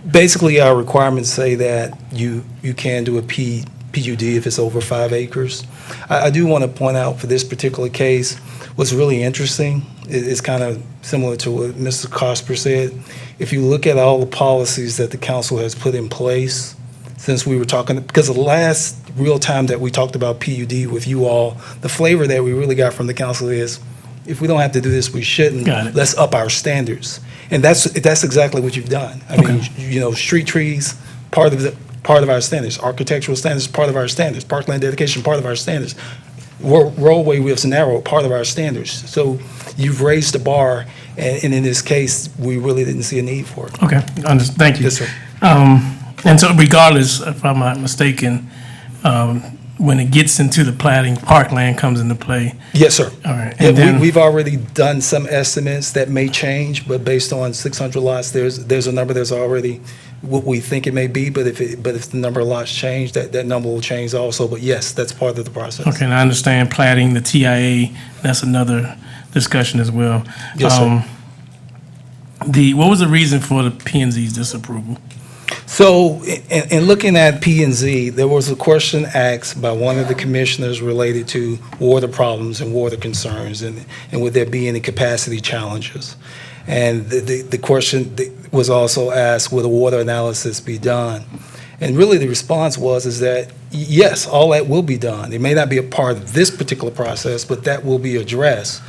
basically our requirements say that you can do a PUD if it's over 5 acres. I do want to point out for this particular case, what's really interesting is kind of similar to what Mr. Cosper said. If you look at all the policies that the council has put in place since we were talking, because the last real time that we talked about PUD with you all, the flavor that we really got from the council is, if we don't have to do this, we shouldn't. Got it. Let's up our standards. And that's exactly what you've done. I mean, you know, street trees, part of our standards, architectural standards, part of our standards, parkland dedication, part of our standards, roadway widths narrow, part of our standards. So you've raised the bar, and in this case, we really didn't see a need for it. Okay, thank you. Yes, sir. And so regardless, if I'm not mistaken, when it gets into the plating, parkland comes into play. Yes, sir. All right. Yeah, And then, we've already done some estimates that may change, but based on 600 lots, there's a number that's already what we think it may be, but if the number of lots change, that number will change also. But yes, that's part of the process. okay, and I understand plating, the TIA, that's another discussion as well. Yes, sir. What was the reason for the P and Z's disapproval? So, in looking at P and Z, there was a question asked by one of the commissioners related to water problems and water concerns, and would there be any capacity challenges? And the question was also asked, will the water analysis be done? And really, the response is that, yes, all that will be done. It may not be a part of this particular process, but that will be addressed.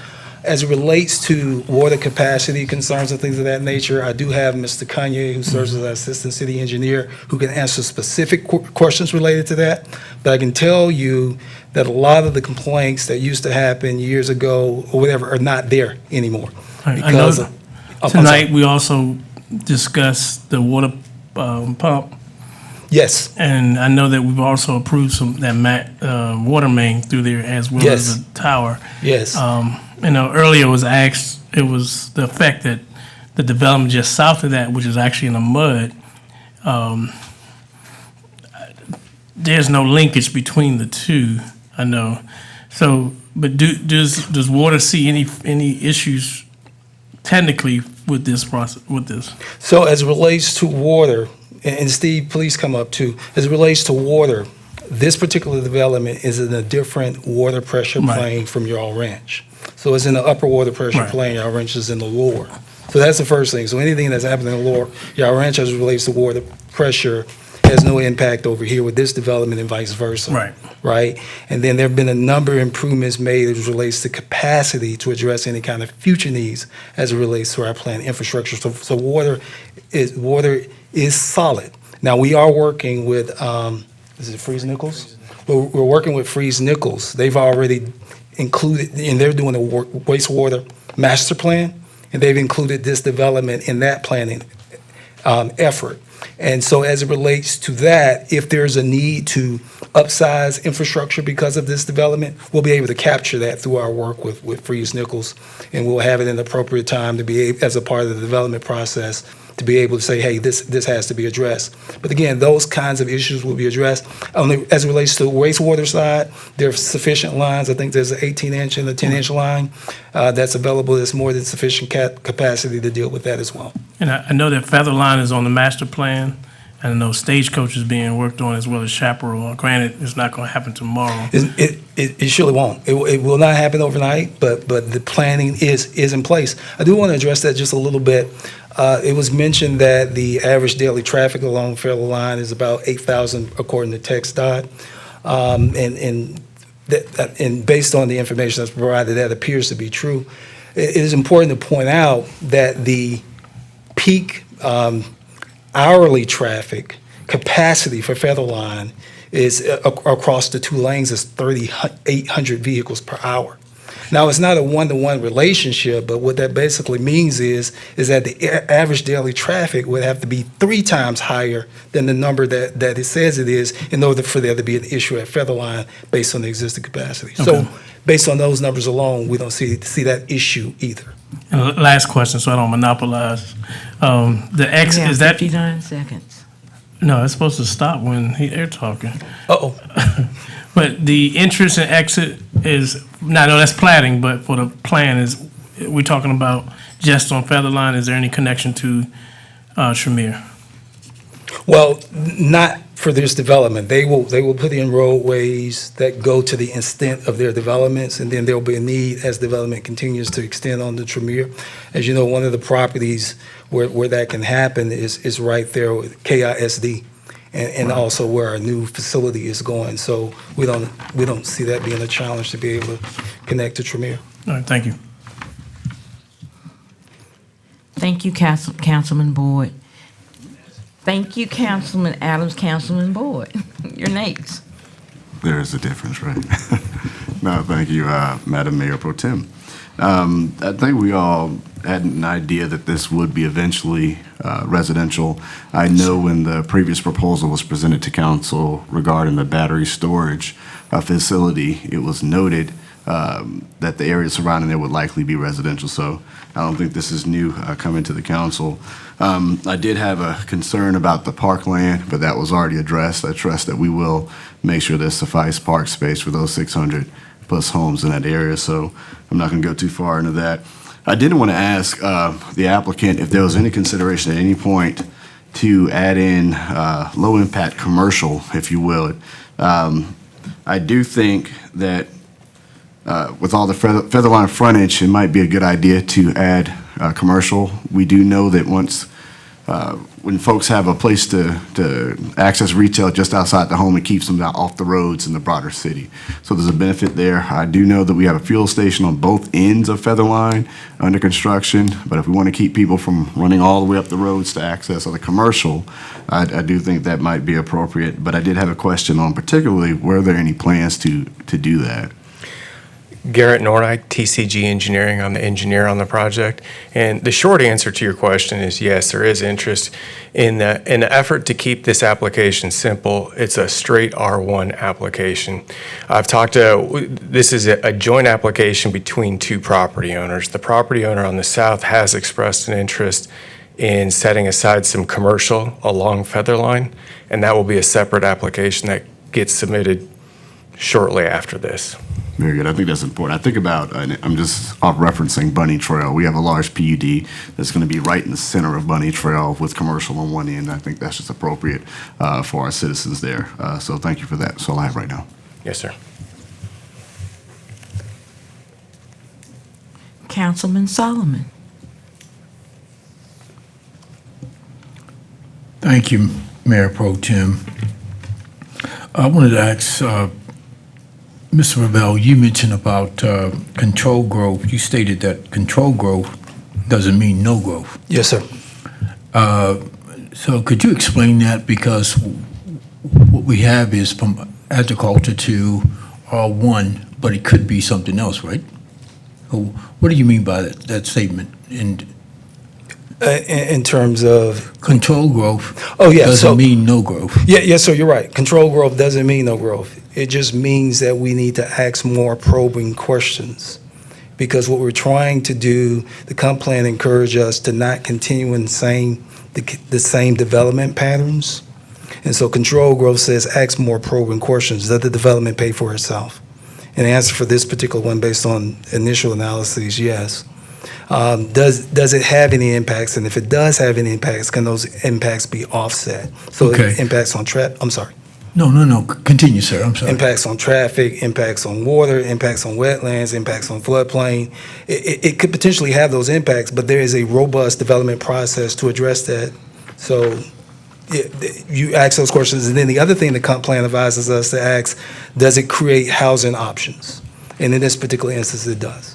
As it relates to water capacity concerns and things of that nature, I do have Mr. Kanye, who serves as our Assistant City Engineer, who can answer specific questions related to that. But I can tell you that a lot of the complaints that used to happen years ago or whatever are not there anymore. I know Because I'm sorry. tonight, we also discussed the water pump. Yes. And I know that we've also approved that water main through there as well Yes. as the tower. Yes. You know, earlier it was asked, it was the effect that the development just south of that, which is actually in the mud, there's no linkage between the two, I know. So, but does water see any issues technically with this process, with this? So as it relates to water, and Steve, please come up too. As it relates to water, this particular development is in a different water pressure Right. plane from Y'all Ranch. So it's in the upper water pressure Right. plane, Y'all Ranch is in the lower. So that's the first thing. So anything that's happening in the lower, Y'all Ranch as it relates to water pressure has no impact over here with this development and vice versa. Right. Right? And then there have been a number of improvements made as it relates to capacity to address any kind of future needs as it relates to our plant infrastructure. So water is solid. Now, we are working with, is it Freeze Nichols? We're working with Freeze Nichols. They've already included, and they're doing a wastewater master plan, and they've included this development in that planning effort. And so as it relates to that, if there's a need to upsize infrastructure because of this development, we'll be able to capture that through our work with Freeze Nichols, and we'll have it in the appropriate time to be, as a part of the development process, to be able to say, hey, this has to be addressed. But again, those kinds of issues will be addressed. As it relates to the wastewater side, there are sufficient lines. I think there's an 18-inch and a 10-inch line that's available. There's more than sufficient capacity to deal with that as well. And I know that Featherline is on the master plan, and I know Stagecoach is being worked on as well as Chaparral. Granted, it's not going to happen tomorrow. It surely won't. It will not happen overnight, but the planning is in place. I do want to address that just a little bit. It was mentioned that the average daily traffic along Featherline is about 8,000 according to TxDOT. And based on the information that's provided, that appears to be true. It is important to point out that the peak hourly traffic capacity for Featherline is across the two lanes is 3,800 vehicles per hour. Now, it's not a one-to-one relationship, but what that basically means is that the average daily traffic would have to be 3 times higher than the number that it says it is in order for there to be an issue at Featherline based on the existing capacity. So Okay. based on those numbers alone, we don't see that issue either. And last question, so I don't monopolize. The X, You have is that, 59 seconds. no, it's supposed to stop when they're talking. Uh-oh. But the entrance and exit is, now, I know that's plating, but for the plan is, we're talking about just on Featherline, is there any connection to Tremere? Well, not for this development. They will put in roadways that go to the extent of their developments, and then there'll be a need as development continues to extend on the Tremere. As you know, one of the properties where that can happen is right there with KISD, and also where our new facility is going. So we don't see that being a challenge to be able to connect to Tremere. All right, thank you. Thank you, Councilman Boyd. Thank you, Councilman Adams, Councilman Boyd. You're next. There is a difference, right? No, thank you, Madam Mayor Pro Tem. I think we all had an idea that this would be eventually residential. I know when the previous proposal was presented to council regarding the battery storage facility, it was noted that the area surrounding there would likely be residential. So I don't think this is new coming to the council. I did have a concern about the parkland, but that was already addressed. I trust that we will make sure there's suffice park space for those 600 plus homes in that area. So I'm not going to go too far into that. I did want to ask the applicant if there was any consideration at any point to add in low impact commercial, if you will. I do think that with all the Featherline frontage, it might be a good idea to add commercial. We do know that when folks have a place to access retail just outside the home, it keeps them off the roads in the broader city. So there's a benefit there. I do know that we have a fuel station on both ends of Featherline under construction, but if we want to keep people from running all the way up the roads to access other commercial, I do think that might be appropriate. But I did have a question on particularly, were there any plans to do that? Garrett Nordyke, TCG Engineering. I'm the engineer on the project. And the short answer to your question is yes, there is interest in the effort to keep this application simple. It's a straight R1 application. This is a joint application between 2 property owners. The property owner on the south has expressed an interest in setting aside some commercial along Featherline, and that will be a separate application that gets submitted shortly after this. Very good. I think that's important. I think about, I'm just off referencing Bunny Trail. We have a large PUD that's going to be right in the center of Bunny Trail with commercial on one end. I think that's just appropriate for our citizens there. So thank you for that. That's all I have right now. Yes, sir. Councilman Solomon. Thank you, Mayor Pro Tem. I wanted to ask Mr. Ravel, you mentioned about controlled growth. You stated that controlled growth doesn't mean no growth. Yes, sir. So could you explain that? Because what we have is from agriculture to R1, but it could be something else, right? So what do you mean by that statement? In terms of controlled growth, oh yeah, doesn't mean no growth. Yeah, yes, sir, you're right. Controlled growth doesn't mean no growth. It just means that we need to ask more probing questions. Because what we're trying to do, the comp plan encourage us to not continue in the same development patterns. And so controlled growth says ask more probing questions. Let the development pay for itself? And the answer for this particular one, based on initial analysis, yes. Does it have any impacts? And if it does have any impacts, can those impacts be offset? So Okay. impacts on I'm sorry. No. Continue, sir. I'm sorry. Impacts on traffic, impacts on water, impacts on wetlands, impacts on floodplain. It could potentially have those impacts, but there is a robust development process to address that. So you ask those questions. And then the other thing the comp plan advises us to ask, does it create housing options? And in this particular instance, it does.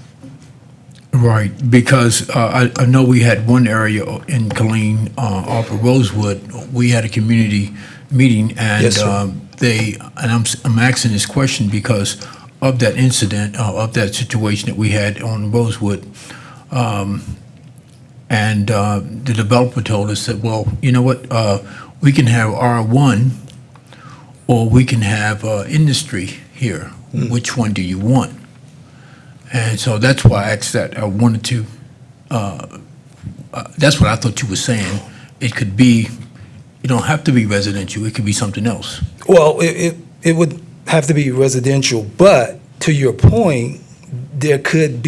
Right, because I know we had one area in Killeen off of Rosewood. We had a community meeting, and Yes, sir. I'm asking this question because of that incident, of that situation that we had on Rosewood. And the developer told us that, well, you know what, we can have R1 or we can have industry here. Which one do you want? And so that's why I asked that. I wanted to, that's what I thought you were saying. It could be, you don't have to be residential, it could be something else. Well, it would have to be residential, but to your point, there could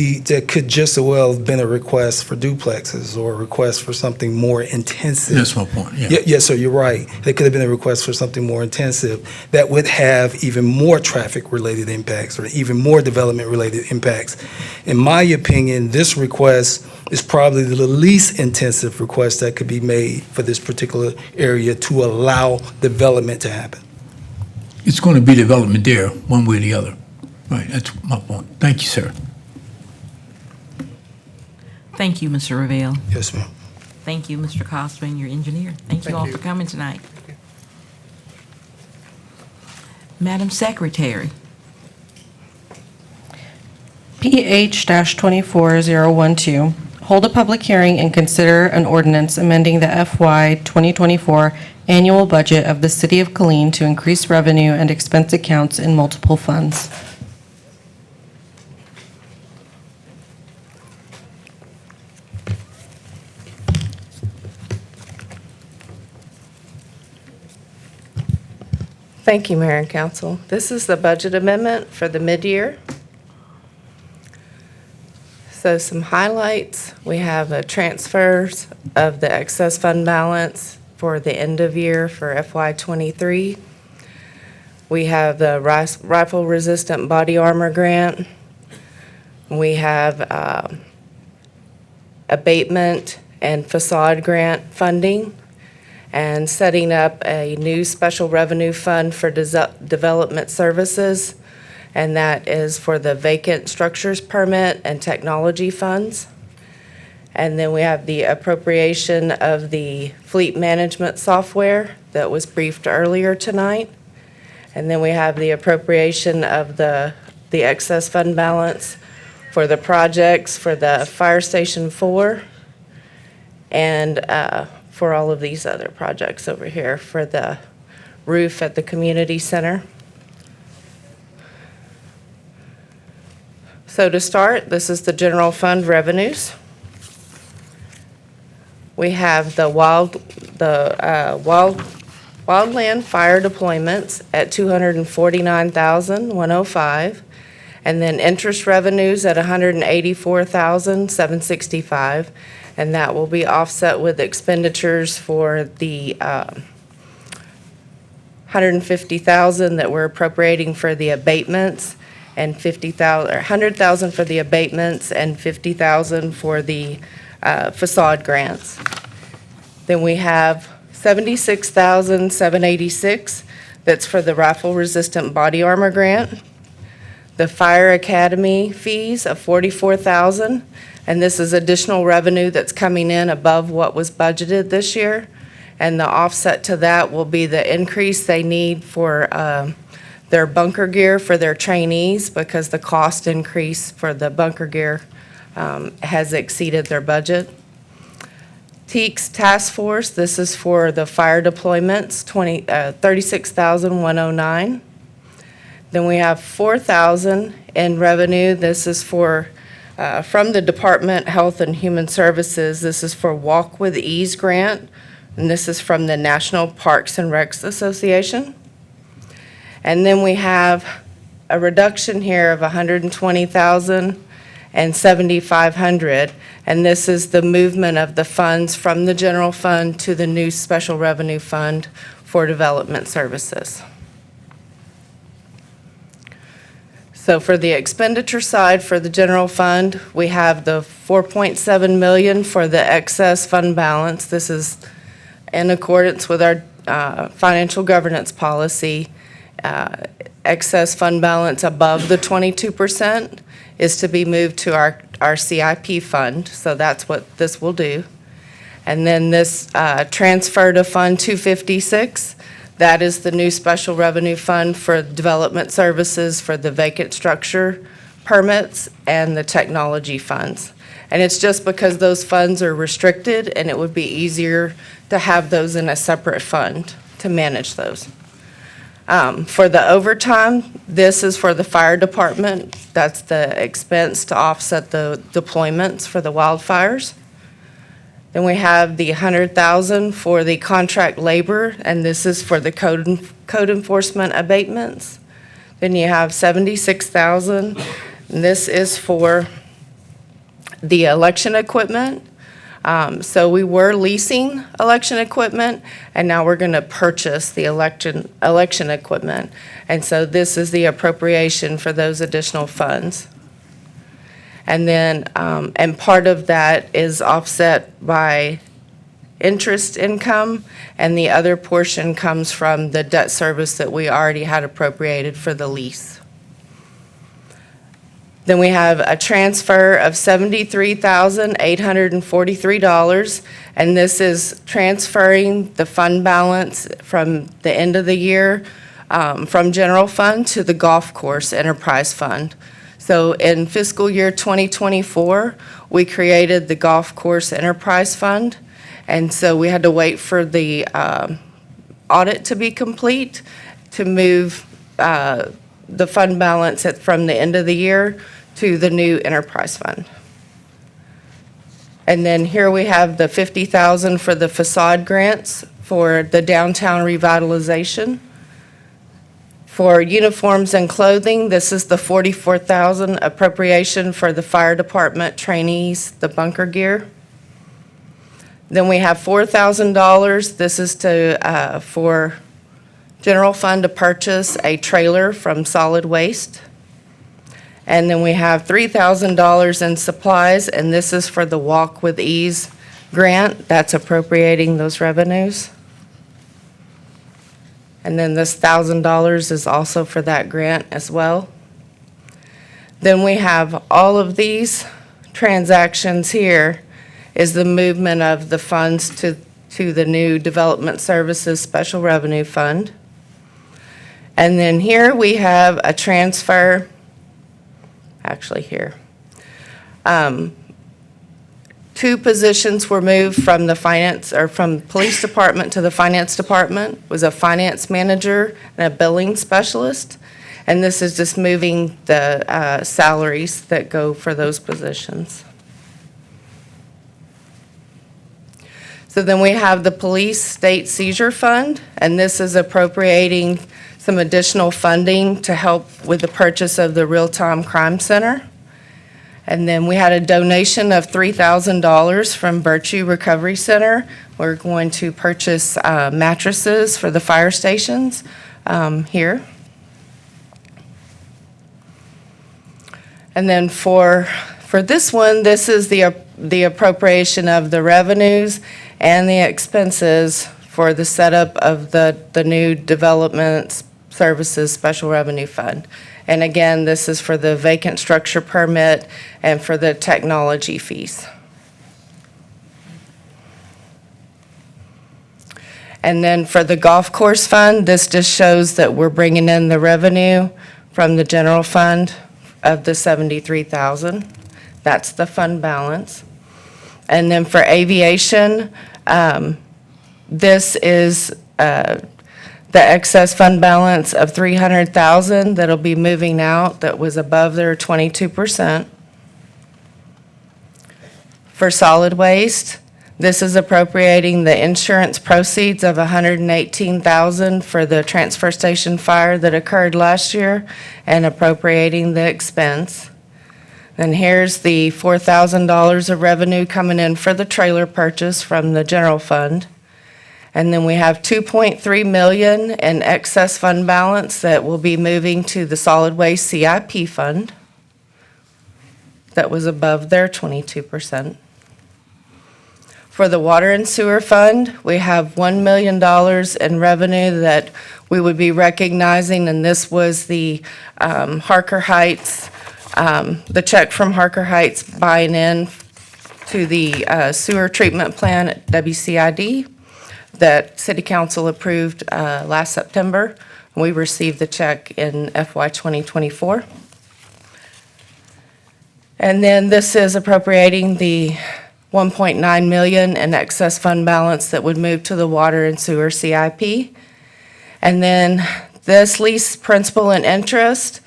just as well have been a request for duplexes or a request for something more intensive. That's my point, yeah. Yes, sir, you're right. There could have been a request for something more intensive that would have even more traffic-related impacts or even more development-related impacts. In my opinion, this request is probably the least intensive request that could be made for this particular area to allow development to happen. It's going to be development there, one way or the other. Right, that's my point. Thank you, sir. Thank you, Mr. Ravel. Yes, ma'am. Thank you, Mr. Costa, and your engineer. Thank you all for coming tonight. Madam Secretary. PH-24012, hold a public hearing and consider an ordinance amending the FY 2024 annual budget of the City of Killeen to increase revenue and expense accounts in multiple funds. Thank you, Mayor and Council. This is the budget amendment for the mid-year. So some highlights, we have transfers of the excess fund balance for the end of year for FY '23. We have the rifle-resistant body armor grant. We have abatement and facade grant funding, and setting up a new special revenue fund for development services, and that is for the vacant structures permit and technology funds. And then we have the appropriation of the fleet management software that was briefed earlier tonight. And then we have the appropriation of the excess fund balance for the projects for the Fire Station 4 and for all of these other projects over here for the roof at the community center. So to start, this is the general fund revenues. We have the wildland fire deployments at $249,105, and then interest revenues at $184,765, and that will be offset with expenditures for the $150,000 that we're appropriating for the abatements, and $100,000 for the abatements, and $50,000 for the facade grants. Then we have $76,786 that's for the rifle-resistant body armor grant. The Fire Academy fees of $44,000, and this is additional revenue that's coming in above what was budgeted this year. And the offset to that will be the increase they need for their bunker gear for their trainees, because the cost increase for the bunker gear has exceeded their budget. TEACS Task Force, this is for the fire deployments, $36,109. Then we have $4,000 in revenue. This is for from the Department of Health and Human Services. This is for Walk with Ease grant, and this is from the National Parks and Recs Association. And then we have a reduction here of $120,000 and $7,500, and this is the movement of the funds from the general fund to the new special revenue fund for development services. So for the expenditure side for the general fund, we have the $4.7 million for the excess fund balance. This is in accordance with our financial governance policy. Excess fund balance above the 22% is to be moved to our CIP fund, so that's what this will do. And then this transfer to Fund 256, That is the new special revenue fund for development services for the vacant structure permits and the technology funds. And it's just because those funds are restricted, and it would be easier to have those in a separate fund to manage those. For the overtime, this is for the fire department. That's the expense to offset the deployments for the wildfires. Then we have the $100,000 for the contract labor, and this is for the code enforcement abatements. Then you have $76,000, and this is for the election equipment. So we were leasing election equipment, and now we're going to purchase the election equipment. And so this is the appropriation for those additional funds. And then, and part of that is offset by interest income, and the other portion comes from the debt service that we already had appropriated for the lease. Then we have a transfer of $73,843, and this is transferring the fund balance from the end of the year from general fund to the golf course enterprise fund. So in fiscal year 2024, we created the golf course enterprise fund, and so we had to wait for the audit to be complete to move the fund balance from the end of the year to the new enterprise fund. And then here we have the $50,000 for the facade grants for the downtown revitalization. For uniforms and clothing, this is the $44,000 appropriation for the fire department trainees, the bunker gear. Then we have $4,000. This is for general fund to purchase a trailer from solid waste. And then we have $3,000 in supplies, and this is for the Walk with Ease grant. That's appropriating those revenues. And then this $1,000 is also for that grant as well. Then we have all of these transactions here is the movement of the funds to the new Development Services Special Revenue Fund. And then here we have a transfer. Actually here. 2 positions were moved from the finance, or from police department to the finance department, was a finance manager and a billing specialist. And this is just moving the salaries that go for those positions. So then we have the police state seizure fund, and this is appropriating some additional funding to help with the purchase of the real-time crime center. And then we had a donation of $3,000 from Virtue Recovery Center. We're going to purchase mattresses for the fire stations here. And then for this one, this is the appropriation of the revenues and the expenses for the setup of the new Development Services Special Revenue Fund. And again, this is for the vacant structure permit and for the technology fees. And then for the golf course fund, this just shows that we're bringing in the revenue from the general fund of the $73,000. That's the fund balance. And then for aviation, this is the excess fund balance of $300,000 that'll be moving out that was above their 22%. For solid waste, this is appropriating the insurance proceeds of $118,000 for the transfer station fire that occurred last year and appropriating the expense. Then here's the $4,000 of revenue coming in for the trailer purchase from the general fund. And then we have $2.3 million in excess fund balance that will be moving to the solid waste CIP fund. That was above their 22%. For the water and sewer fund, we have $1 million in revenue that we would be recognizing, and this was the Harker Heights, the check from Harker Heights buying in to the sewer treatment plant at WCID. that City Council approved last September. We received the check in FY 2024. And then this is appropriating the 1.9 million in excess fund balance that would move to the water and sewer CIP. And then this lease principal and interest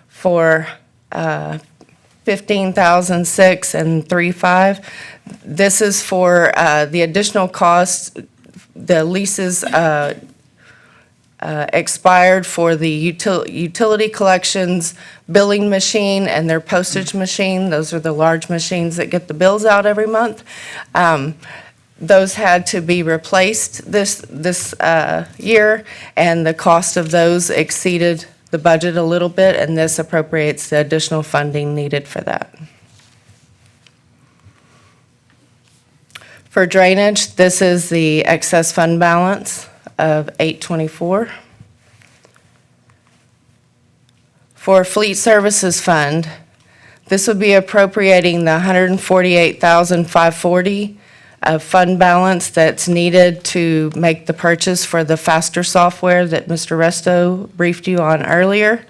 for $15,006 and $3,500. This is for the additional costs. The leases expired for the utility collections billing machine and their postage machine. Those are the large machines that get the bills out every month. Those had to be replaced this year, and the cost of those exceeded the budget a little bit, and this appropriates the additional funding needed for that. For drainage, this is the excess fund balance of $824. For Fleet Services Fund, this would be appropriating the $148,540 of fund balance that's needed to make the purchase for the Faster software that Mr. Resto briefed you on earlier.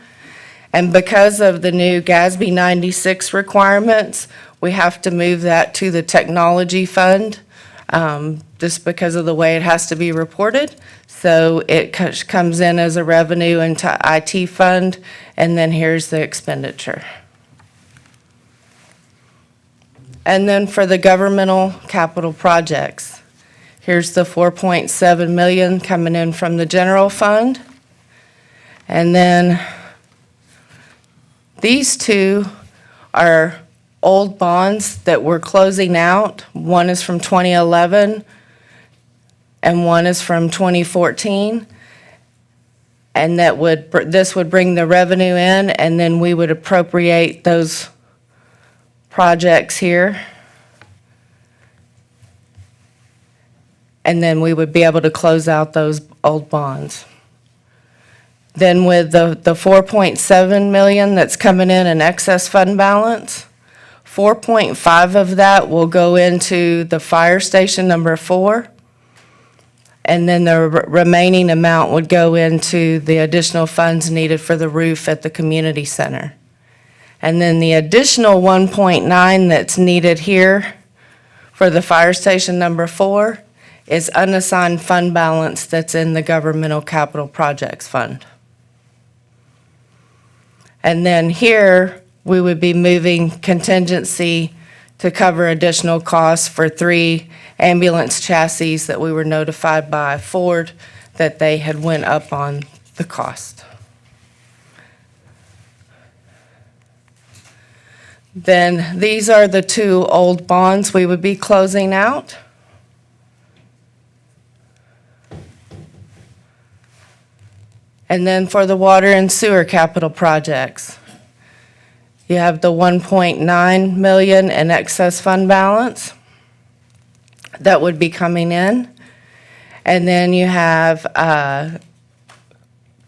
And because of the new GASB 96 requirements, we have to move that to the technology fund, just because of the way it has to be reported. So it comes in as a revenue into IT fund, and then here's the expenditure. And then for the governmental capital projects, here's the 4.7 million coming in from the general fund. And then these two are old bonds that we're closing out. One is from 2011 and one is from 2014. And this would bring the revenue in, and then we would appropriate those projects here. And then we would be able to close out those old bonds. Then with the 4.7 million that's coming in excess fund balance, 4.5 of that will go into the fire station number 4. And then the remaining amount would go into the additional funds needed for the roof at the community center. And then the additional 1.9 that's needed here for the fire station number 4 is unassigned fund balance that's in the governmental capital projects fund. And then here, we would be moving contingency to cover additional costs for 3 ambulance chassis that we were notified by Ford that they had went up on the cost. Then these are the 2 old bonds we would be closing out. And then for the water and sewer capital projects, you have the 1.9 million in excess fund balance that would be coming in. And then you have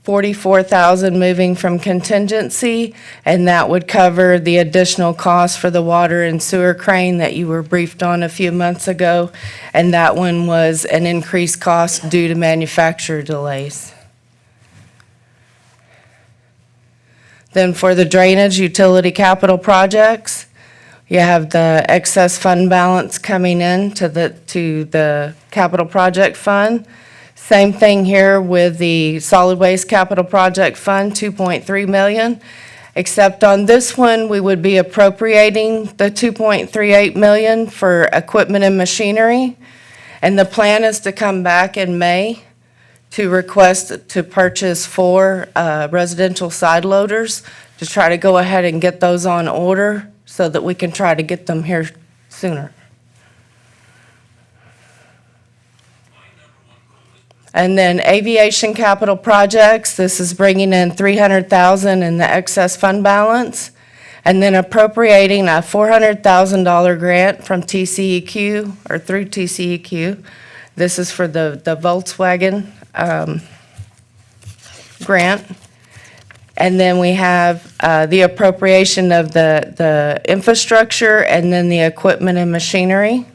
44,000 moving from contingency, and that would cover the additional cost for the water and sewer crane that you were briefed on a few months ago. And that one was an increased cost due to manufacturer delays. Then for the drainage utility capital projects, you have the excess fund balance coming in to the capital project fund. Same thing here with the solid waste capital project fund, 2.3 million. Except on this one, we would be appropriating the 2.38 million for equipment and machinery. And the plan is to come back in May to request to purchase 4 residential side loaders to try to go ahead and get those on order so that we can try to get them here sooner. And then aviation capital projects, this is bringing in 300,000 in the excess fund balance, and then appropriating a $400,000 grant from TCEQ, or through TCEQ. This is for the Volkswagen grant. And then we have the appropriation of the infrastructure and then the equipment and machinery.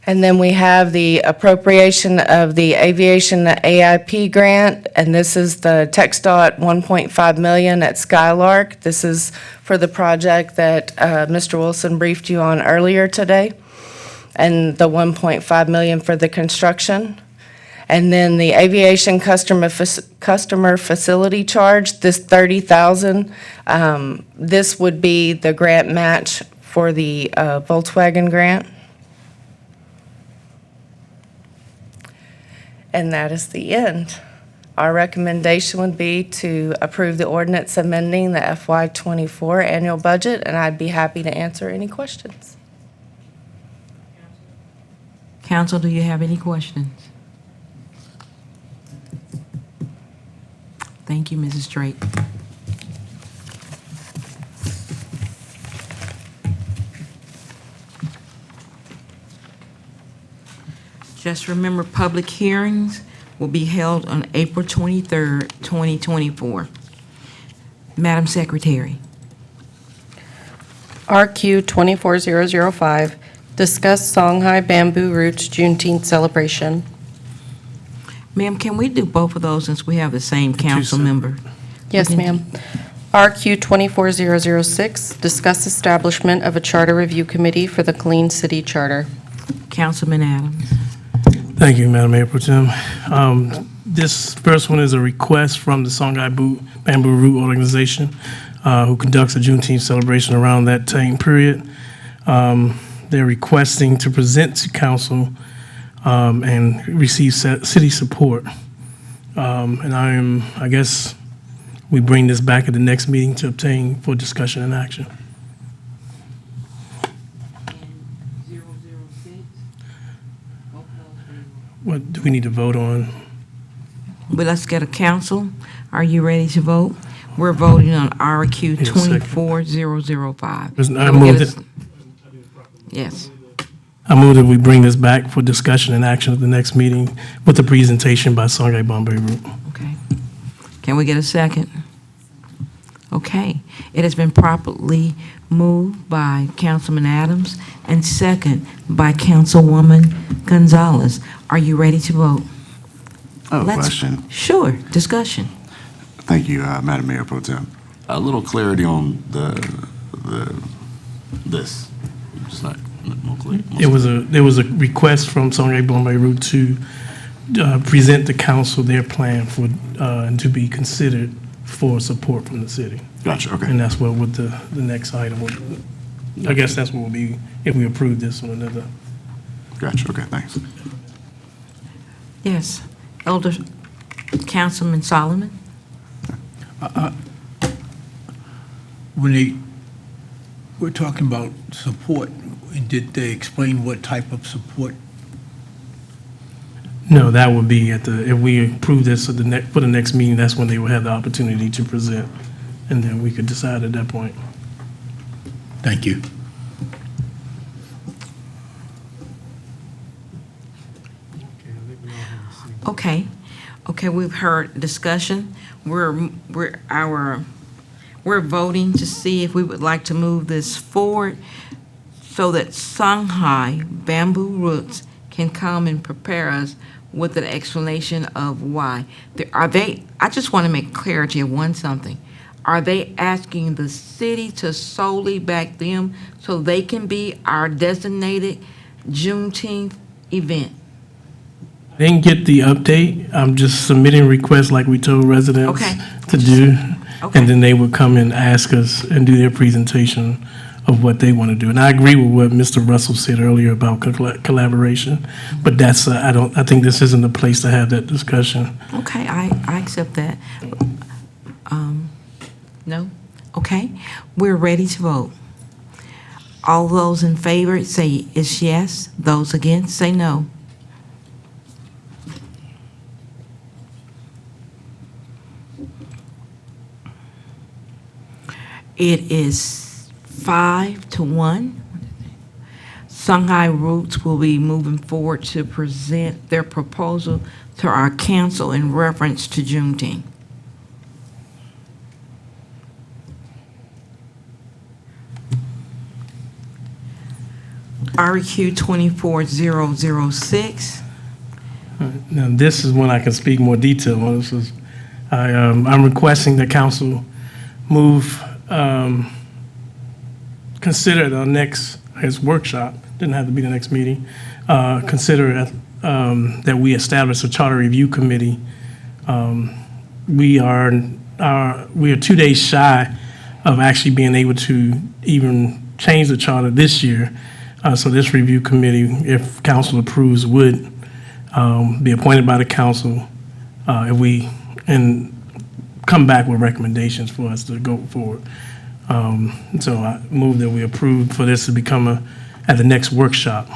And then we have the appropriation of the aviation AIP grant, and this is the TxDOT 1.5 million at Skylark. This is for the project that Mr. Wilson briefed you on earlier today, and the 1.5 million for the construction. And then the aviation customer facility charge, this 30,000, this would be the grant match for the Volkswagen grant. And that is the end. Our recommendation would be to approve the ordinance amending the FY24 annual budget, and I'd be happy to answer any questions. Council, do you have any questions? Thank you, Mrs. Drake. Just remember, public hearings will be held on April 23rd, 2024. Madam Secretary. RQ 24005, discuss Songhai Bamboo Roots Juneteenth celebration. Ma'am, can we do both of those since we have the same council member? Yes, ma'am. RQ 24006, discuss establishment of a charter review committee for the Clean City Charter. Councilman Adams. Thank you, Madam Mayor Pro Tem. This first one is a request from the Songhai Bamboo Root Organization, who conducts a Juneteenth celebration around that time period. They're requesting to present to council and receive city support. And I guess we bring this back at the next meeting to obtain for discussion and action. What do we need to vote on? But let's get a council. Are you ready to vote? We're voting on RQ 24005. I moved it. Yes. I move that we bring this back for discussion and action at the next meeting with a presentation by Songhai Bamboo Root. Okay. Can we get a second? Okay. It has been properly moved by Councilman Adams and second by Councilwoman Gonzalez. Are you ready to vote? I have a question. Sure. Discussion. Thank you, Madam Mayor Pro Tem. A little clarity on this. It's not more clear. There was a request from Songhai Bamboo Root to present the council their plan for and to be considered for support from the city. Gotcha, okay. And that's what with the next item would, I guess that's what will be if we approve this on another. Gotcha, okay, thanks. Yes. Elder Councilman Solomon? When we're talking about support, did they explain what type of support? No, that would be if we approve this for the next meeting, that's when they will have the opportunity to present. And then we could decide at that point. Thank you. Okay. Okay, we've heard discussion. We're voting to see if we would like to move this forward so that Songhai Bamboo Roots can come and prepare us with an explanation of why. I just want to make clarity of something. Are they asking the city to solely back them so they can be our designated Juneteenth event? Didn't get the update. I'm just submitting requests like we told residents to do. And then they would come and ask us and do their presentation of what they want to do. And I agree with what Mr. Russell said earlier about collaboration, but that's, I think this isn't the place to have that discussion. Okay, I accept that. No? Okay, we're ready to vote. All those in favor say it's yes. Those against say no. It is 5-1. Songhai Roots will be moving forward to present their proposal to our council in reference to Juneteenth. RQ 24006. Now, this is when I can speak more detail on. This is, I'm requesting that council move, consider at our next, I guess, workshop, didn't have to be the next meeting, consider that we establish a charter review committee. We are 2 days shy of actually being able to even change the charter this year. So this review committee, if council approves, would be appointed by the council and come back with recommendations for us to go forward. So I move that we approve for this to become at the next workshop.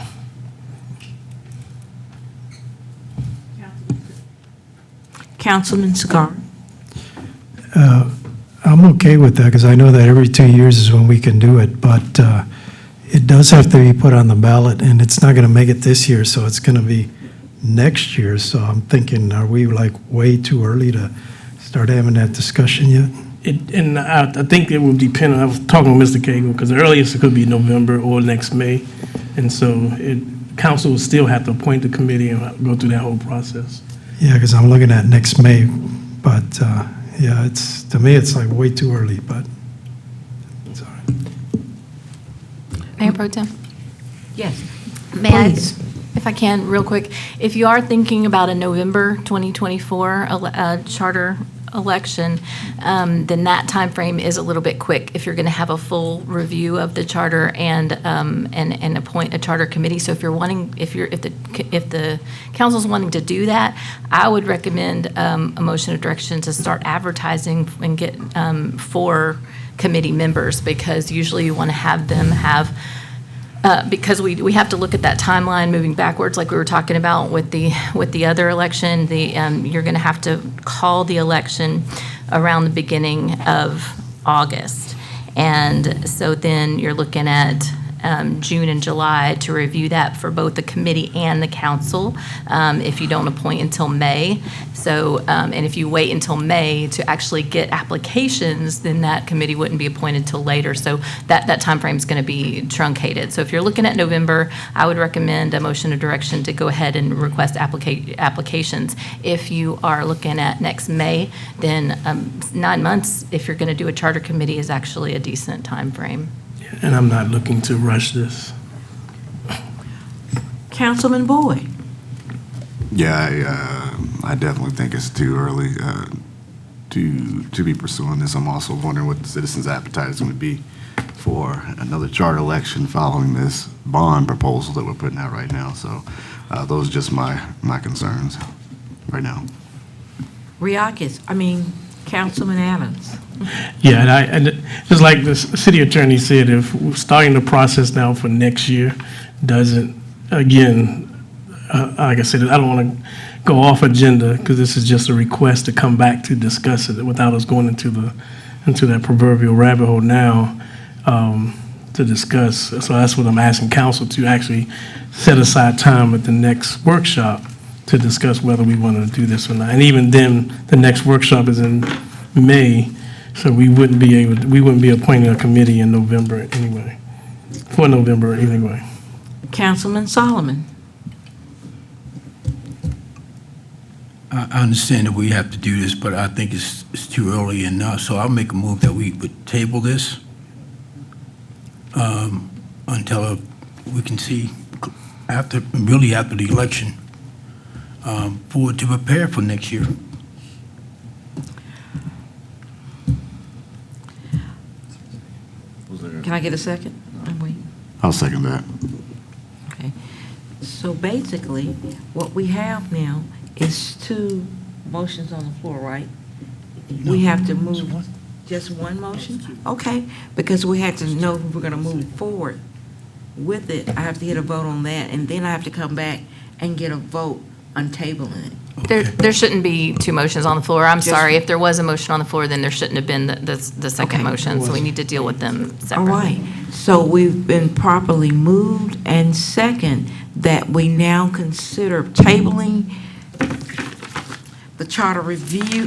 Councilman Cigar. I'm okay with that, because I know that every 2 years is when we can do it, but it does have to be put on the ballot, and it's not going to make it this year, so it's going to be next year. So I'm thinking, are we like way too early to start having that discussion yet? I think it will depend. I was talking with Mr. Cagle, because the earliest it could be November or next May. And so council will still have to appoint the committee and go through that whole process. Yeah, because I'm looking at next May, but yeah, to me, it's like way too early, but it's all right. Mayor Pro Tem? Yes. May I, Please. if I can, real quick, if you are thinking about a November 2024 charter election, then that timeframe is a little bit quick if you're going to have a full review of the charter and appoint a charter committee. So if the council's wanting to do that, I would recommend a motion of direction to start advertising and get 4 committee members, because usually you want to have them because we have to look at that timeline moving backwards, like we were talking about with the other election. You're going to have to call the election around the beginning of August, and so then you're looking at June and July to review that for both the committee and the council, if you don't appoint until May. So, and if you wait until May to actually get applications, then that committee wouldn't be appointed till later. So that timeframe is going to be truncated. So if you're looking at November, I would recommend a motion of direction to go ahead and request applications. If you are looking at next May, then 9 months, if you're going to do a charter committee, is actually a decent timeframe. And I'm not looking to rush this. Councilman Boyd. Yeah, I definitely think it's too early to be pursuing this. I'm also wondering what the citizens' appetite would be for another charter election following this bond proposal that we're putting out right now. So those are just my concerns right now. Councilman Adams. Yeah, and just like the city attorney said, if we're starting the process now for next year doesn't, again, like I said, I don't want to go off agenda, because this is just a request to come back to discuss it without us going into that proverbial rabbit hole now to discuss. So that's what I'm asking council to actually set aside time at the next workshop to discuss whether we want to do this or not. And even then, the next workshop is in May, so we wouldn't be appointing a committee in November anyway, for November anyway. Councilman Solomon. I understand that we have to do this, but I think it's too early enough, so I'll make a move that we would table this until we can see after the election, to prepare for next year. Can I get a second? I'm waiting. I'll second that. Okay. So basically, what we have now is 2 motions on the floor, right? We have to move just one motion? Okay, because we had to know if we're going to move forward with it. I have to get a vote on that, and then I have to come back and get a vote on tabling it. There shouldn't be 2 motions on the floor. I'm sorry. If there was a motion on the floor, then there shouldn't have been the second motion. So we need to deal with them All separately. right, so we've been properly moved and second that we now consider tabling the charter review,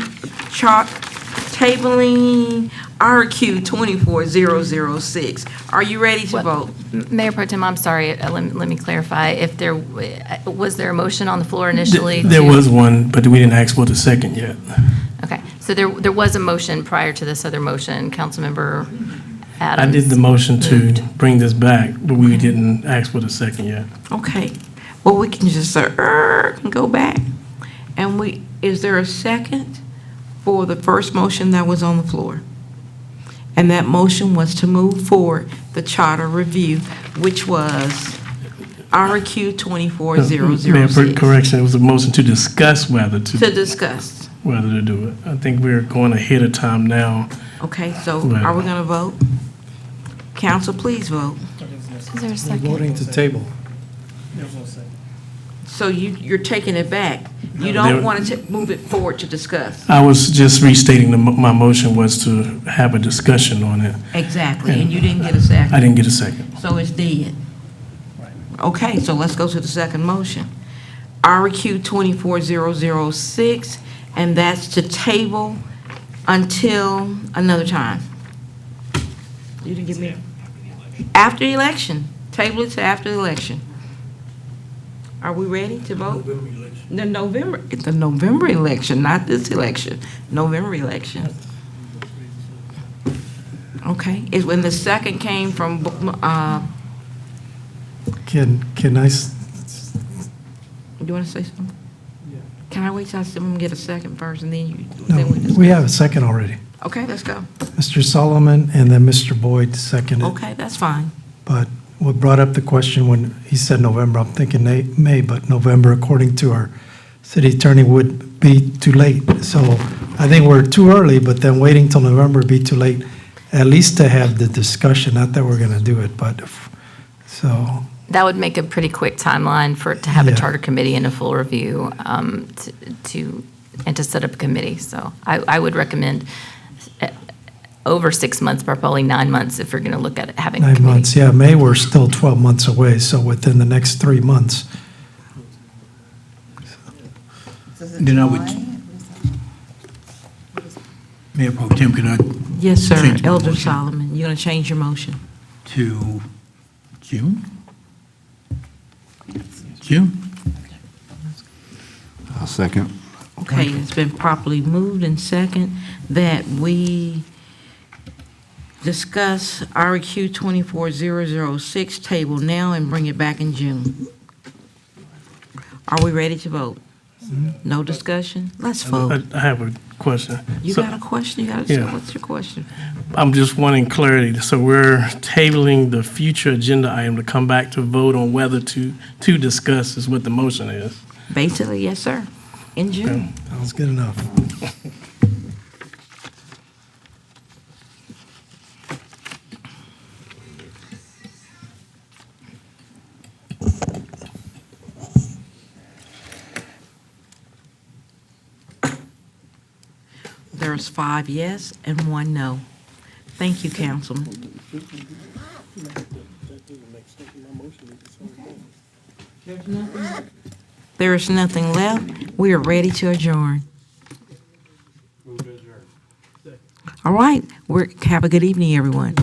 tabling RQ 24006. Are you ready to vote? Mayor Pro Tem, I'm sorry, let me clarify. If there, was there a motion on the floor initially? There to- was one, but we didn't ask for the second yet. Okay, so there was a motion prior to this other motion, Councilmember Adams. I did the motion to moved. bring this back, but we didn't ask for the second yet. Okay. Well, we can just go back. And is there a second for the first motion that was on the floor? And that motion was to move forward the charter review, which was RQ Mayor, 24006. correction, it was a motion to discuss whether To discuss. whether to do it. I think we're going ahead of time now. Okay, so Right. are we going to vote? Council, please vote. Is there a second? Voting to table. So you're taking it back. You No, don't there- want to move it forward to discuss. I was just restating my motion was to have a discussion on it. Exactly, and you didn't get a second. I didn't get a second. So it's dead. Okay, so let's go to the second motion. RQ 24006, and that's to table until another time. You didn't give me. After the election. Table it to after the election. Are we ready to vote? It's the November election, not this election. November election. Okay, is when the second came from, Can I, you want to say something? Can I wait till someone get a second first and then you? then no, discuss? we have a second already. Okay, let's go. Mr. Solomon and then Mr. Boyd seconded. Okay, that's fine. But what brought up the question when he said November, I'm thinking May, but November, according to our city attorney, would be too late. So I think we're too early, but then waiting till November would be too late, at least to have the discussion, not that we're going to do it, but, so, That would make a pretty quick timeline for it to have a Yeah. charter committee and a full review, and to set up a committee. So I would recommend over 6 months, but probably 9 months if you're going to look at having a 9 committee. months, yeah, May, we're still 12 months away, so within the next 3 months. Then I would, Mayor Pro Tem, can I Yes, sir. Change my Elder motion. Solomon, you're going to change your motion? to June? June? I'll second. Okay, it's been properly moved and second that we discuss RQ 24006 table now and bring it back in June. Are we ready to vote? No discussion? Let's vote. I have a question. You So- got a question? You got a, Yeah. what's your question? I'm just wanting clarity. So we're tabling the future agenda item to come back to vote on whether to discuss is what the motion is. Basically, yes, sir. In June. Sounds good enough. There's 5 yes and 1 no. Thank you, Councilman. There is nothing left. We are ready to adjourn. All right. Have a good evening, everyone.